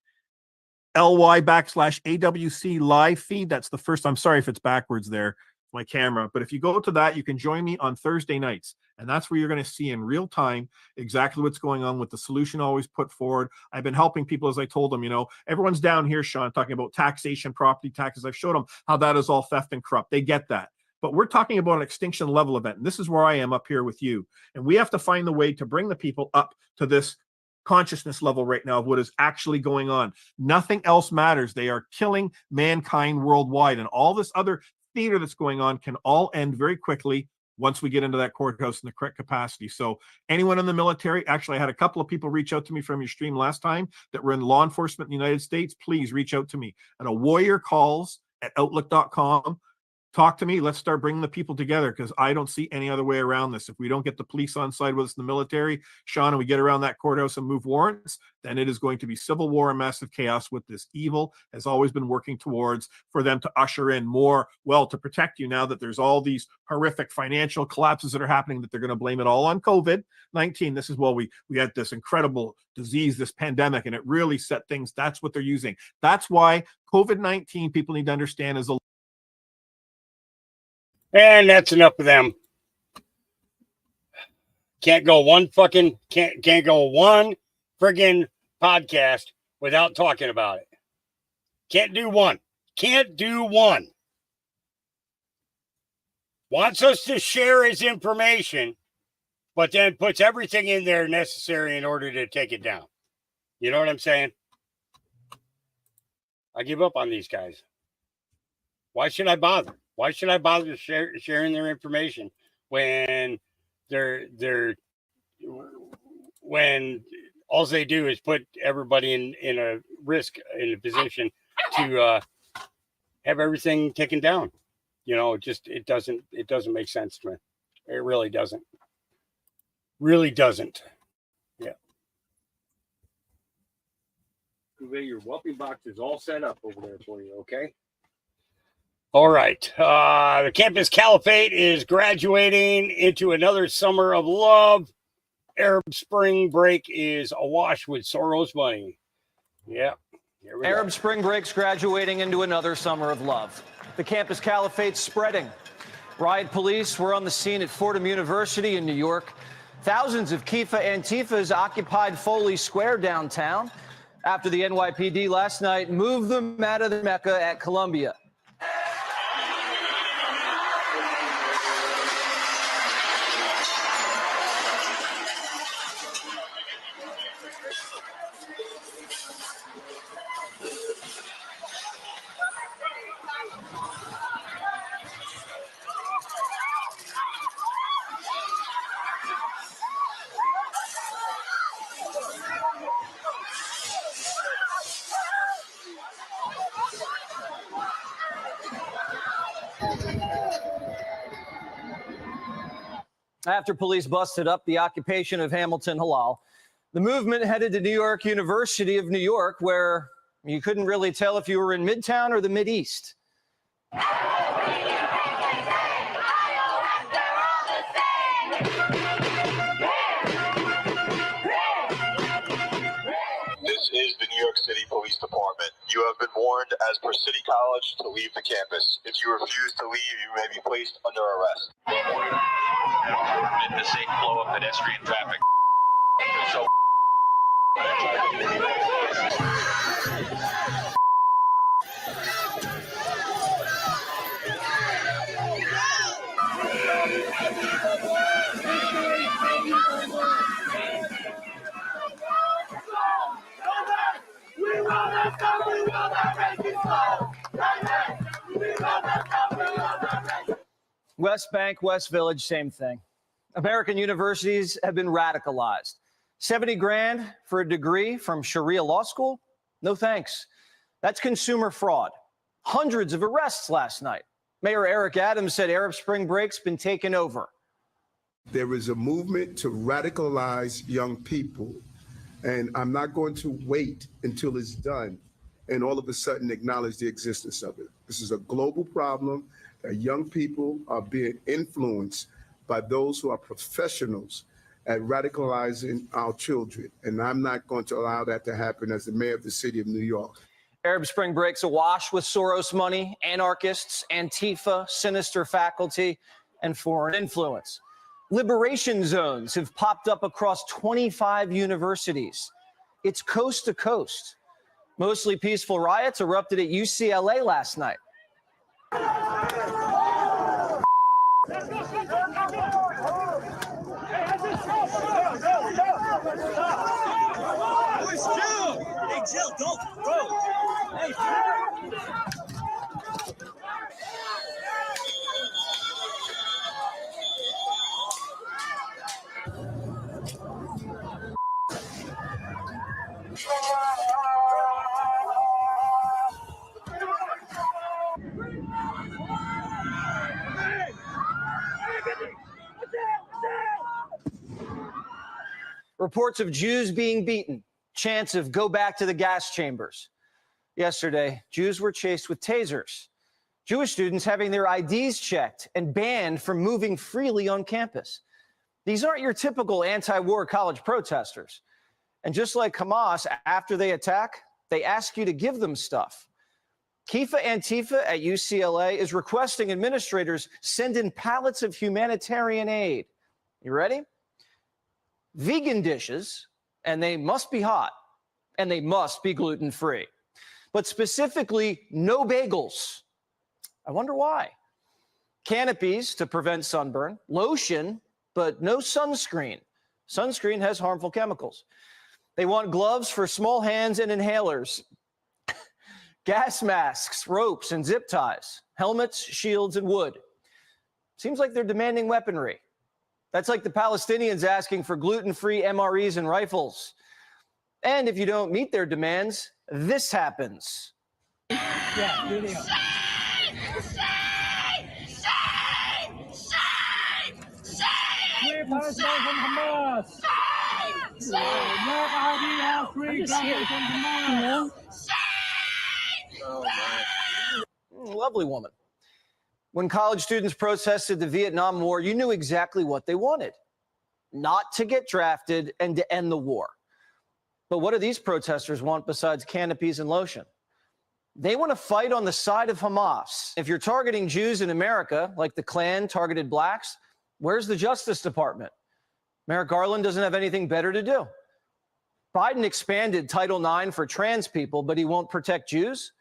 Speaker 5: live feed, that's the first. I'm sorry if it's backwards there, my camera, but if you go to that, you can join me on Thursday nights. And that's where you're going to see in real time exactly what's going on with the solution always put forward. I've been helping people, as I told them, everyone's down here, Sean, talking about taxation, property taxes. I've showed them how that is all theft and corrupt. They get that. But we're talking about an extinction level event. And this is where I am up here with you. And we have to find the way to bring the people up to this consciousness level right now of what is actually going on. Nothing else matters. They are killing mankind worldwide. And all this other theater that's going on can all end very quickly once we get into that courthouse in the correct capacity. So anyone in the military, actually I had a couple of people reach out to me from your stream last time that were in law enforcement in the United States. Please reach out to me at warriorcalls@outlook.com. Talk to me. Let's start bringing the people together, because I don't see any other way around this. If we don't get the police on side with us in the military, Sean, and we get around that courthouse and move warrants, then it is going to be civil war and massive chaos with this evil has always been working towards for them to usher in more, to protect you now that there's all these horrific financial collapses that are happening, that they're going to blame it all on COVID-19. This is, we had this incredible disease, this pandemic, and it really set things. That's what they're using. That's why COVID-19, people need to understand, is a.
Speaker 1: And that's enough of them. Can't go one friggin' podcast without talking about it. Can't do one. Wants us to share his information, but then puts everything in there necessary in order to take it down. You know what I'm saying? I give up on these guys. Why should I bother? Why should I bother sharing their information when when all they do is put everybody in a position to have everything taken down? It doesn't make sense to me. It really doesn't. Really doesn't. Yeah. Your whooping box is all set up over there for you, okay? All right. The Campus Caliphate is graduating into another summer of love. Arab Spring Break is awash with Soros money. Yeah.
Speaker 18: Arab Spring Break's graduating into another summer of love. The Campus Caliphate's spreading. Riot police were on the scene at Fordham University in New York. Thousands of Antifas occupied Foley Square downtown after the NYPD last night moved them out of the Mecca at Columbia. After police busted up the occupation of Hamilton Halal, the movement headed to New York University of New York, where you couldn't really tell if you were in Midtown or the Mideast.
Speaker 19: This is the New York City Police Department. You have been warned as per City College to leave the campus. If you refuse to leave, you may be placed under arrest.
Speaker 20: The safe flow of pedestrian traffic. So
Speaker 18: West Bank, West Village, same thing. American universities have been radicalized. 70 grand for a degree from Sharia law school? No thanks. That's consumer fraud. Hundreds of arrests last night. Mayor Eric Adams said Arab Spring break's been taken over.
Speaker 21: There is a movement to radicalize young people, and I'm not going to wait until it's done and all of a sudden acknowledge the existence of it. This is a global problem. Young people are being influenced by those who are professionals at radicalizing our children. And I'm not going to allow that to happen as the mayor of the city of New York.
Speaker 18: Arab Spring breaks awash with Soros money, anarchists, Antifa, sinister faculty, and foreign influence. Liberation zones have popped up across 25 universities. It's coast to coast. Mostly peaceful riots erupted at UCLA last night. Reports of Jews being beaten, chants of go back to the gas chambers. Yesterday, Jews were chased with tasers. Jewish students having their IDs checked and banned from moving freely on campus. These aren't your typical anti-war college protesters. And just like Hamas, after they attack, they ask you to give them stuff. Kifah Antifa at UCLA is requesting administrators send in pallets of humanitarian aid. You ready? Vegan dishes, and they must be hot, and they must be gluten-free. But specifically, no bagels. I wonder why. Canopies to prevent sunburn, lotion, but no sunscreen. Sunscreen has harmful chemicals. They want gloves for small hands and inhalers, gas masks, ropes, and zip ties, helmets, shields, and wood. Seems like they're demanding weaponry. That's like the Palestinians asking for gluten-free MREs and rifles. And if you don't meet their demands, this happens.
Speaker 22: Yeah, video. Free Palestine from Hamas! America has free Palestine from Hamas!
Speaker 18: Oh, my. Lovely woman. When college students protested the Vietnam War, you knew exactly what they wanted. Not to get drafted and to end the war. But what do these protesters want besides canopies and lotion? They want to fight on the side of Hamas. If you're targeting Jews in America, like the Klan targeted blacks, where's the Justice Department? Merrick Garland doesn't have anything better to do. Biden expanded Title IX for trans people, but he won't protect Jews.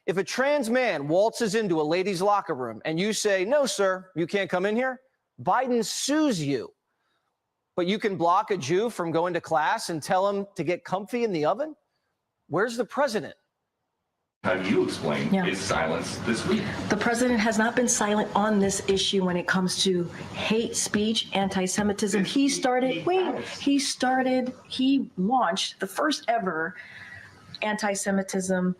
Speaker 18: If a trans man waltzes into a ladies' locker room and you say, no, sir, you can't come in here, Biden sues you. But you can block a Jew from going to class and tell him to get comfy in the oven? Where's the president?
Speaker 3: How do you explain his silence this week?
Speaker 4: The president has not been silent on this issue when it comes to hate speech, anti-Semitism. He launched the first ever anti-Semitism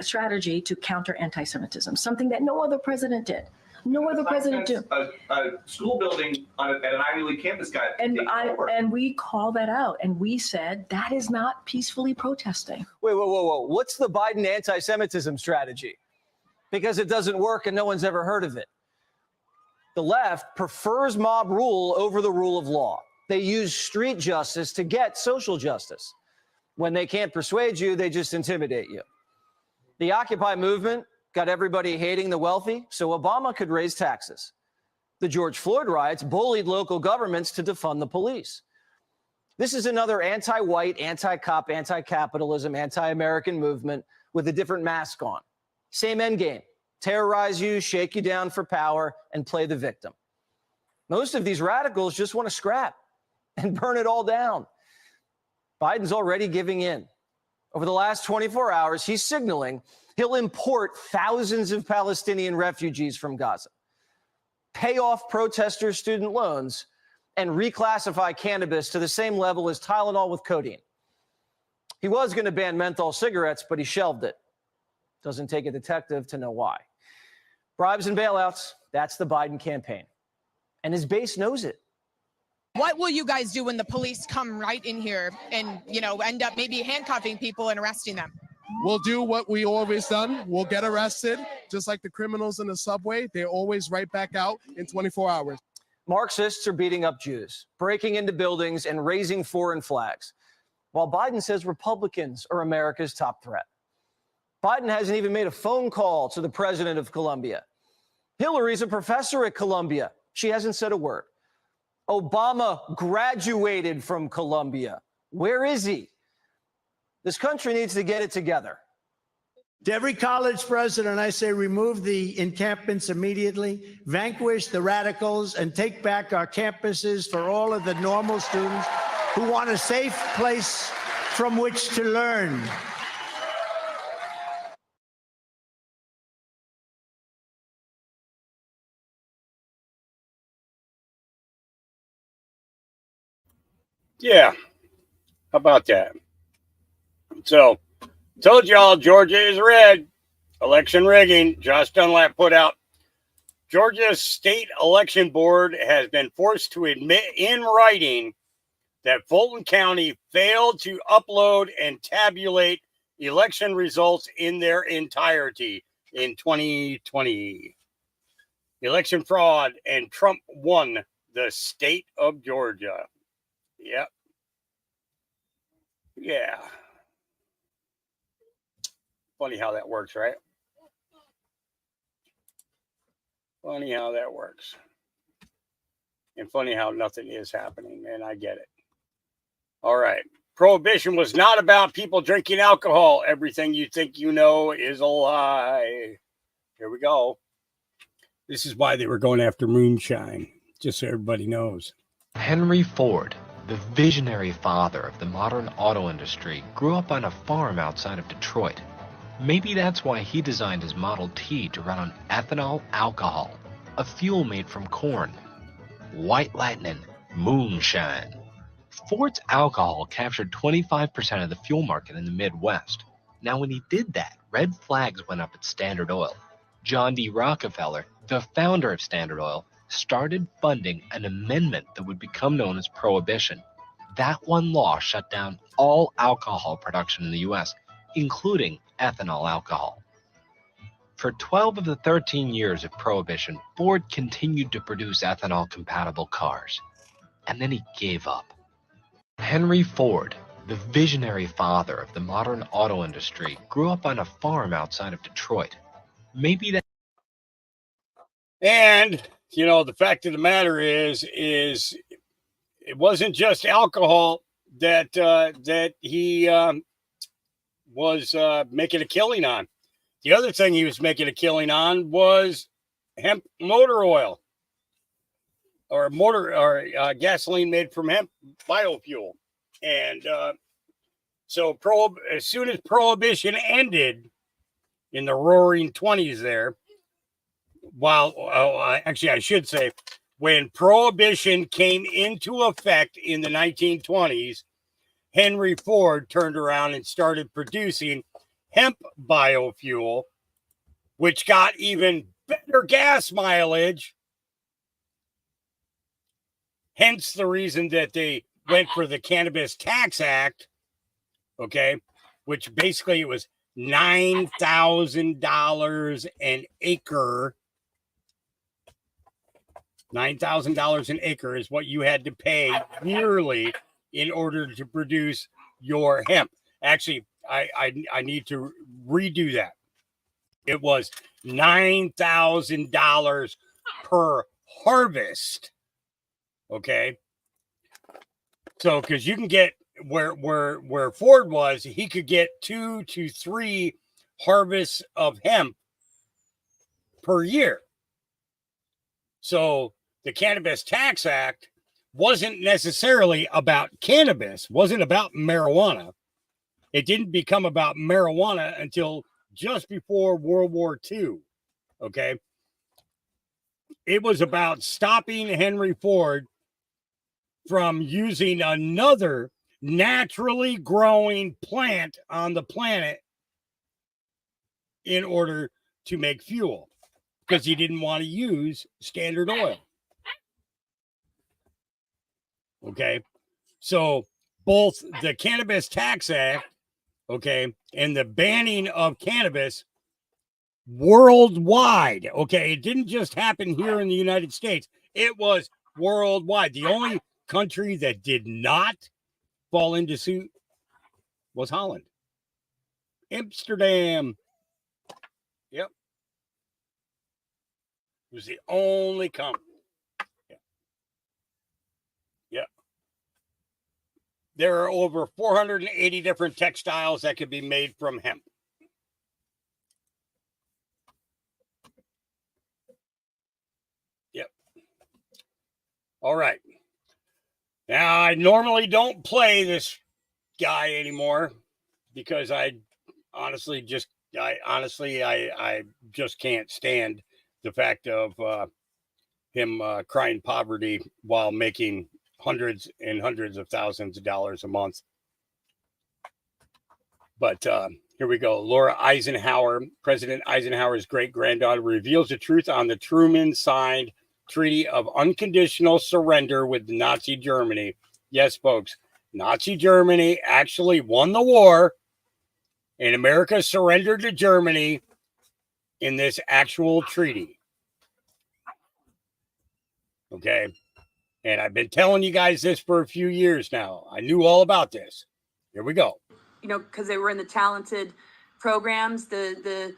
Speaker 4: strategy to counter anti-Semitism, something that no other president did. No other president did.
Speaker 3: A school building at an Ivy League campus got taken over.
Speaker 4: And we call that out, and we said that is not peacefully protesting.
Speaker 18: Wait, whoa. What's the Biden anti-Semitism strategy? Because it doesn't work and no one's ever heard of it. The left prefers mob rule over the rule of law. They use street justice to get social justice. When they can't persuade you, they just intimidate you. The Occupy movement got everybody hating the wealthy so Obama could raise taxes. The George Floyd riots bullied local governments to defund the police. This is another anti-white, anti-cop, anti-capitalism, anti-American movement with a different mask on. Same end game. Terrorize you, shake you down for power, and play the victim. Most of these radicals just want to scrap and burn it all down. Biden's already giving in. Over the last 24 hours, he's signaling he'll import thousands of Palestinian refugees from Gaza, pay off protesters' student loans, and reclassify cannabis to the same level as Tylenol with codeine. He was going to ban menthol cigarettes, but he shelved it. Doesn't take a detective to know why. Bribes and bailouts, that's the Biden campaign. And his base knows it.
Speaker 7: What will you guys do when the police come right in here and, end up maybe handcuffing people and arresting them?
Speaker 23: We'll do what we always done. We'll get arrested, just like the criminals in the subway. They're always right back out in 24 hours.
Speaker 18: Marxists are beating up Jews, breaking into buildings and raising foreign flags, while Biden says Republicans are America's top threat. Biden hasn't even made a phone call to the president of Columbia. Hillary's a professor at Columbia. She hasn't said a word. Obama graduated from Columbia. Where is he? This country needs to get it together.
Speaker 24: To every college president, I say remove the encampments immediately, vanquish the radicals, and take back our campuses for all of the normal students who want a safe place from which to learn.
Speaker 1: Yeah. How about that? So, told y'all Georgia is red. Election rigging. Josh Dunlap put out. Georgia's state election board has been forced to admit in writing that Fulton County failed to upload and tabulate election results in their entirety in 2020. Election fraud, and Trump won the state of Georgia. Yep. Yeah. Funny how that works, right? Funny how that works. And funny how nothing is happening, man. I get it. All right. Prohibition was not about people drinking alcohol. Everything you think you know is a lie. Here we go. This is why they were going after moonshine, just so everybody knows.
Speaker 25: Henry Ford, the visionary father of the modern auto industry, grew up on a farm outside of Detroit. Maybe that's why he designed his Model T to run on ethanol alcohol, a fuel made from corn. White lightning, moonshine. Ford's alcohol captured 25% of the fuel market in the Midwest. Now, when he did that, red flags went up at Standard Oil. John D. Rockefeller, the founder of Standard Oil, started funding an amendment that would become known as Prohibition. That one law shut down all alcohol production in the U.S., including ethanol alcohol. For 12 of the 13 years of Prohibition, Ford continued to produce ethanol-compatible cars. And then he gave up. Henry Ford, the visionary father of the modern auto industry, grew up on a farm outside of Detroit. Maybe that...
Speaker 1: And, the fact of the matter is it wasn't just alcohol that that he was making a killing on. The other thing he was making a killing on was hemp motor oil, or gasoline made from hemp biofuel. And so as soon as Prohibition ended in the roaring 20s there, actually I should say, when Prohibition came into effect in the 1920s, Henry Ford turned around and started producing hemp biofuel, which got even better gas mileage. Hence the reason that they went for the Cannabis Tax Act, okay, which basically it was $9,000 an acre. $9,000 an acre is what you had to pay yearly in order to produce your hemp. Actually, I need to redo that. It was $9,000 per harvest. Okay. So, because you can get where Ford was, he could get 2 to 3 harvests of hemp per year. So the Cannabis Tax Act wasn't necessarily about cannabis, wasn't about marijuana. It didn't become about marijuana until just before World War II. Okay. It was about stopping Henry Ford from using another naturally growing plant on the planet in order to make fuel, because he didn't want to use Standard Oil. Okay. So both the Cannabis Tax Act, okay, and the banning of cannabis worldwide, okay, it didn't just happen here in the United States. It was worldwide. The only country that did not fall into suit was Holland. Amsterdam. Yep. It was the only country. Yeah. There are over 480 different textiles that can be made from hemp. Yep. All right. Now, I normally don't play this guy anymore because I honestly just can't stand the fact of him crying poverty while making hundreds and hundreds of thousands of dollars a month. But here we go. Laura Eisenhower, President Eisenhower's great-granddaughter, reveals the truth on the Truman-signed Treaty of Unconditional Surrender with Nazi Germany. Yes, folks, Nazi Germany actually won the war, and America surrendered to Germany in this actual treaty. Okay. And I've been telling you guys this for a few years now. I knew all about this. Here we go.
Speaker 2: You know, because they were in the talented programs, the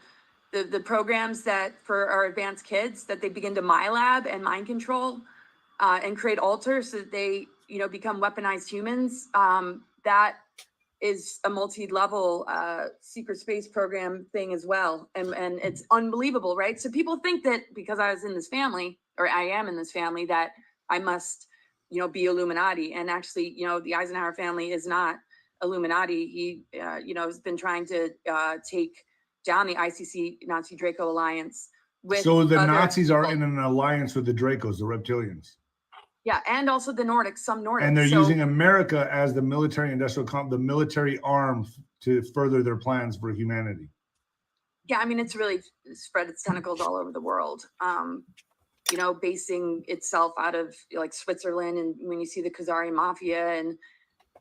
Speaker 2: programs that for our advanced kids, that they begin to MyLab and mind control and create alters so that they, you know, become weaponized humans. That is a multi-level secret space program thing as well. And it's unbelievable, right? So people think that because I was in this family, or I am in this family, that I must, you know, be Illuminati. And actually, you know, the Eisenhower family is not Illuminati. He, you know, has been trying to take down the ICC Nazi Draco alliance.
Speaker 6: So the Nazis are in an alliance with the Dracos, the reptilians.
Speaker 2: Yeah, and also the Nordics, some Nordics.
Speaker 6: And they're using America as the military industrial the military arm to further their plans for humanity.
Speaker 2: Yeah, I mean, it's really spread its tentacles all over the world. You know, basing itself out of like Switzerland, and when you see the Khazari Mafia and,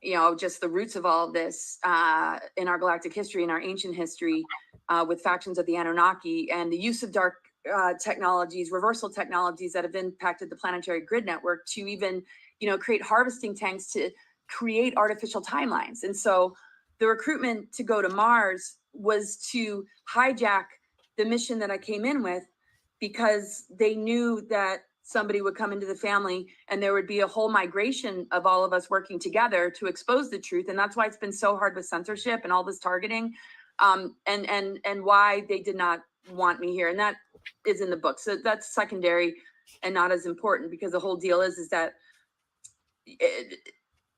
Speaker 2: you know, just the roots of all of this in our galactic history, in our ancient history, with factions of the Anunnaki and the use of dark technologies, reversal technologies that have impacted the planetary grid network to even, you know, create harvesting tanks to create artificial timelines. And so the recruitment to go to Mars was to hijack the mission that I came in with, because they knew that somebody would come into the family and there would be a whole migration of all of us working together to expose the truth. And that's why it's been so hard with censorship and all this targeting, and why they did not want me here. And that is in the book. So that's secondary and not as important, because the whole deal is that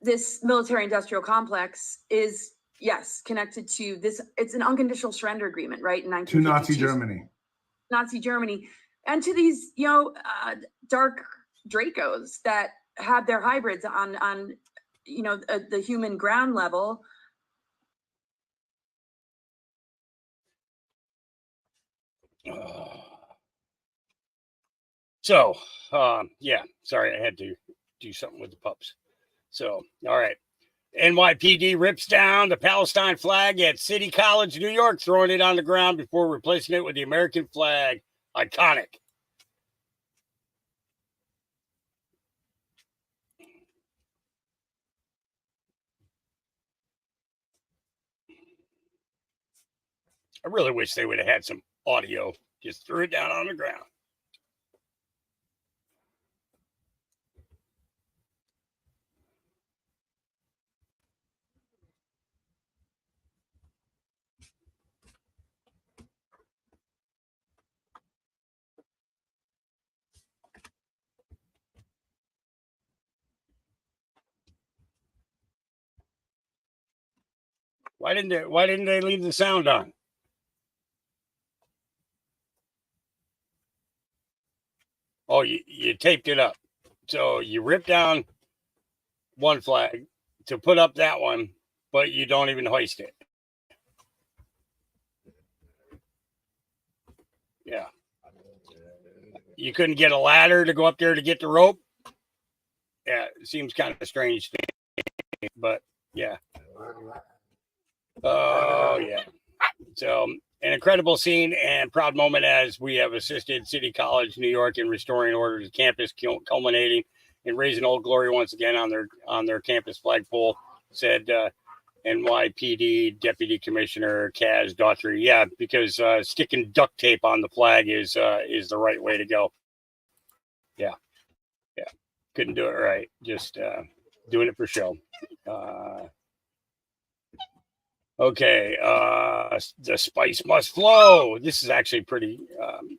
Speaker 2: this military industrial complex is, yes, connected to this. It's an unconditional surrender agreement, right? In
Speaker 6: To Nazi Germany.
Speaker 2: Nazi Germany, and to these, dark Dracos that have their hybrids on the human ground level.
Speaker 1: So, yeah, sorry, I had to do something with the pups. So, all right. NYPD rips down the Palestine flag at City College, New York, throwing it on the ground before replacing it with the American flag. Iconic. I really wish they would have had some audio. Just threw it down on the ground. Why didn't they leave the sound on? Oh, you taped it up. So you ripped down one flag to put up that one, but you don't even hoist it. Yeah. You couldn't get a ladder to go up there to get the rope. Yeah, it seems kind of strange to me, but yeah. Oh, yeah. So, an incredible scene and proud moment as we have assisted City College, New York, in restoring order to campus, culminating in raising Old Glory once again on their campus flagpole, said NYPD Deputy Commissioner Kaz Daughtry. Yeah, because sticking duct tape on the flag is the right way to go. Yeah. Couldn't do it right. Just doing it for show. Okay, the spice must flow. This is actually pretty,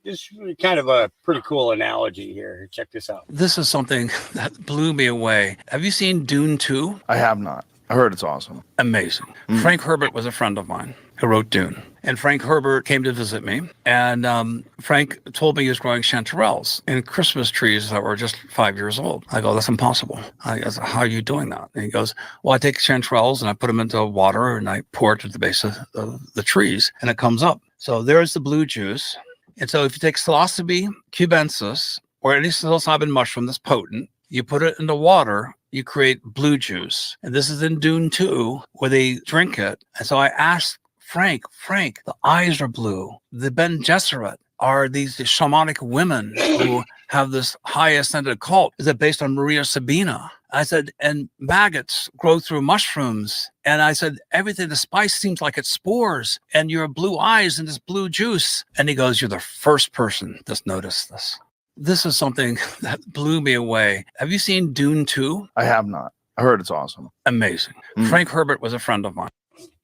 Speaker 1: this is kind of a pretty cool analogy here. Check this out.
Speaker 8: This is something that blew me away. Have you seen Dune 2?
Speaker 9: I have not. I heard it's awesome.
Speaker 8: Amazing. Frank Herbert was a friend of mine who wrote Dune. And Frank Herbert came to visit me. And Frank told me he was growing chanterelles in Christmas trees that were just 5 years old. I go, that's impossible. I said, how are you doing that? And he goes, well, I take chanterelles and I put them into water and I pour it to the base of the trees and it comes up. So there's the blue juice. And so if you take psilocybe cubensis or any psilocybin mushroom that's potent, you put it into water, you create blue juice. And this is in Dune 2 where they drink it. And so I asked Frank, the eyes are blue. The Ben Gesserit are these shamanic women who have this high ascended cult. Is it based on Maria Sabina? I said, and maggots grow through mushrooms. And I said, everything, the spice seems like it's spores and your blue eyes and this blue juice. And he goes, you're the first person that's noticed this. This is something that blew me away. Have you seen Dune 2?
Speaker 9: I have not. I heard it's awesome.
Speaker 8: Amazing. Frank Herbert was a friend of mine.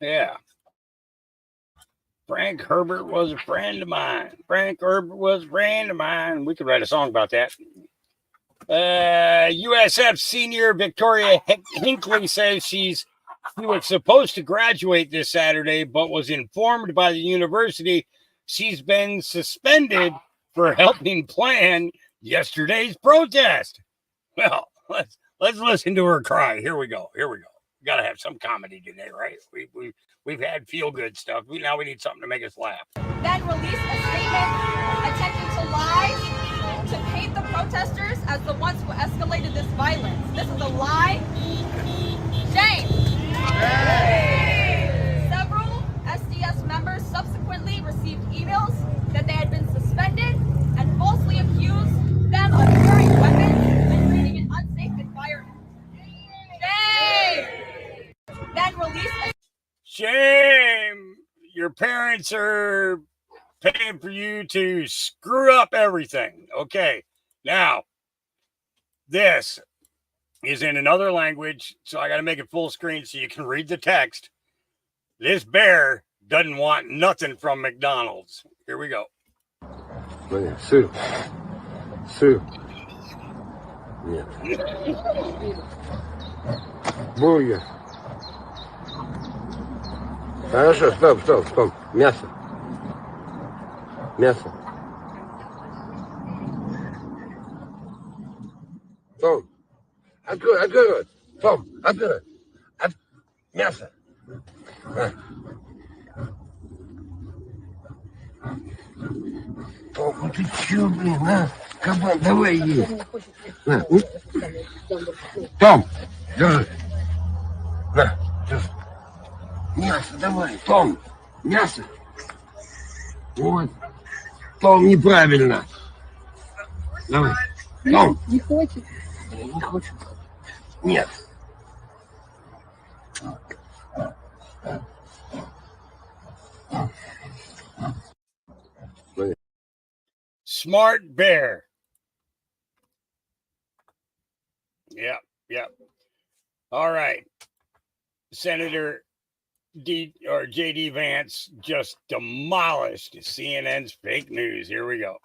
Speaker 1: Yeah. Frank Herbert was a friend of mine. Frank Herbert was a friend of mine. We could write a song about that. USF senior Victoria Hinckley says she was supposed to graduate this Saturday, but was informed by the university she's been suspended for helping plan yesterday's protest. Well, let's listen to her cry. Here we go. We got to have some comedy today, right? We've had feel-good stuff. Now we need something to make us laugh.
Speaker 11: Then released a statement attempting to lie, to paint the protesters as the ones who escalated this violence. This is a lie. Shame. Several SDS members subsequently received emails that they had been suspended and falsely accused them of carrying weapons and creating an unsafe environment. Shame. Then released a
Speaker 1: Shame. Your parents are paying for you to screw up everything. Okay. Now, This is in another language, so I got to make it full screen so you can read the text. This bear doesn't want nothing from McDonald's. Here we go.
Speaker 12: Sue. Нет. Бургер. Хорошо, стоп. Мясо. Том, открой рот. Том, открой. Мясо. Том, ну ты чё, блин, а? Кабан, давай ей. На. Том, держи. На, держи. Мясо давай, Том, мясо. Вот. Том, неправильно. Давай. Том.
Speaker 22: Не хочет.
Speaker 12: Не хочет. Нет.
Speaker 1: Smart bear. Yep. All right. Senator J.D. Vance just demolished CNN's fake news. Here we go.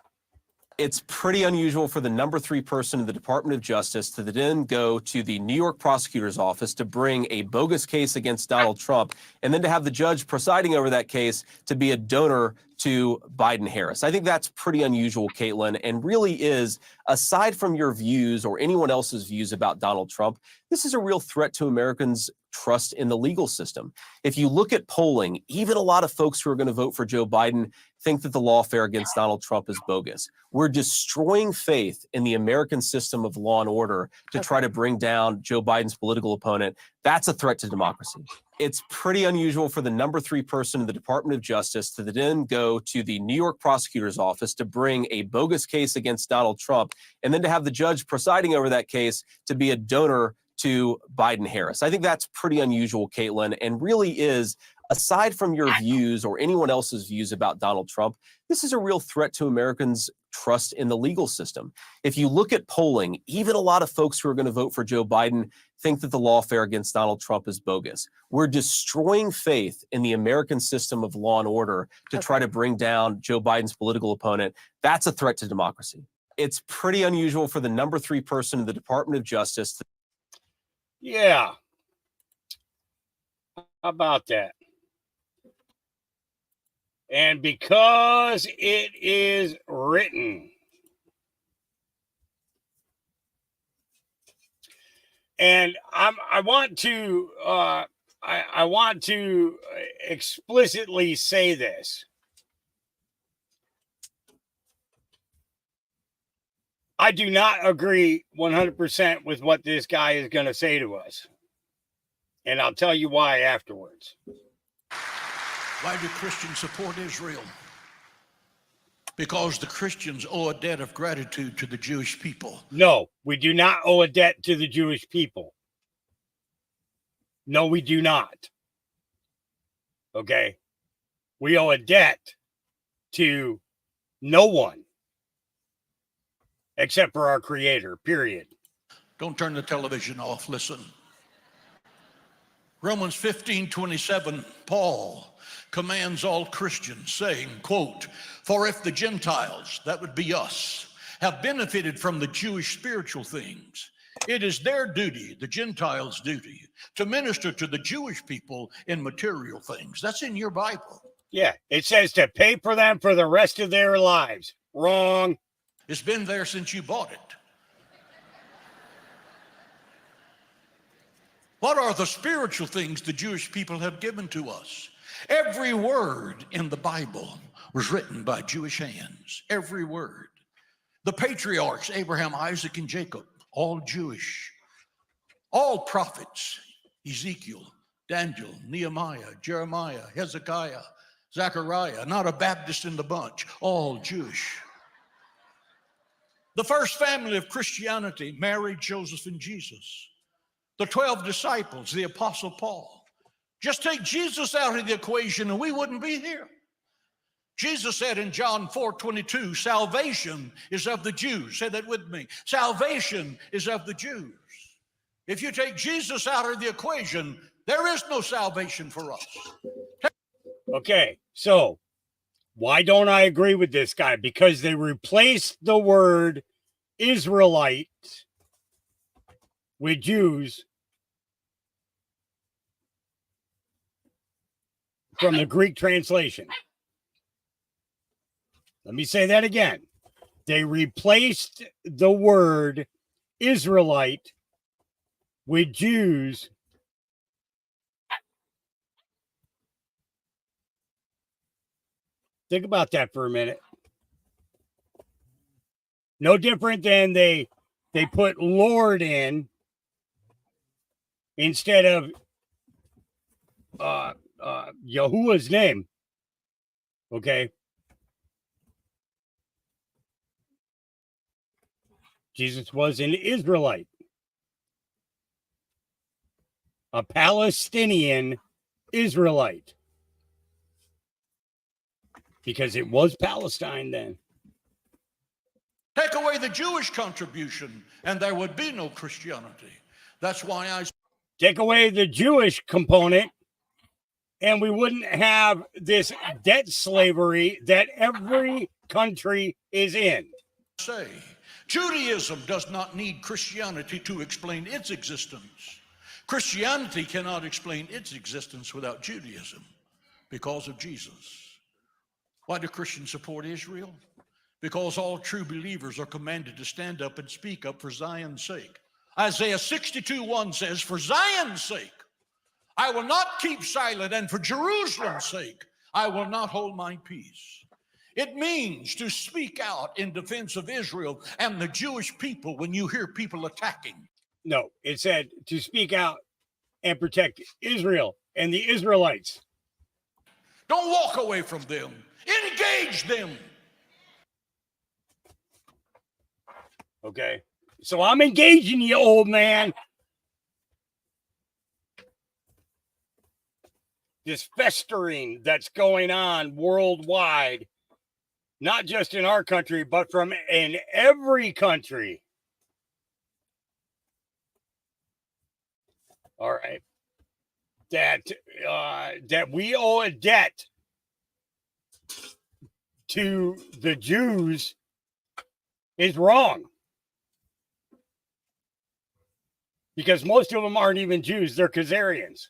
Speaker 13: It's pretty unusual for the number 3 person in the Department of Justice to then go to the New York prosecutor's office to bring a bogus case against Donald Trump, and then to have the judge presiding over that case to be a donor to Biden-Harris. I think that's pretty unusual, Caitlin, and really is, aside from your views or anyone else's views about Donald Trump, this is a real threat to Americans' trust in the legal system. If you look at polling, even a lot of folks who are going to vote for Joe Biden think that the lawfare against Donald Trump is bogus. We're destroying faith in the American system of law and order to try to bring down Joe Biden's political opponent. That's a threat to democracy. It's pretty unusual for the number 3 person in the Department of Justice to then go to the New York prosecutor's office to bring a bogus case against Donald Trump, and then to have the judge presiding over that case to be a donor to Biden-Harris. I think that's pretty unusual, Caitlin, and really is, aside from your views or anyone else's views about Donald Trump, this is a real threat to Americans' trust in the legal system. If you look at polling, even a lot of folks who are going to vote for Joe Biden think that the lawfare against Donald Trump is bogus. We're destroying faith in the American system of law and order to try to bring down Joe Biden's political opponent. That's a threat to democracy. It's pretty unusual for the number 3 person in the Department of Justice.
Speaker 1: Yeah. How about that? And because it is written, and I want to explicitly say this. I do not agree 100% with what this guy is going to say to us. And I'll tell you why afterwards.
Speaker 14: Why do Christians support Israel? Because the Christians owe a debt of gratitude to the Jewish people.
Speaker 1: No, we do not owe a debt to the Jewish people. No, we do not. Okay? We owe a debt to no one except for our Creator, period.
Speaker 14: Don't turn the television off. Listen. Romans 15:27, Paul commands all Christians, saying, quote, "For if the Gentiles," that would be us, "have benefited from the Jewish spiritual things, it is their duty, the Gentiles' duty, to minister to the Jewish people in material things." That's in your Bible.
Speaker 1: Yeah, it says to pay for them for the rest of their lives. Wrong.
Speaker 14: It's been there since you bought it. What are the spiritual things the Jewish people have given to us? Every word in the Bible was written by Jewish hands. Every word. The patriarchs, Abraham, Isaac, and Jacob, all Jewish. All prophets, Ezekiel, Daniel, Nehemiah, Jeremiah, Hezekiah, Zechariah, not a Baptist in the bunch, all Jewish. The first family of Christianity, Mary, Joseph, and Jesus. The 12 disciples, the Apostle Paul. Just take Jesus out of the equation and we wouldn't be here. Jesus said in John 4:22, salvation is of the Jews. Say that with me. Salvation is of the Jews. If you take Jesus out of the equation, there is no salvation for us.
Speaker 1: Okay, so why don't I agree with this guy? Because they replaced the word Israelite with Jews from the Greek translation. Let me say that again. They replaced the word Israelite with Jews Think about that for a minute. No different than they put Lord in instead of Yahuwah's name. Okay. Jesus was an Israelite, a Palestinian Israelite, because it was Palestine then.
Speaker 14: Take away the Jewish contribution, and there would be no Christianity. That's why I
Speaker 1: take away the Jewish component, and we wouldn't have this debt slavery that every country is in.
Speaker 14: say Judaism does not need Christianity to explain its existence. Christianity cannot explain its existence without Judaism because of Jesus. Why do Christians support Israel? Because all true believers are commanded to stand up and speak up for Zion's sake. Isaiah 62:1 says, for Zion's sake, I will not keep silent, and for Jerusalem's sake, I will not hold my peace. It means to speak out in defense of Israel and the Jewish people when you hear people attacking.
Speaker 1: No, it said to speak out and protect Israel and the Israelites.
Speaker 14: Don't walk away from them. Engage them.
Speaker 1: Okay. So I'm engaging you, old man. This festering that's going on worldwide, not just in our country, but from in every country. All right. That we owe a debt to the Jews is wrong. Because most of them aren't even Jews, they're Khazarians.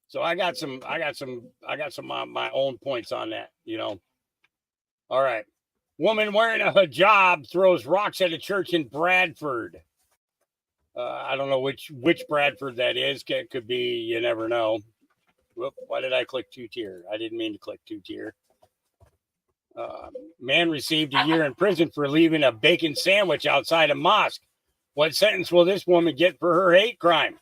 Speaker 1: So I got some my own points on that, you know. All right. Woman wearing a hijab throws rocks at a church in Bradford. I don't know which Bradford that is. It could be, you never know. Whoop, why did I click 2-tier? I didn't mean to click 2-tier. Man received a year in prison for leaving a bacon sandwich outside a mosque. What sentence will this woman get for her hate crime?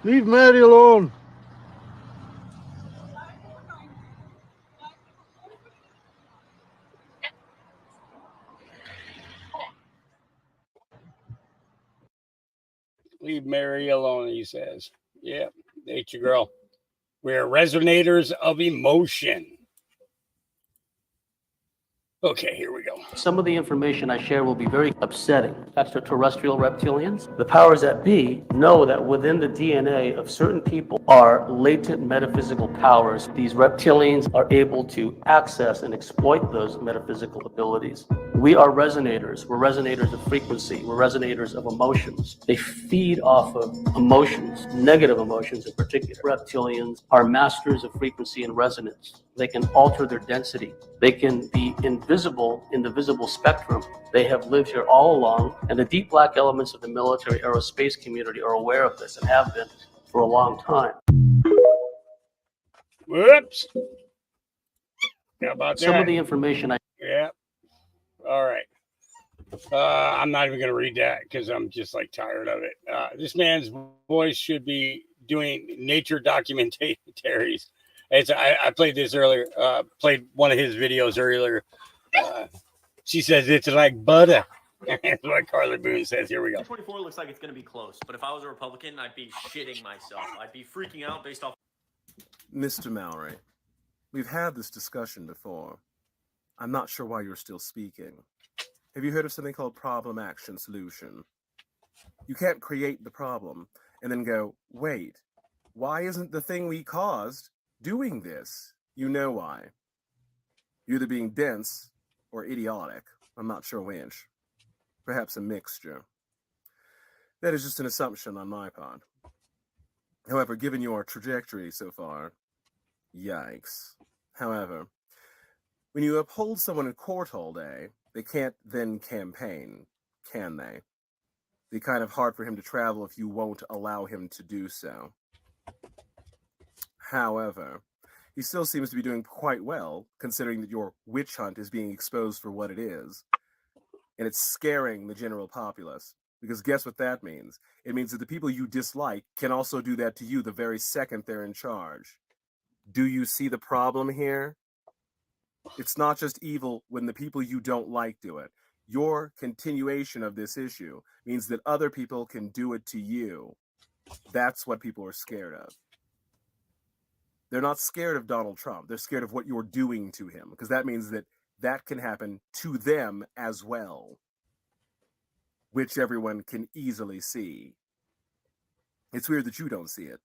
Speaker 22: Leave Mary alone.
Speaker 1: Leave Mary alone, he says. Yeah, ain't your girl. We're resonators of emotion. Okay, here we go.
Speaker 5: Some of the information I share will be very upsetting. Extraterrestrial reptilians, the powers that be, know that within the DNA of certain people are latent metaphysical powers. These reptilians are able to access and exploit those metaphysical abilities. We are resonators. We're resonators of frequency. We're resonators of emotions. They feed off of emotions, negative emotions in particular. Reptilians are masters of frequency and resonance. They can alter their density. They can be invisible in the visible spectrum. They have lived here all along, and the deep black elements of the military aerospace community are aware of this and have been for a long time.
Speaker 1: Whoops. How about that?
Speaker 5: Some of the information
Speaker 1: Yeah. All right. I'm not even going to read that because I'm just like tired of it. This man's voice should be doing nature documentaries. I played this earlier. Played one of his videos earlier. She says it's like butter. That's what Carla Boone says. Here we go.
Speaker 10: 24 looks like it's going to be close, but if I was a Republican, I'd be shitting myself. I'd be freaking out based off.
Speaker 15: Mr. Mallory, we've had this discussion before. I'm not sure why you're still speaking. Have you heard of something called problem, action, solution? You can't create the problem and then go, wait, why isn't the thing we caused doing this? You know why. You're either being dense or idiotic. I'm not sure which. Perhaps a mixture. That is just an assumption on my part. However, given your trajectory so far, yikes. However, when you uphold someone in court all day, they can't then campaign, can they? It'd be kind of hard for him to travel if you won't allow him to do so. However, he still seems to be doing quite well, considering that your witch hunt is being exposed for what it is. And it's scaring the general populace. Because guess what that means? It means that the people you dislike can also do that to you the very second they're in charge. Do you see the problem here? It's not just evil when the people you don't like do it. Your continuation of this issue means that other people can do it to you. That's what people are scared of. They're not scared of Donald Trump. They're scared of what you're doing to him, because that means that that can happen to them as well, which everyone can easily see. It's weird that you don't see it.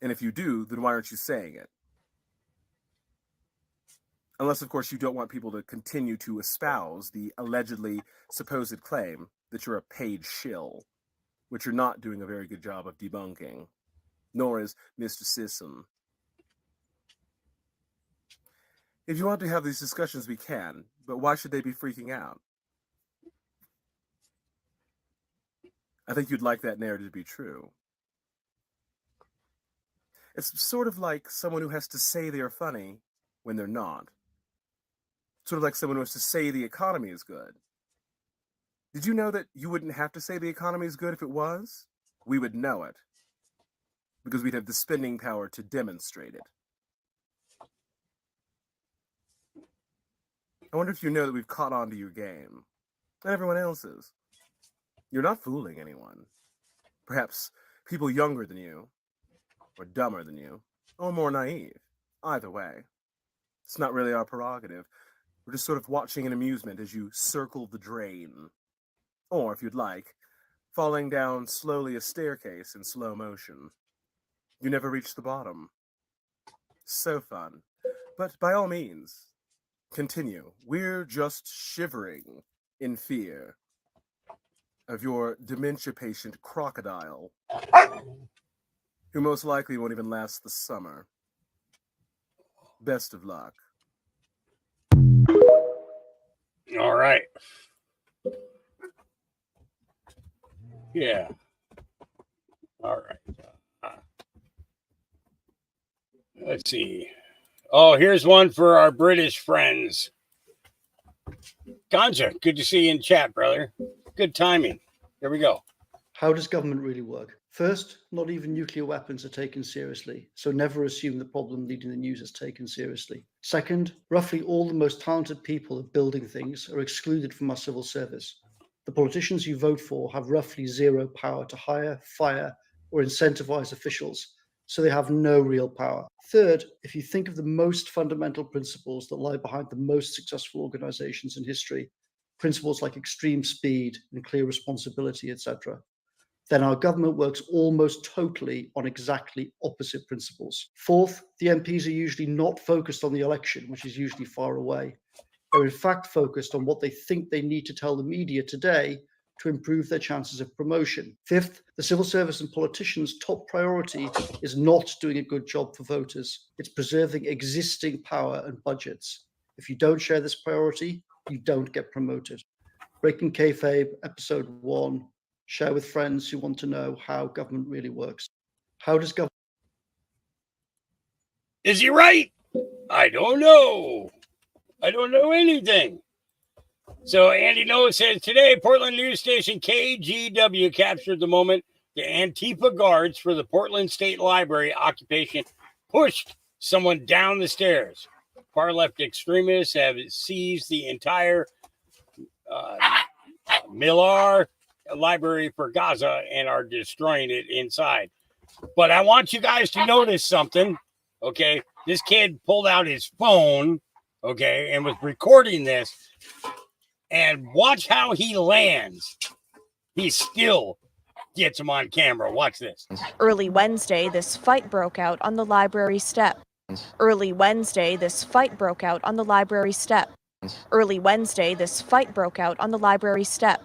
Speaker 15: And if you do, then why aren't you saying it? Unless, of course, you don't want people to continue to espouse the allegedly supposed claim that you're a paid shill, which you're not doing a very good job of debunking, nor is Mr. Sisson. If you want to have these discussions, we can, but why should they be freaking out? I think you'd like that narrative to be true. It's sort of like someone who has to say they're funny when they're not. Sort of like someone who has to say the economy is good. Did you know that you wouldn't have to say the economy is good if it was? We would know it, because we'd have the spending power to demonstrate it. I wonder if you know that we've caught on to your game, and everyone else's. You're not fooling anyone. Perhaps people younger than you, or dumber than you, or more naive. Either way, it's not really our prerogative. We're just sort of watching in amusement as you circle the drain. Or, if you'd like, falling down slowly a staircase in slow motion. You never reach the bottom. So fun. But by all means, continue. We're just shivering in fear of your dementia patient crocodile, who most likely won't even last the summer. Best of luck.
Speaker 1: All right. Yeah. All right. Let's see. Oh, here's one for our British friends. Ganja, good to see you in chat, brother. Good timing. Here we go.
Speaker 16: How does government really work? First, not even nuclear weapons are taken seriously, so never assume the problem leading the news is taken seriously. Second, roughly all the most talented people at building things are excluded from our civil service. The politicians you vote for have roughly zero power to hire, fire, or incentivize officials, so they have no real power. Third, if you think of the most fundamental principles that lie behind the most successful organizations in history, principles like extreme speed and clear responsibility, etc., then our government works almost totally on exactly opposite principles. Fourth, the MPs are usually not focused on the election, which is usually far away. They're in fact focused on what they think they need to tell the media today to improve their chances of promotion. Fifth, the civil service and politicians' top priority is not doing a good job for voters. It's preserving existing power and budgets. If you don't share this priority, you don't get promoted. Breaking Kayfabe, episode 1. Share with friends who want to know how government really works. How does government...
Speaker 1: Is he right? I don't know. I don't know anything. So Andy Noah says, today, Portland news station KGW captured the moment the Antifa guards for the Portland State Library occupation pushed someone down the stairs. Far left extremists have seized the entire Millar library for Gaza and are destroying it inside. But I want you guys to notice something. Okay, this kid pulled out his phone, okay, and was recording this. And watch how he lands. He still gets him on camera. Watch this.
Speaker 3: Early Wednesday, this fight broke out on the library step. Early Wednesday, this fight broke out on the library step. Early Wednesday, this fight broke out on the library step.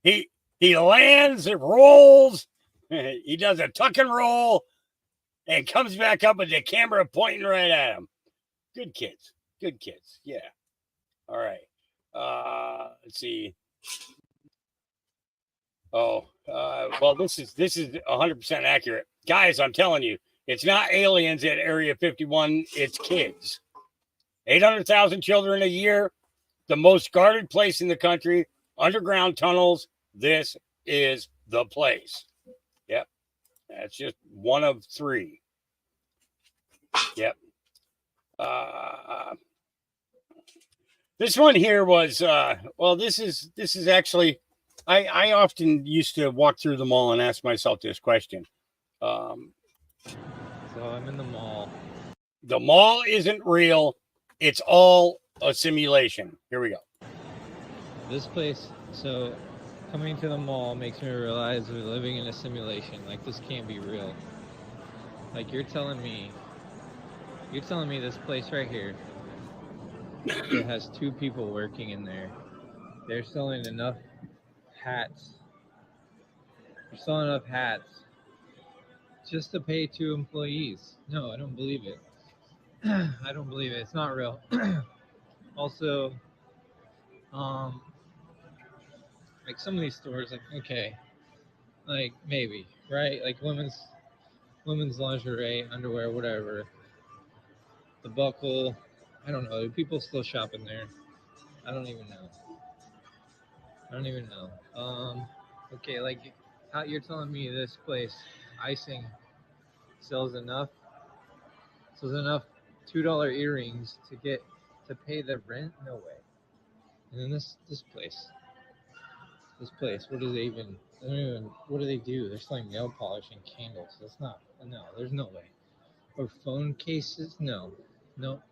Speaker 1: He lands, it rolls, he does a tuck and roll, and comes back up with the camera pointing right at him. Good kids. Good kids. Yeah. All right. Let's see. Oh, well, this is 100% accurate. Guys, I'm telling you, it's not aliens at Area 51, it's kids. 800,000 children a year, the most guarded place in the country, underground tunnels. This is the place. Yep. That's just one of 3. Yep. This one here was, well, this is actually, I often used to walk through the mall and ask myself this question.
Speaker 17: So I'm in the mall.
Speaker 1: The mall isn't real. It's all a simulation. Here we go.
Speaker 17: This place, so coming to the mall makes me realize we're living in a simulation. Like, this can't be real. Like, you're telling me this place right here, it has 2 people working in there. They're selling enough hats. They're selling enough hats just to pay 2 employees. No, I don't believe it. I don't believe it. It's not real. Also, like some of these stores, like, okay, like maybe, right? Like women's lingerie, underwear, whatever. The Buckle, I don't know. Do people still shop in there? I don't even know. Okay, like how you're telling me this place, Icing, sells enough $2 earrings to pay the rent? No way. And then this place, what do they what do they do? They're selling nail polish and candles. There's no way. Or phone cases? No, not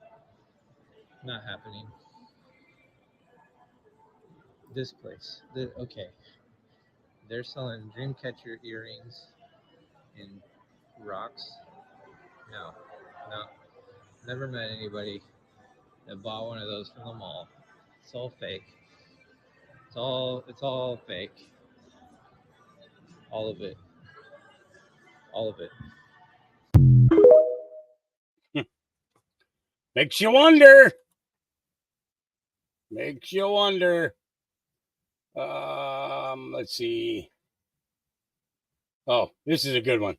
Speaker 17: happening. This place, okay. They're selling Dreamcatcher earrings and rocks. No. Never met anybody that bought one of those from the mall. It's all fake. It's all fake. All of it.
Speaker 1: Makes you wonder. Let's see. Oh, this is a good one.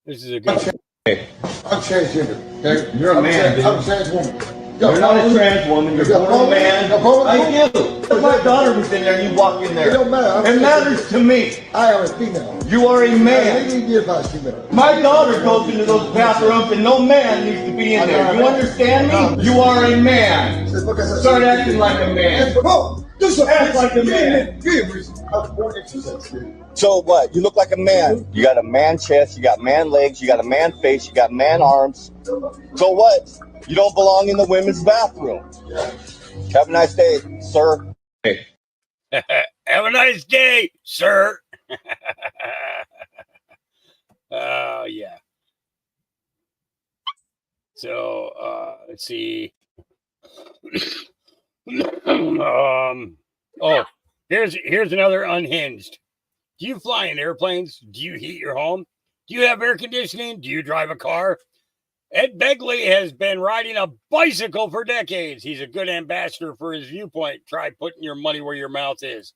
Speaker 12: I'm transgender. Okay? You're a man, dude. I'm a trans woman. You're not a trans woman. You're a man. I do. If my daughter was in there, you walk in there. It don't matter. It matters to me. I am a female. You are a man. My daughter goes into those bathrooms and no man needs to be in there. You understand me? You are a man. Start acting like a man. Act like a man. So what? You look like a man. You got a man chest, you got man legs, you got a man face, you got man arms. So what? You don't belong in the women's bathroom. Have a nice day, sir. Hey.
Speaker 1: Have a nice day, sir. Oh, yeah. So, let's see. Here's another unhinged. Do you fly in airplanes? Do you heat your home? Do you have air conditioning? Do you drive a car? Ed Begley has been riding a bicycle for decades. He's a good ambassador for his viewpoint. Try putting your money where your mouth is.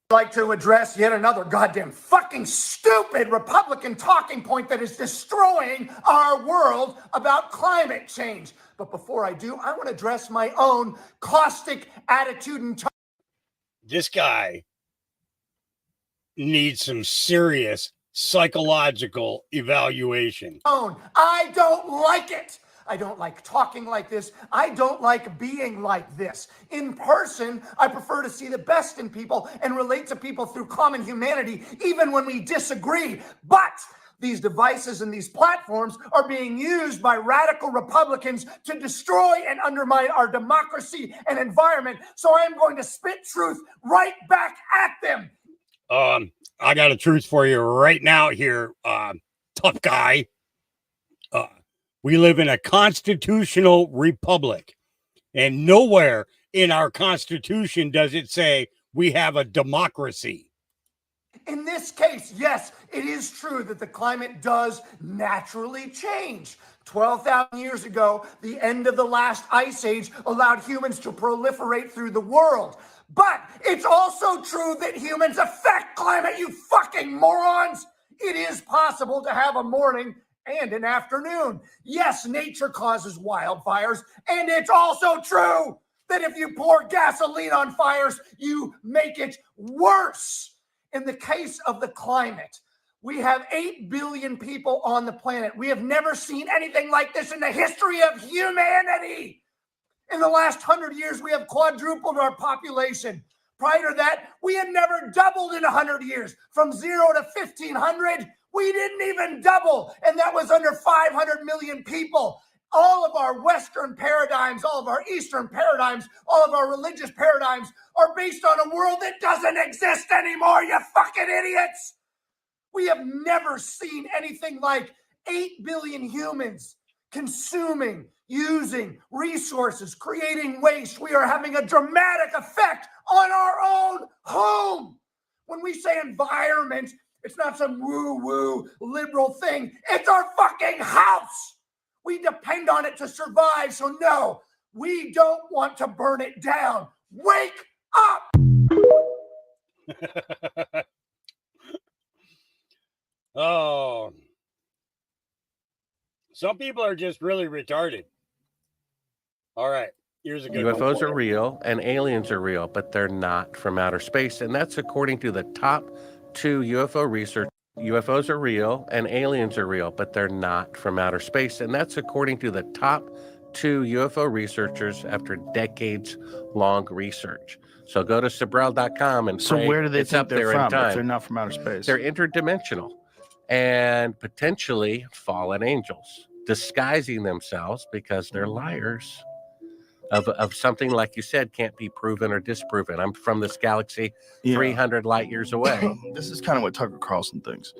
Speaker 19: I'd like to address yet another goddamn fucking stupid Republican talking point that is destroying our world about climate change. But before I do, I want to address my own caustic attitude and
Speaker 1: this guy needs some serious psychological evaluation.
Speaker 19: I don't like it. I don't like talking like this. I don't like being like this. In person, I prefer to see the best in people and relate to people through common humanity, even when we disagree. But these devices and these platforms are being used by radical Republicans to destroy and undermine our democracy and environment. So I am going to spit truth right back at them.
Speaker 1: I got a truth for you right now here, tough guy. We live in a constitutional republic, and nowhere in our constitution does it say we have a democracy.
Speaker 19: In this case, yes, it is true that the climate does naturally change. 12,000 years ago, the end of the last ice age allowed humans to proliferate through the world. But it's also true that humans affect climate, you fucking morons! It is possible to have a morning and an afternoon. Yes, nature causes wildfires, and it's also true that if you pour gasoline on fires, you make it worse. In the case of the climate, we have 8 billion people on the planet. We have never seen anything like this in the history of humanity. In the last 100 years, we have quadrupled our population. Prior to that, we had never doubled in 100 years. From 0 to 1,500, we didn't even double, and that was under 500 million people. All of our Western paradigms, all of our Eastern paradigms, all of our religious paradigms are based on a world that doesn't exist anymore, you fucking idiots! We have never seen anything like 8 billion humans consuming, using resources, creating waste. We are having a dramatic effect on our own home. When we say environment, it's not some woo-woo liberal thing. It's our fucking house. We depend on it to survive. So no, we don't want to burn it down. Wake up!
Speaker 1: Oh. Some people are just really retarded. All right. Here's a good one.
Speaker 4: UFOs are real and aliens are real, but they're not from outer space. And that's according to the top 2 UFO research. UFOs are real and aliens are real, but they're not from outer space. And that's according to the top 2 UFO researchers after decades-long research. So go to Sabrel.com and
Speaker 9: So
Speaker 4: pray
Speaker 9: where do they
Speaker 4: it's
Speaker 9: think
Speaker 4: up
Speaker 9: they're
Speaker 4: there in
Speaker 9: from if
Speaker 4: time.
Speaker 9: they're not from outer space?
Speaker 4: They're interdimensional and potentially fallen angels disguising themselves because they're liars of something, like you said, can't be proven or disproven. I'm from this galaxy 300 light years away.
Speaker 9: This is kind of what Tucker Carlson thinks.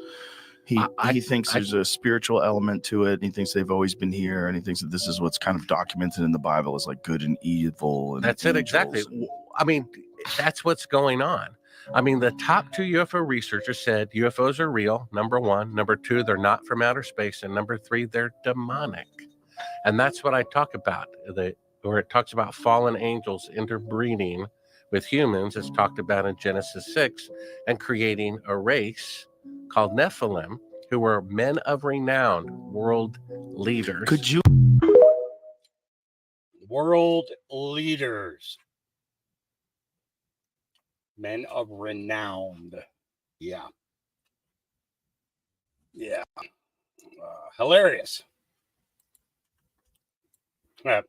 Speaker 9: He thinks there's a spiritual element to it, and he thinks they've always been here, and he thinks that this is what's kind of documented in the Bible as like good and evil. And
Speaker 4: That's it, exactly.
Speaker 9: angels.
Speaker 4: I mean, that's what's going on. I mean, the top 2 UFO researchers said UFOs are real, number 1. Number 2, they're not from outer space. And number 3, they're demonic. And that's what I talk about, where it talks about fallen angels interbreeding with humans, as talked about in Genesis 6, and creating a race called Nephilim, who were men of renown, world leaders.
Speaker 9: Could you?
Speaker 1: World leaders. Men of renown. Yeah. Yeah. Hilarious. I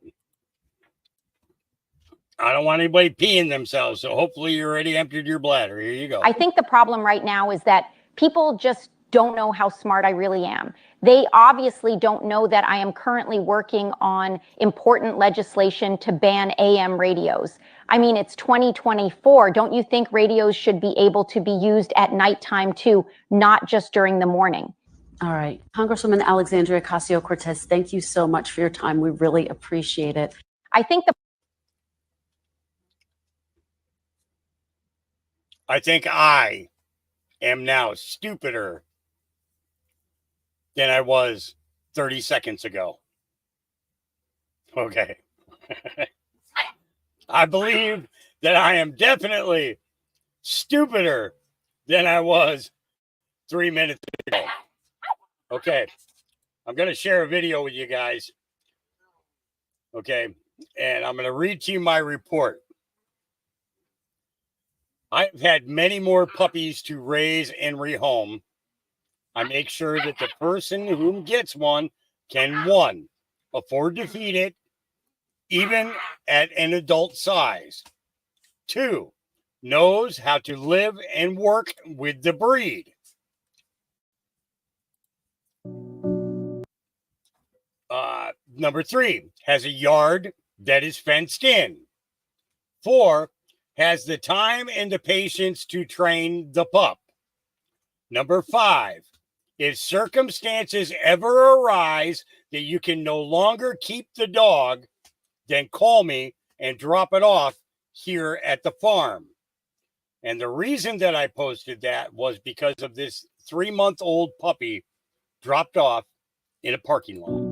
Speaker 1: don't want anybody peeing themselves, so hopefully you already emptied your bladder. Here you go.
Speaker 7: I think the problem right now is that people just don't know how smart I really am. They obviously don't know that I am currently working on important legislation to ban AM radios. I mean, it's 2024. Don't you think radios should be able to be used at nighttime too, not just during the morning?
Speaker 20: All right. Congresswoman Alexandria Ocasio-Cortez, thank you so much for your time. We really appreciate it.
Speaker 7: I think
Speaker 1: I am now stupider than I was 30 seconds ago. Okay. I believe that I am definitely stupider than I was 3 minutes ago. Okay. I'm going to share a video with you guys. Okay. And I'm going to read to you my report. I've had many more puppies to raise and rehome I make sure that the person who gets one can, one, afford to feed it, even at an adult size. 2, knows how to live and work with the breed. Number 3, has a yard that is fenced in. 4, has the time and the patience to train the pup. Number 5, if circumstances ever arise that you can no longer keep the dog, then call me and drop it off here at the farm. And the reason that I posted that was because of this 3-month-old puppy dropped off in a parking lot.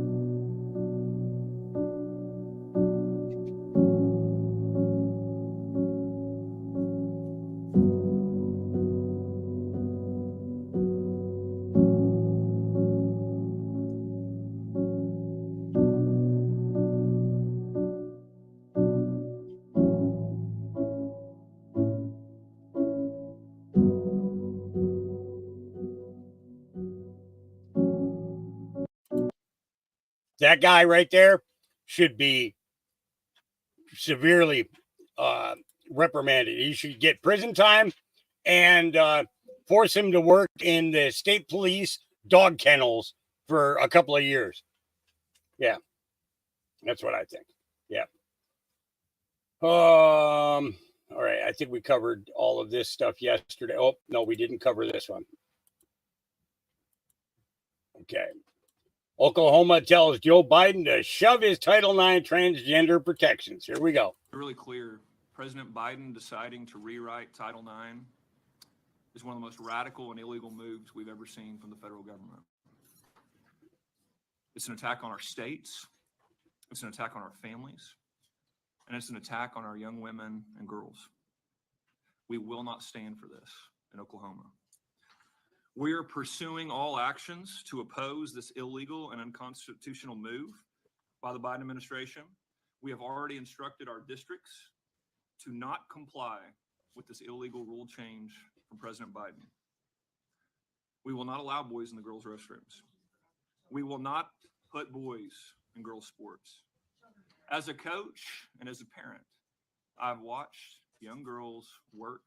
Speaker 1: That guy right there should be severely reprimanded. He should get prison time and force him to work in the state police dog kennels for a couple of years. Yeah, that's what I think. Yeah. All right. I think we covered all of this stuff yesterday. Oh, no, we didn't cover this one. Okay. Oklahoma tells Joe Biden to shove his Title IX transgender protections. Here we go.
Speaker 18: Really clear. President Biden deciding to rewrite Title IX is one of the most radical and illegal moves we've ever seen from the federal government. It's an attack on our states. It's an attack on our families. And it's an attack on our young women and girls. We will not stand for this in Oklahoma. We are pursuing all actions to oppose this illegal and unconstitutional move by the Biden administration. We have already instructed our districts to not comply with this illegal rule change from President Biden. We will not allow boys in the girls' restrooms. We will not put boys in girls' sports. As a coach and as a parent, I've watched young girls work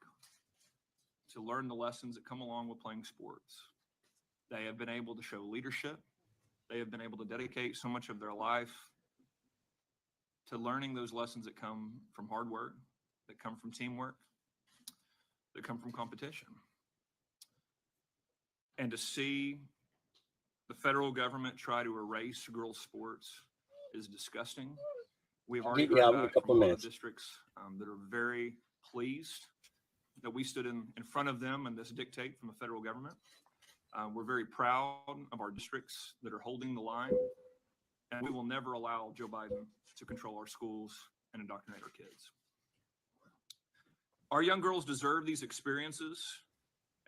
Speaker 18: to learn the lessons that come along with playing sports. They have been able to show leadership. They have been able to dedicate so much of their life to learning those lessons that come from hard work, that come from teamwork, that come from competition. And to see the federal government try to erase girls' sports is disgusting. We've already heard back from a lot of districts that are very pleased that we stood in front of them and this dictate from the federal government. We're very proud of our districts that are holding the line, and we will never allow Joe Biden to control our schools and indoctrinate our kids. Our young girls deserve these experiences,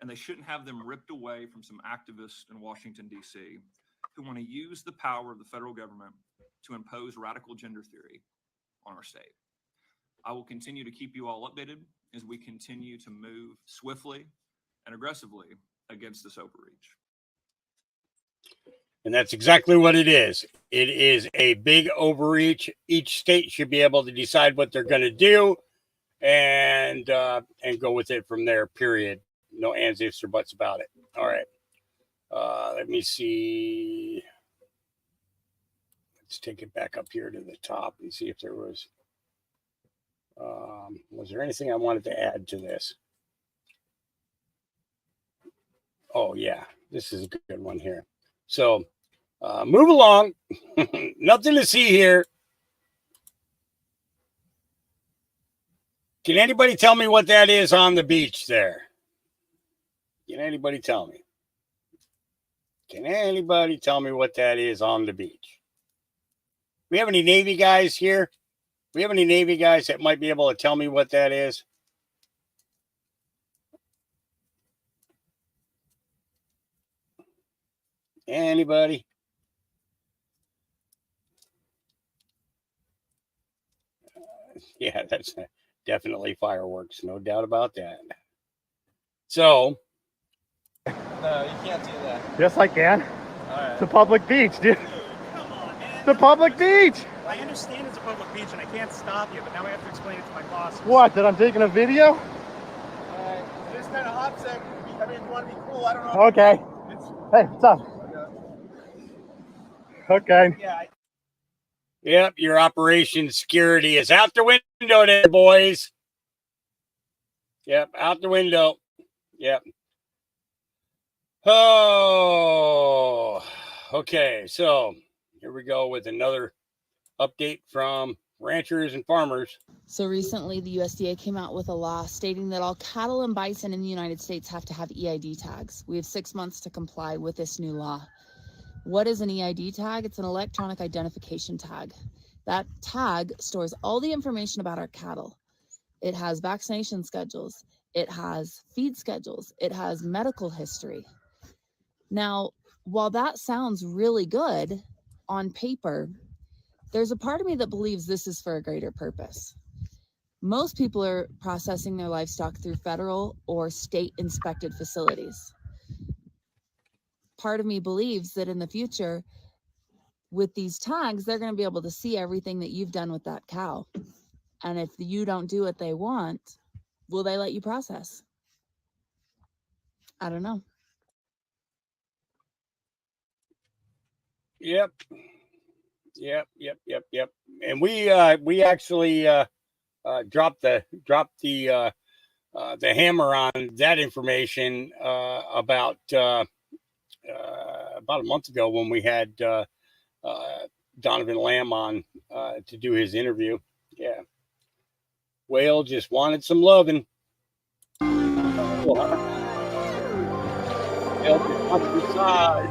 Speaker 18: and they shouldn't have them ripped away from some activists in Washington, D.C., who want to use the power of the federal government to impose radical gender theory on our state. I will continue to keep you all updated as we continue to move swiftly and aggressively against this overreach.
Speaker 1: And that's exactly what it is. It is a big overreach. Each state should be able to decide what they're going to do and go with it from there, period. No ands, ifs, or buts about it. All right. Let me see. Let's take it back up here to the top and see if there was there anything I wanted to add to this? Oh, yeah, this is a good one here. So move along. Nothing to see here. Can anybody tell me what that is on the beach there? Can anybody tell me? Can anybody tell me what that is on the beach? We have any Navy guys here? We have any Navy guys that might be able to tell me what that is? Anybody? Yeah, that's definitely fireworks. No doubt about that. So
Speaker 6: No, you can't do that.
Speaker 21: Yes, I can.
Speaker 6: All right.
Speaker 21: It's a public beach, dude.
Speaker 6: Come on, man.
Speaker 21: It's a public beach.
Speaker 6: I understand it's a public beach and I can't stop you, but now I have to explain it to my boss.
Speaker 21: What? That I'm taking a video?
Speaker 6: Alright, it is kind of hot, sec. I mean, if you want to be cool, I don't know.
Speaker 21: Okay. Hey, what's up? Okay.
Speaker 6: Yeah.
Speaker 1: Yep, your operation security is out the window there, boys. Yep, out the window. Yep. Oh, okay. So here we go with another update from ranchers and farmers.
Speaker 23: So recently, the USDA came out with a law stating that all cattle and bison in the United States have to have EID tags. We have 6 months to comply with this new law. What is an EID tag? It's an electronic identification tag. That tag stores all the information about our cattle. It has vaccination schedules. It has feed schedules. It has medical history. Now, while that sounds really good on paper, there's a part of me that believes this is for a greater purpose. Most people are processing their livestock through federal or state inspected facilities. Part of me believes that in the future, with these tags, they're going to be able to see everything that you've done with that cow. And if you don't do what they want, will they let you process? I don't know.
Speaker 1: Yep. And we actually dropped the hammer on that information about a month ago when we had Donovan Lamb on to do his interview. Yeah. Whale just wanted some loving. Whale just wants some side.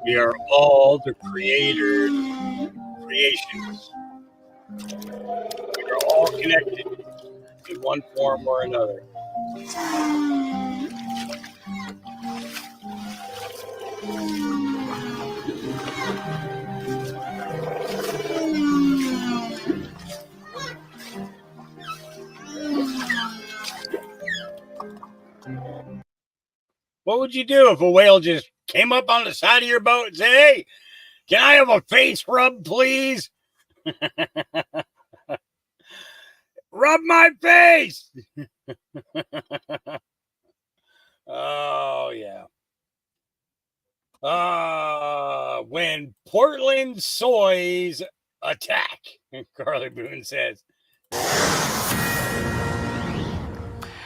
Speaker 1: We are all the creators, creations. We are all connected in one form or another. What would you do if a whale just came up on the side of your boat and said, "Hey, can I have a face rub, please? Rub my face." Oh, yeah. When Portland soys attack, Carly Boone says.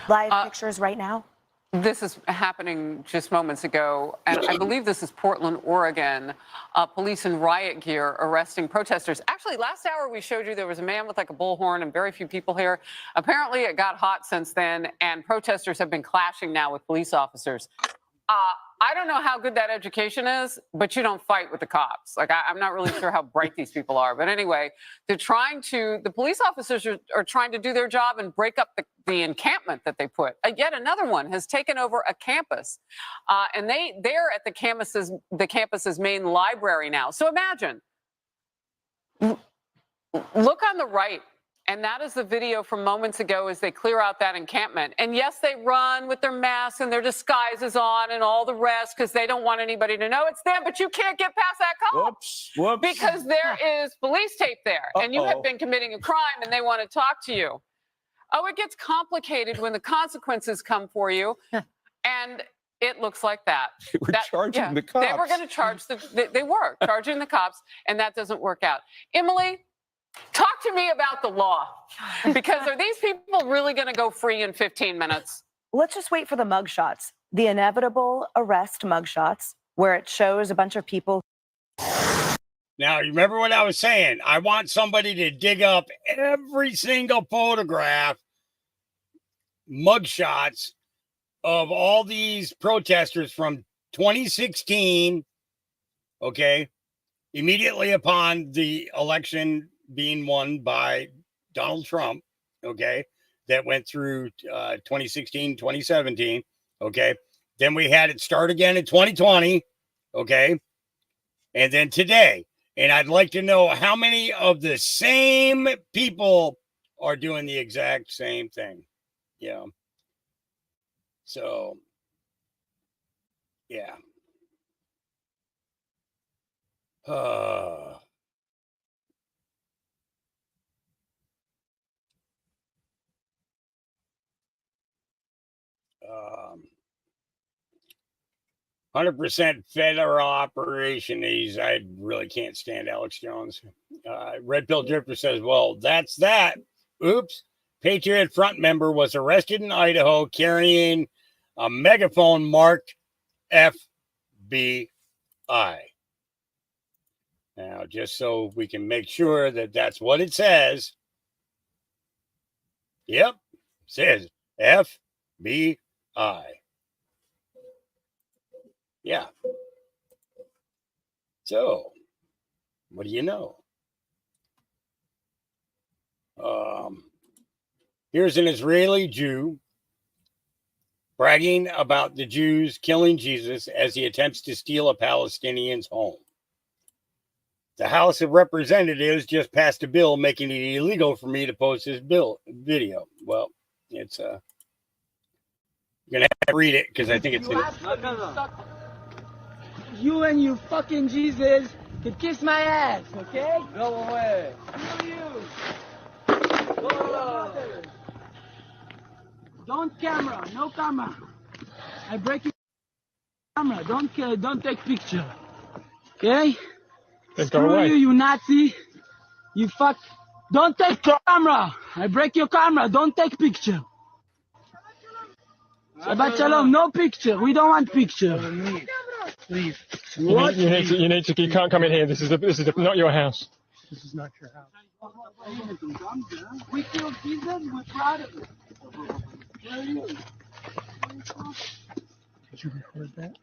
Speaker 24: Live pictures right now.
Speaker 25: This is happening just moments ago, and I believe this is Portland, Oregon. Police in riot gear arresting protesters. Actually, last hour we showed you there was a man with like a bullhorn and very few people here. Apparently it got hot since then, and protesters have been clashing now with police officers. I don't know how good that education is, but you don't fight with the cops. Like, I'm not really sure how bright these people are. But anyway, the police officers are trying to do their job and break up the encampment that they put. Yet another one has taken over a campus. And they're at the campus's main library now. So imagine, look on the right. And that is the video from moments ago as they clear out that encampment. And yes, they run with their masks and their disguises on and all the rest because they don't want anybody to know it's them. But you can't get past that cop.
Speaker 9: Whoops.
Speaker 25: Because there is police tape there. And you have been committing a crime and they want to talk to you. Oh, it gets complicated when the consequences come for you. And it looks like that.
Speaker 13: They were charging the cops.
Speaker 25: They were going to charge they were charging the cops, and that doesn't work out. Emily, talk to me about the law, because are these people really going to go free in 15 minutes?
Speaker 24: Let's just wait for the mugshots, the inevitable arrest mugshots, where it shows a bunch of people.
Speaker 1: Now, you remember what I was saying? I want somebody to dig up every single photograph, mugshots of all these protesters from 2016, okay, immediately upon the election being won by Donald Trump, okay, that went through 2016, 2017, Okay. Then we had it start again in 2020. Okay. And then today. And I'd like to know how many of the same people are doing the exact same thing. Yeah. So, yeah. Uh, 100% federal operation. I really can't stand Alex Jones. Red Pill Drifter says, well, that's that. Oops. Patriot Front member was arrested in Idaho carrying a megaphone marked FBI. Now, just so we can make sure that that's what it says. Yep. Says FBI. Yeah. So, what do you know? Here's an Israeli Jew bragging about the Jews killing Jesus as he attempts to steal a Palestinian's home. The House of Representatives just passed a bill making it illegal for me to post this video. Well, it's you're gonna have to read it because I think it's
Speaker 21: You and your fucking Jesus could kiss my ass, okay? Go away. You. Go. Don't camera, no camera. I break your camera. Don't take picture, okay?
Speaker 2: Then go
Speaker 21: Screw
Speaker 2: away.
Speaker 21: you Nazi. You fuck. Don't take camera. I break your camera. Don't take picture. Shabbat shalom. No picture. We don't want picture. Please.
Speaker 2: You need to. You can't come in here. This is not your house.
Speaker 21: This is not your house. We killed Jesus. We're proud of it. Where are you?
Speaker 2: Did you record that?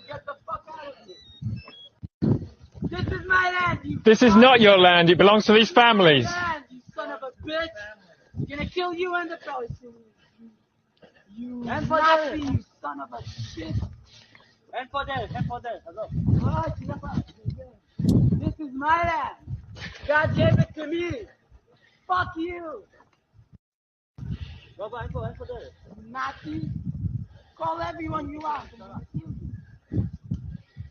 Speaker 21: Get the fuck out of here. This is my land.
Speaker 2: This is not your land. It belongs to these families.
Speaker 21: You son of a bitch. I'm gonna kill you and the Palestinians. You Nazi, you son of a shit. And for that. Hello. This is my land. God gave it to me. Fuck you. Nazi. Call everyone you want. I'm gonna kill you.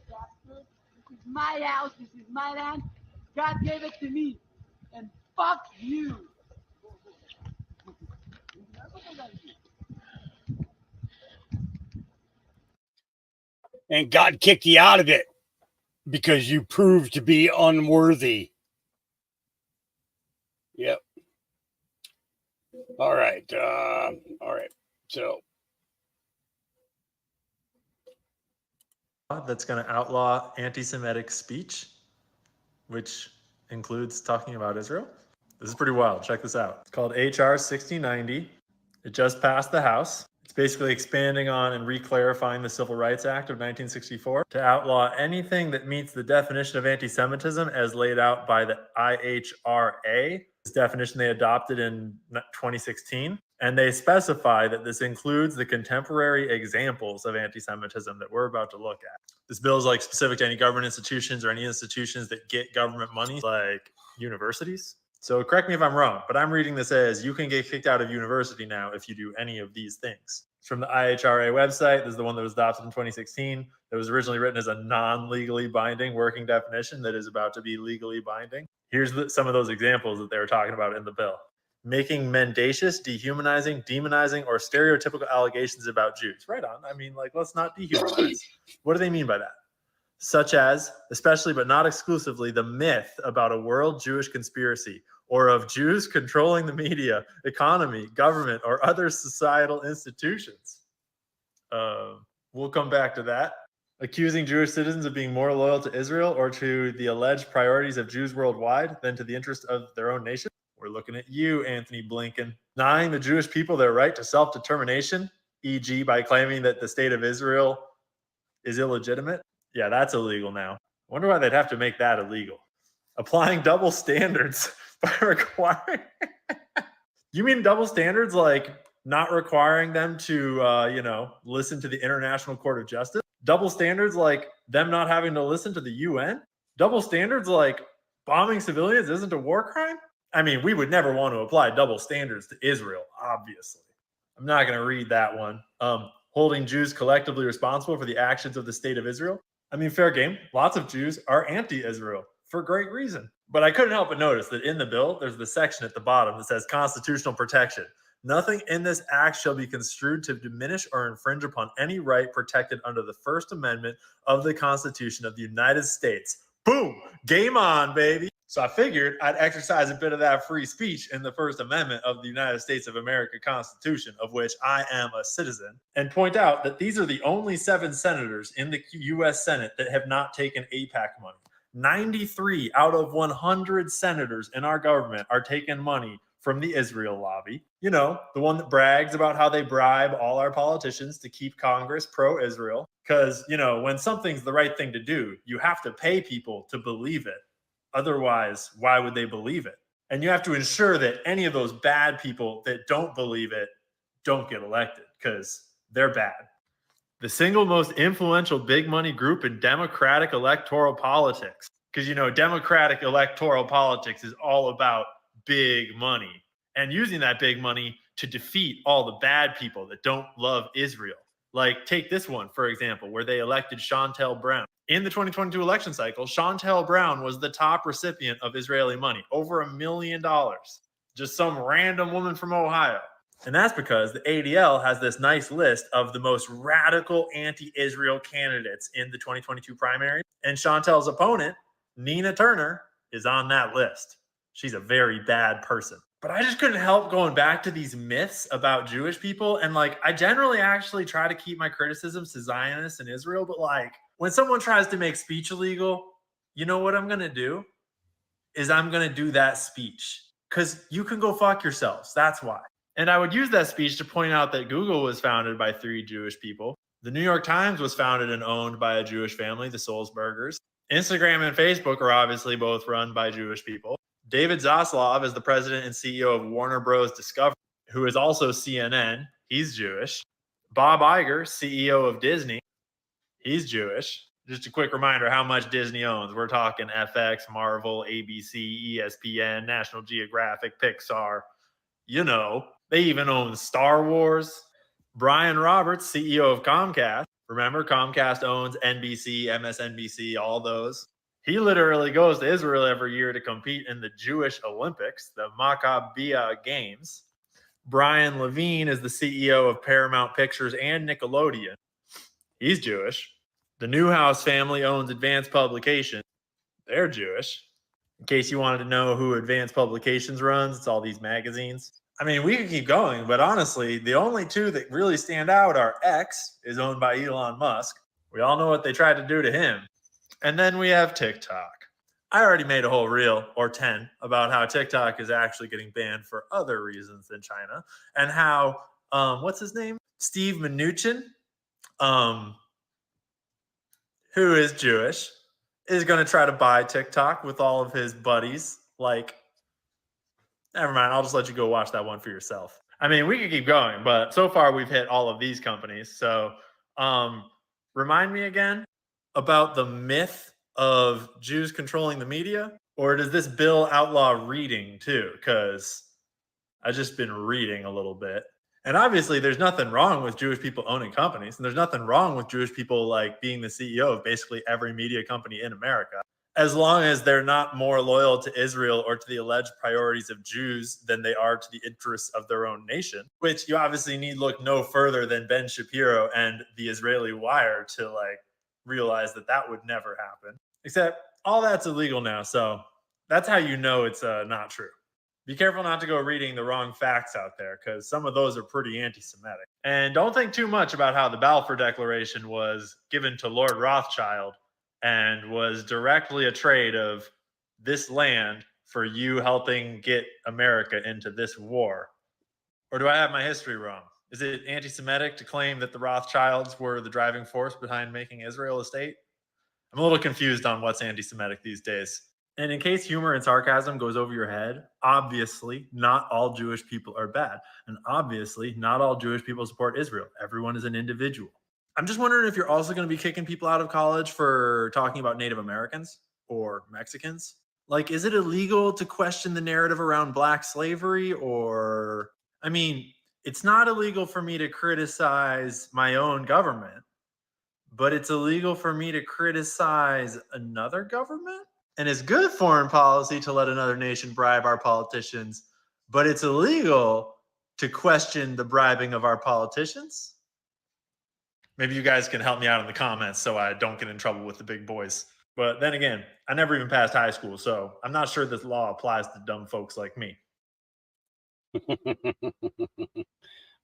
Speaker 21: Bastard. This is my house. This is my land. God gave it to me. And fuck you.
Speaker 1: and God kicked you out of it because you proved to be unworthy. Yep. All right. So
Speaker 8: that's going to outlaw anti-Semitic speech, which includes talking about Israel. This is pretty wild. Check this out. It's called HR 6090. It just passed the House. It's basically expanding on and re-clarifying the Civil Rights Act of 1964 to outlaw anything that meets the definition of anti-Semitism as laid out by the IHRA. This definition they adopted in 2016. And they specify that this includes the contemporary examples of anti-Semitism that we're about to look at. This bill is like specific to any government institutions or any institutions that get government money, like universities. So correct me if I'm wrong, but I'm reading this as you can get kicked out of university now if you do any of these things. It's from the IHRA website. This is the one that was adopted in 2016. That was originally written as a non-legally binding working definition that is about to be legally binding. Here's some of those examples that they were talking about in the bill. Making mendacious, dehumanizing, demonizing, or stereotypical allegations about Jews. Right on. I mean, like, let's not dehumanize. What do they mean by that? Such as, especially but not exclusively, the myth about a world Jewish conspiracy or of Jews controlling the media, economy, government, or other societal institutions. We'll come back to that. Accusing Jewish citizens of being more loyal to Israel or to the alleged priorities of Jews worldwide than to the interest of their own nation. We're looking at you, Anthony Blinken. Denying the Jewish people their right to self-determination, e.g. by claiming that the state of Israel is illegitimate. Yeah, that's illegal now. wonder why they'd have to make that illegal. Applying double standards by requiring. You mean double standards like not requiring them to, listen to the International Court of Justice? Double standards like them not having to listen to the UN? Double standards like bombing civilians isn't a war crime? I mean, we would never want to apply double standards to Israel, obviously. I'm not going to read that one. Holding Jews collectively responsible for the actions of the state of Israel. I mean, fair game. Lots of Jews are anti-Israel for great reason. But I couldn't help but notice that in the bill, there's the section at the bottom that says constitutional protection. Nothing in this act shall be construed to diminish or infringe upon any right protected under the First Amendment of the Constitution of the United States. Boom! Game on, baby. So I figured I'd exercise a bit of that free speech in the First Amendment of the United States of America Constitution, of which I am a citizen, and point out that these are the only 7 senators in the U.S. Senate that have not taken AIPAC money. 93 out of 100 senators in our government are taking money from the Israel lobby. You know, the one that brags about how they bribe all our politicians to keep Congress pro-Israel. Because, when something's the right thing to do, you have to pay people to believe it. Otherwise, why would they believe it? And you have to ensure that any of those bad people that don't believe it don't get elected because they're bad. The single most influential big money group in Democratic electoral politics. Because, Democratic electoral politics is all about big money and using that big money to defeat all the bad people that don't love Israel. Like, take this one, for example, where they elected Shontel Brown. In the 2022 election cycle, Shontel Brown was the top recipient of Israeli money, over $1 million. Just some random woman from Ohio. And that's because the ADL has this nice list of the most radical anti-Israel candidates in the 2022 primary. And Shontel's opponent, Nina Turner, is on that list. She's a very bad person. But I just couldn't help going back to these myths about Jewish people. And I generally actually try to keep my criticisms to Zionists and Israel. But when someone tries to make speech illegal, you know what I'm going to do? Is I'm going to do that speech. Because you can go fuck yourselves. That's why. And I would use that speech to point out that Google was founded by 3 Jewish people. The New York Times was founded and owned by a Jewish family, the Sulzbergers. Instagram and Facebook are obviously both run by Jewish people. David Zaslav is the president and CEO of Warner Bros. Discovery, who is also CNN. He's Jewish. Bob Iger, CEO of Disney. He's Jewish. Just a quick reminder how much Disney owns. We're talking FX, Marvel, ABC, ESPN, National Geographic, Pixar. They even own Star Wars. Brian Roberts, CEO of Comcast. Remember, Comcast owns NBC, MSNBC, all those. He literally goes to Israel every year to compete in the Jewish Olympics, the Maccabiah Games. Brian Levine is the CEO of Paramount Pictures and Nickelodeon. He's Jewish. The Newhouse family owns Advanced Publications. They're Jewish. In case you wanted to know who Advanced Publications runs, it's all these magazines. I mean, we could keep going, but honestly, the only 2 that really stand out are X, is owned by Elon Musk. We all know what they tried to do to him. And then we have TikTok. I already made a whole reel, or 10, about how TikTok is actually getting banned for other reasons than China. And how, what's his name? Steve Mnuchin, who is Jewish, is going to try to buy TikTok with all of his buddies. Never mind. I'll just let you go watch that one for yourself. I mean, we could keep going, but so far we've hit all of these companies. So remind me again about the myth of Jews controlling the media? Or does this bill outlaw reading too? Because I've just been reading a little bit. And obviously there's nothing wrong with Jewish people owning companies. And there's nothing wrong with Jewish people being the CEO of basically every media company in America. As long as they're not more loyal to Israel or to the alleged priorities of Jews than they are to the interests of their own nation, which you obviously need look no further than Ben Shapiro and the Israeli Wire to realize that would never happen. Except all that's illegal now. So that's how you know it's not true. Be careful not to go reading the wrong facts out there because some of those are pretty anti-Semitic. And don't think too much about how the Balfour Declaration was given to Lord Rothschild and was directly a trade of this land for you helping get America into this war. Or do I have my history wrong? Is it anti-Semitic to claim that the Rothschilds were the driving force behind making Israel a state? I'm a little confused on what's anti-Semitic these days. And in case humor and sarcasm goes over your head, obviously not all Jewish people are bad. And obviously not all Jewish people support Israel. Everyone is an individual. I'm just wondering if you're also going to be kicking people out of college for talking about Native Americans or Mexicans. Like, is it illegal to question the narrative around Black slavery? Or, I mean, it's not illegal for me to criticize my own government, but it's illegal for me to criticize another government? And it's good foreign policy to let another nation bribe our politicians, but it's illegal to question the bribing of our politicians? Maybe you guys can help me out in the comments so I don't get in trouble with the big boys. But then again, I never even passed high school, so I'm not sure this law applies to dumb folks like me.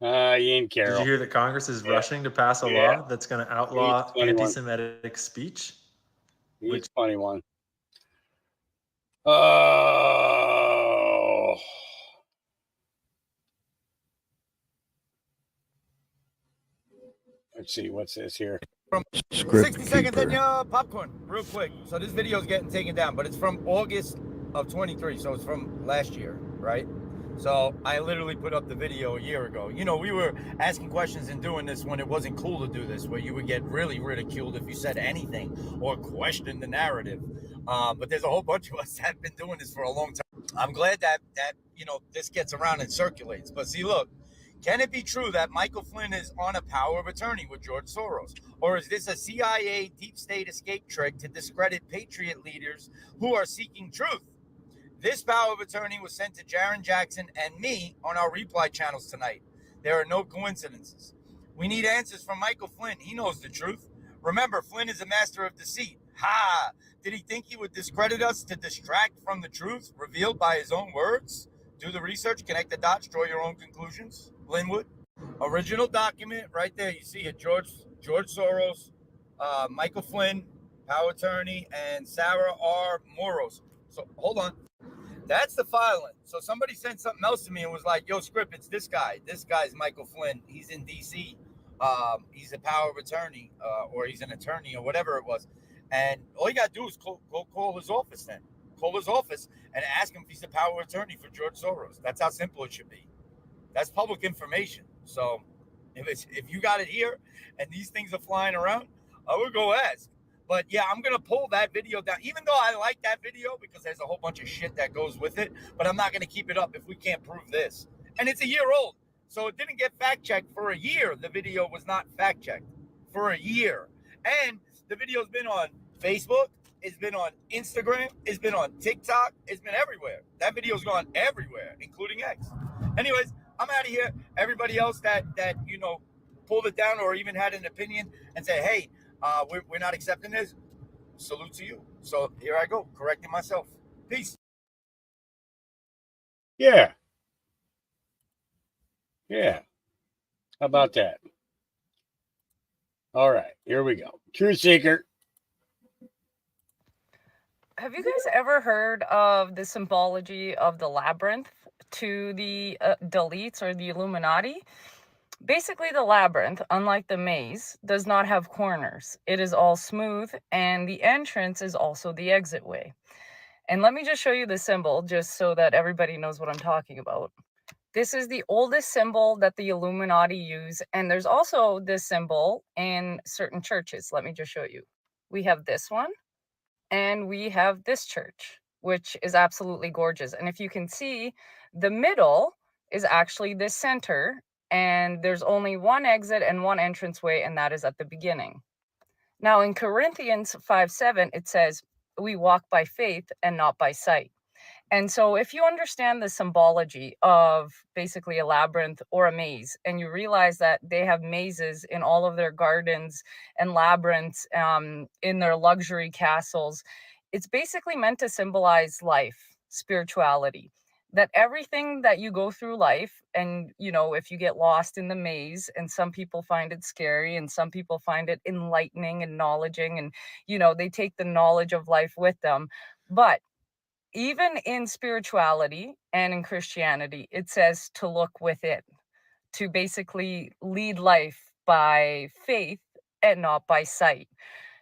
Speaker 1: Ian Carroll.
Speaker 8: Did you hear that Congress is rushing to pass a law that's going to outlaw anti-Semitic speech?
Speaker 1: He's a funny one. Oh. Let's see, what's this here?
Speaker 6: From 60 seconds in your popcorn, real quick. So this video is getting taken down, but it's from August of 23, so it's from last year, right? So I literally put up the video a year ago. You know, we were asking questions and doing this when it wasn't cool to do this, where you would get really ridiculed if you said anything or questioned the narrative. But there's a whole bunch of us that have been doing this for a long time. I'm glad that you know, this gets around and circulates. But see, look, can it be true that Michael Flynn is on a power of attorney with George Soros? Or is this a CIA deep state escape trick to discredit patriot leaders who are seeking truth? This power of attorney was sent to Jaron Jackson and me on our reply channels tonight. There are no coincidences. We need answers from Michael Flynn. He knows the truth. Remember, Flynn is a master of deceit. Ha! Did he think he would discredit us to distract from the truth revealed by his own words? Do the research, connect the dots, draw your own conclusions. Linwood, original document right there. You see it, George Soros, Michael Flynn, power attorney, and Sarah R. Moros. So hold on. That's the filing. So somebody sent something else to me and was like, yo, Script, it's this guy. This guy's Michael Flynn. He's in D.C. He's a power of attorney, or he's an attorney, or whatever it was. And all you got to do is go call his office then. Call his office and ask him if he's a power of attorney for George Soros. That's how simple it should be. That's public information. So if you got it here and these things are flying around, I would go ask. But yeah, I'm going to pull that video down, even though I like that video because there's a whole bunch of shit that goes with it. But I'm not going to keep it up if we can't prove this. And it's a year old. So it didn't get fact checked for a year. The video was not fact checked for a year. And the video's been on Facebook. It's been on Instagram. It's been on TikTok. It's been everywhere. That video's gone everywhere, including X. Anyways, I'm out of here. Everybody else that you know pulled it down or even had an opinion and said, hey, we're not accepting this, salute to you. So here I go, correcting myself. Peace.
Speaker 1: Yeah. How about that? All right, here we go. Truth Seeker.
Speaker 5: Have you guys ever heard of the symbology of the labyrinth to the deletes or the Illuminati? Basically, the labyrinth, unlike the maze, does not have corners. It is all smooth, and the entrance is also the exit way. And let me just show you the symbol, just so that everybody knows what I'm talking about. This is the oldest symbol that the Illuminati use, and there's also this symbol in certain churches. Let me just show you. We have this one, and we have this church, which is absolutely gorgeous. And if you can see, the middle is actually the center, and there's only one exit and one entranceway, and that is at the beginning. Now, in Corinthians 5:7, it says, we walk by faith and not by sight. And so if you understand the symbology of basically a labyrinth or a maze, and you realize that they have mazes in all of their gardens and labyrinths in their luxury castles, it's basically meant to symbolize life, spirituality, that everything that you go through life, and, you know, if you get lost in the maze, and some people find it scary and some people find it enlightening and knowledging, and, you know, they take the knowledge of life with them. But even in spirituality and in Christianity, it says to look within, to basically lead life by faith and not by sight.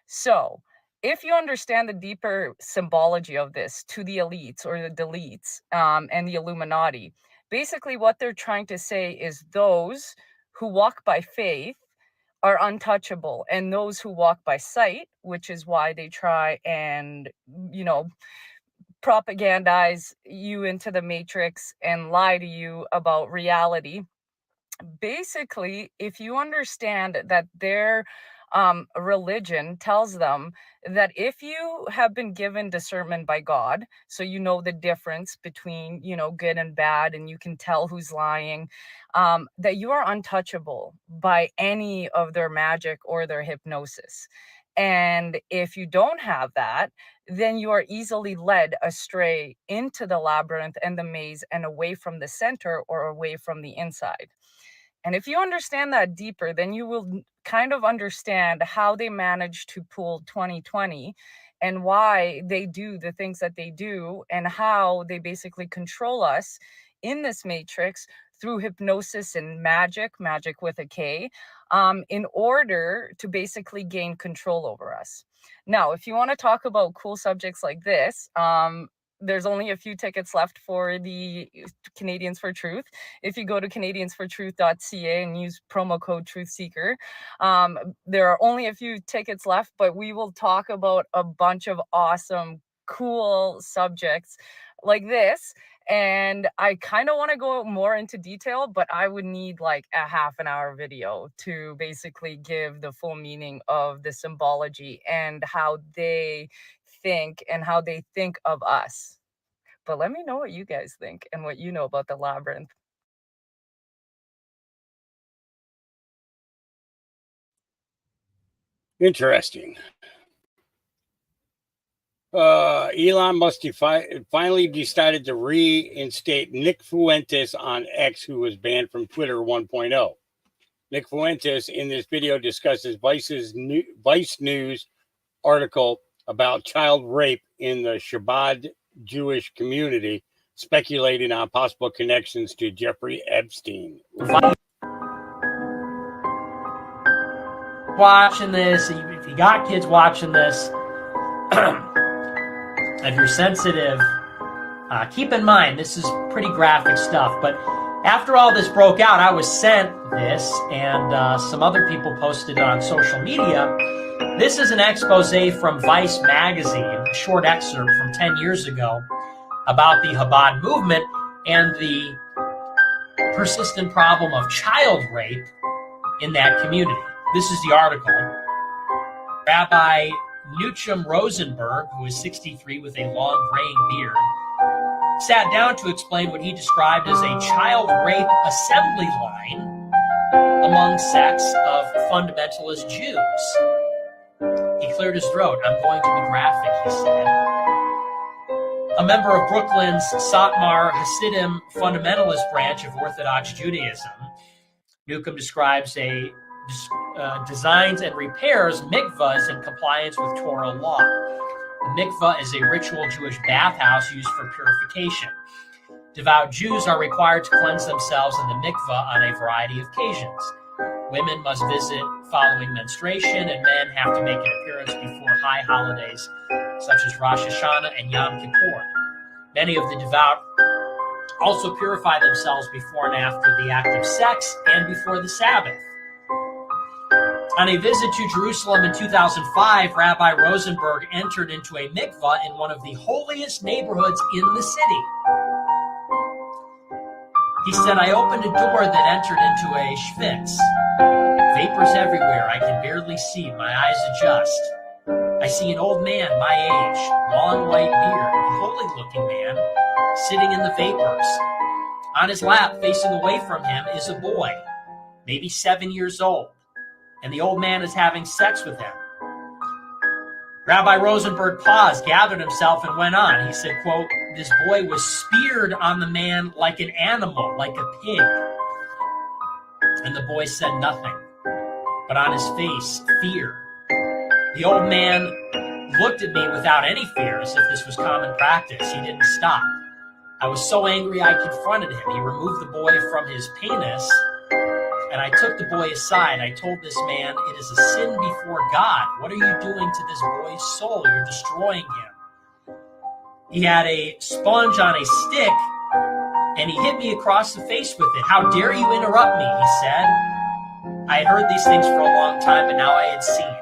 Speaker 5: So if you understand the deeper symbology of this to the elites or the deletes and the Illuminati, basically what they're trying to say is those who walk by faith are untouchable, and those who walk by sight, which is why they try and, you know, propagandize you into the matrix and lie to you about reality. Basically, if you understand that their religion tells them that if you have been given discernment by God, so you know the difference between, you know, good and bad, and you can tell who's lying, that you are untouchable by any of their magic or their hypnosis. And if you don't have that, then you are easily led astray into the labyrinth and the maze and away from the center or away from the inside. And if you understand that deeper, then you will kind of understand how they managed to pull 2020 and why they do the things that they do and how they basically control us in this matrix through hypnosis and magic with a K, in order to basically gain control over us. Now, if you want to talk about cool subjects like this, there's only a few tickets left for the Canadians for Truth. If you go to canadiansfortruth.ca and use promo code TruthSeeker, there are only a few tickets left, but we will talk about a bunch of awesome, cool subjects like this. And I kind of want to go more into detail, but I would need like a half an hour video to basically give the full meaning of the symbology and how they think and how they think of us. But let me know what you guys think and what you know about the labyrinth.
Speaker 1: Interesting. Elon Musk finally decided to reinstate Nick Fuentes on X, who was banned from Twitter 1.0. Nick Fuentes in this video discusses Vice News article about child rape in the Chabad Jewish community, speculating on possible connections to Jeffrey Epstein.
Speaker 10: Watching this, if you got kids watching this, if you're sensitive, keep in mind this is pretty graphic stuff. But after all this broke out, I was sent this, and some other people posted it on social media. This is an expose from Vice magazine, a short excerpt from 10 years ago about the Chabad movement and the persistent problem of child rape in that community. This is the article. Rabbi Nuchem Rosenberg, who is 63 with a long graying beard, sat down to explain what he described as a child rape assembly line among sects of fundamentalist Jews. He cleared his throat. I'm going to be graphic, he said. A member of Brooklyn's Satmar Hasidim fundamentalist branch of Orthodox Judaism, Nuchem describes designs and repairs mikvahs in compliance with Torah law. The mikvah is a ritual Jewish bathhouse used for purification. Devout Jews are required to cleanse themselves in the mikvah on a variety of occasions. Women must visit following menstruation, and men have to make an appearance before high holidays such as Rosh Hashanah and Yom Kippur. Many of the devout also purify themselves before and after the act of sex and before the Sabbath. On a visit to Jerusalem in 2005, Rabbi Rosenberg entered into a mikvah in one of the holiest neighborhoods in the city. He said, I opened a door that entered into a schwitz. Vapors everywhere. I can barely see. My eyes adjust. I see an old man my age, long white beard, a holy-looking man, sitting in the vapors. On his lap, facing away from him, is a boy, maybe 7 years old, and the old man is having sex with him. Rabbi Rosenberg paused, gathered himself, and went on. He said, quote, this boy was speared on the man like an animal, like a pig. And the boy said nothing, but on his face, fear. The old man looked at me without any fear, as if this was common practice. He didn't stop. I was so angry I confronted him. He removed the boy from his penis And I took the boy aside. I told this man, it is a sin before God. What are you doing to this boy's soul? You're destroying him. He had a sponge on a stick, and he hit me across the face with it. How dare you interrupt me, he said. I had heard these things for a long time, but now I had seen.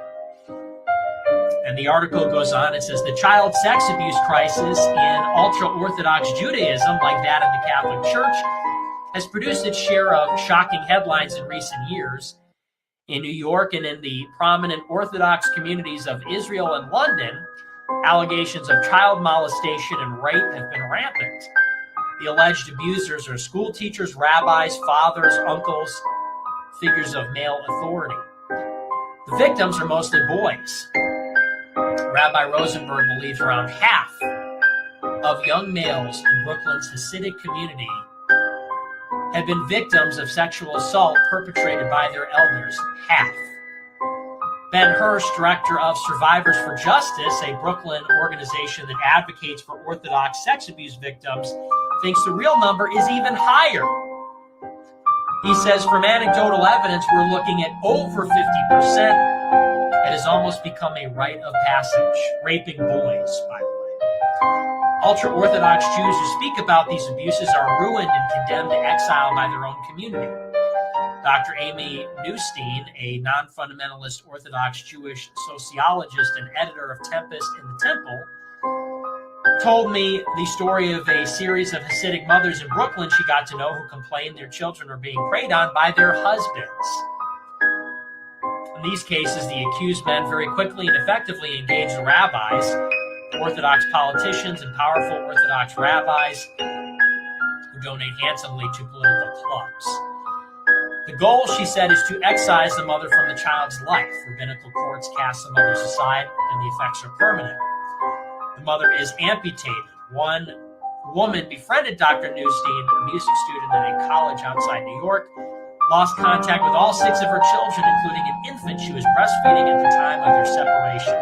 Speaker 10: And the article goes on, it says, the child sex abuse crisis in ultra-Orthodox Judaism, like that in the Catholic Church, has produced its share of shocking headlines in recent years. In New York and in the prominent Orthodox communities of Israel and London, allegations of child molestation and rape have been rampant. The alleged abusers are school teachers, rabbis, fathers, uncles, figures of male authority. The victims are mostly boys. Rabbi Rosenberg believes around half of young males in Brooklyn's Hasidic community have been victims of sexual assault perpetrated by their elders. Half. Ben Hirsch, director of Survivors for Justice, a Brooklyn organization that advocates for Orthodox sex abuse victims, thinks the real number is even higher. He says, from anecdotal evidence, we're looking at over 50%. It has almost become a rite of passage, raping boys, by the way. Ultra-Orthodox Jews who speak about these abuses are ruined and condemned to exile by their own community. Dr. Amy Neustein, a non-fundamentalist Orthodox Jewish sociologist and editor of Tempest in the Temple, told me the story of a series of Hasidic mothers in Brooklyn she got to know who complained their children were being preyed on by their husbands. In these cases, the accused men very quickly and effectively engaged rabbis, Orthodox politicians, and powerful Orthodox rabbis who donate handsomely to political clubs. The goal, she said, is to excise the mother from the child's life. Rabbinical courts cast the mothers aside, and the effects are permanent. The mother is amputated. One woman befriended Dr. Neustein, a music student at a college outside New York, lost contact with all 6 of her children, including an infant she was breastfeeding at the time of their separation.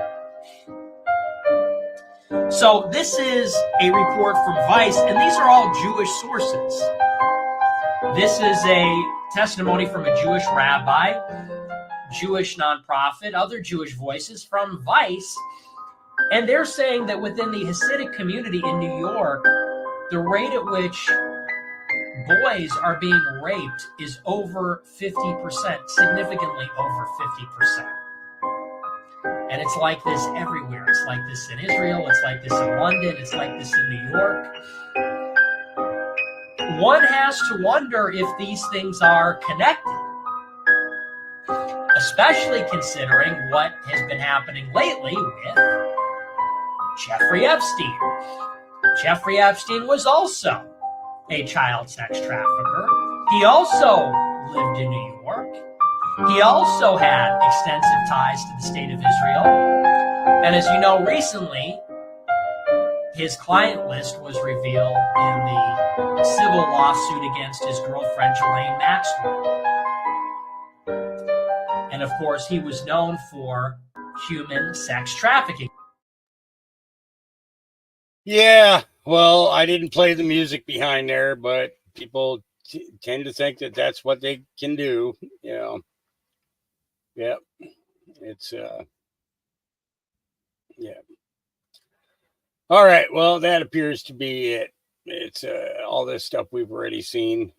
Speaker 10: So this is a report from Vice, and these are all Jewish sources. This is a testimony from a Jewish rabbi, Jewish nonprofit, other Jewish voices from Vice, and they're saying that within the Hasidic community in New York, the rate at which boys are being raped is over 50%, significantly over 50%. And it's like this everywhere. It's like this in Israel. It's like this in London. It's like this in New York. One has to wonder if these things are connected, especially considering what has been happening lately with Jeffrey Epstein. Jeffrey Epstein was also a child sex trafficker. He also lived in New York. He also had extensive ties to the state of Israel. And as you know, recently, his client list was revealed in the civil lawsuit against his girlfriend, Ghislaine Maxwell. And of course, he was known for human sex trafficking.
Speaker 1: Yeah, well, I didn't play the music behind there, but people tend to think that that's what they can do, you know. Yep. It's yeah. All right, well, that appears to be it. It's all this stuff we've already seen.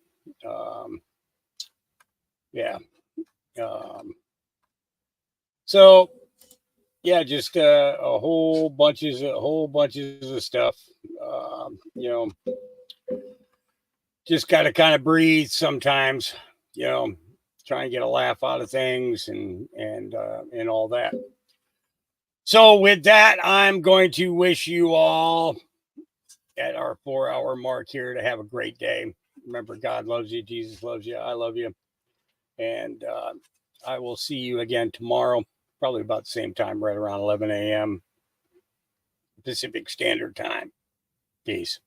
Speaker 1: Yeah. So yeah, just a whole bunches of stuff. You know, just gotta kind of breathe sometimes, you know, try and get a laugh out of things and all that. So with that, I'm going to wish you all at our 4-hour mark here to have a great day. Remember, God loves you, Jesus loves you, I love you. And I will see you again tomorrow, probably about the same time, right around 11 a.m. Pacific Standard Time. Peace.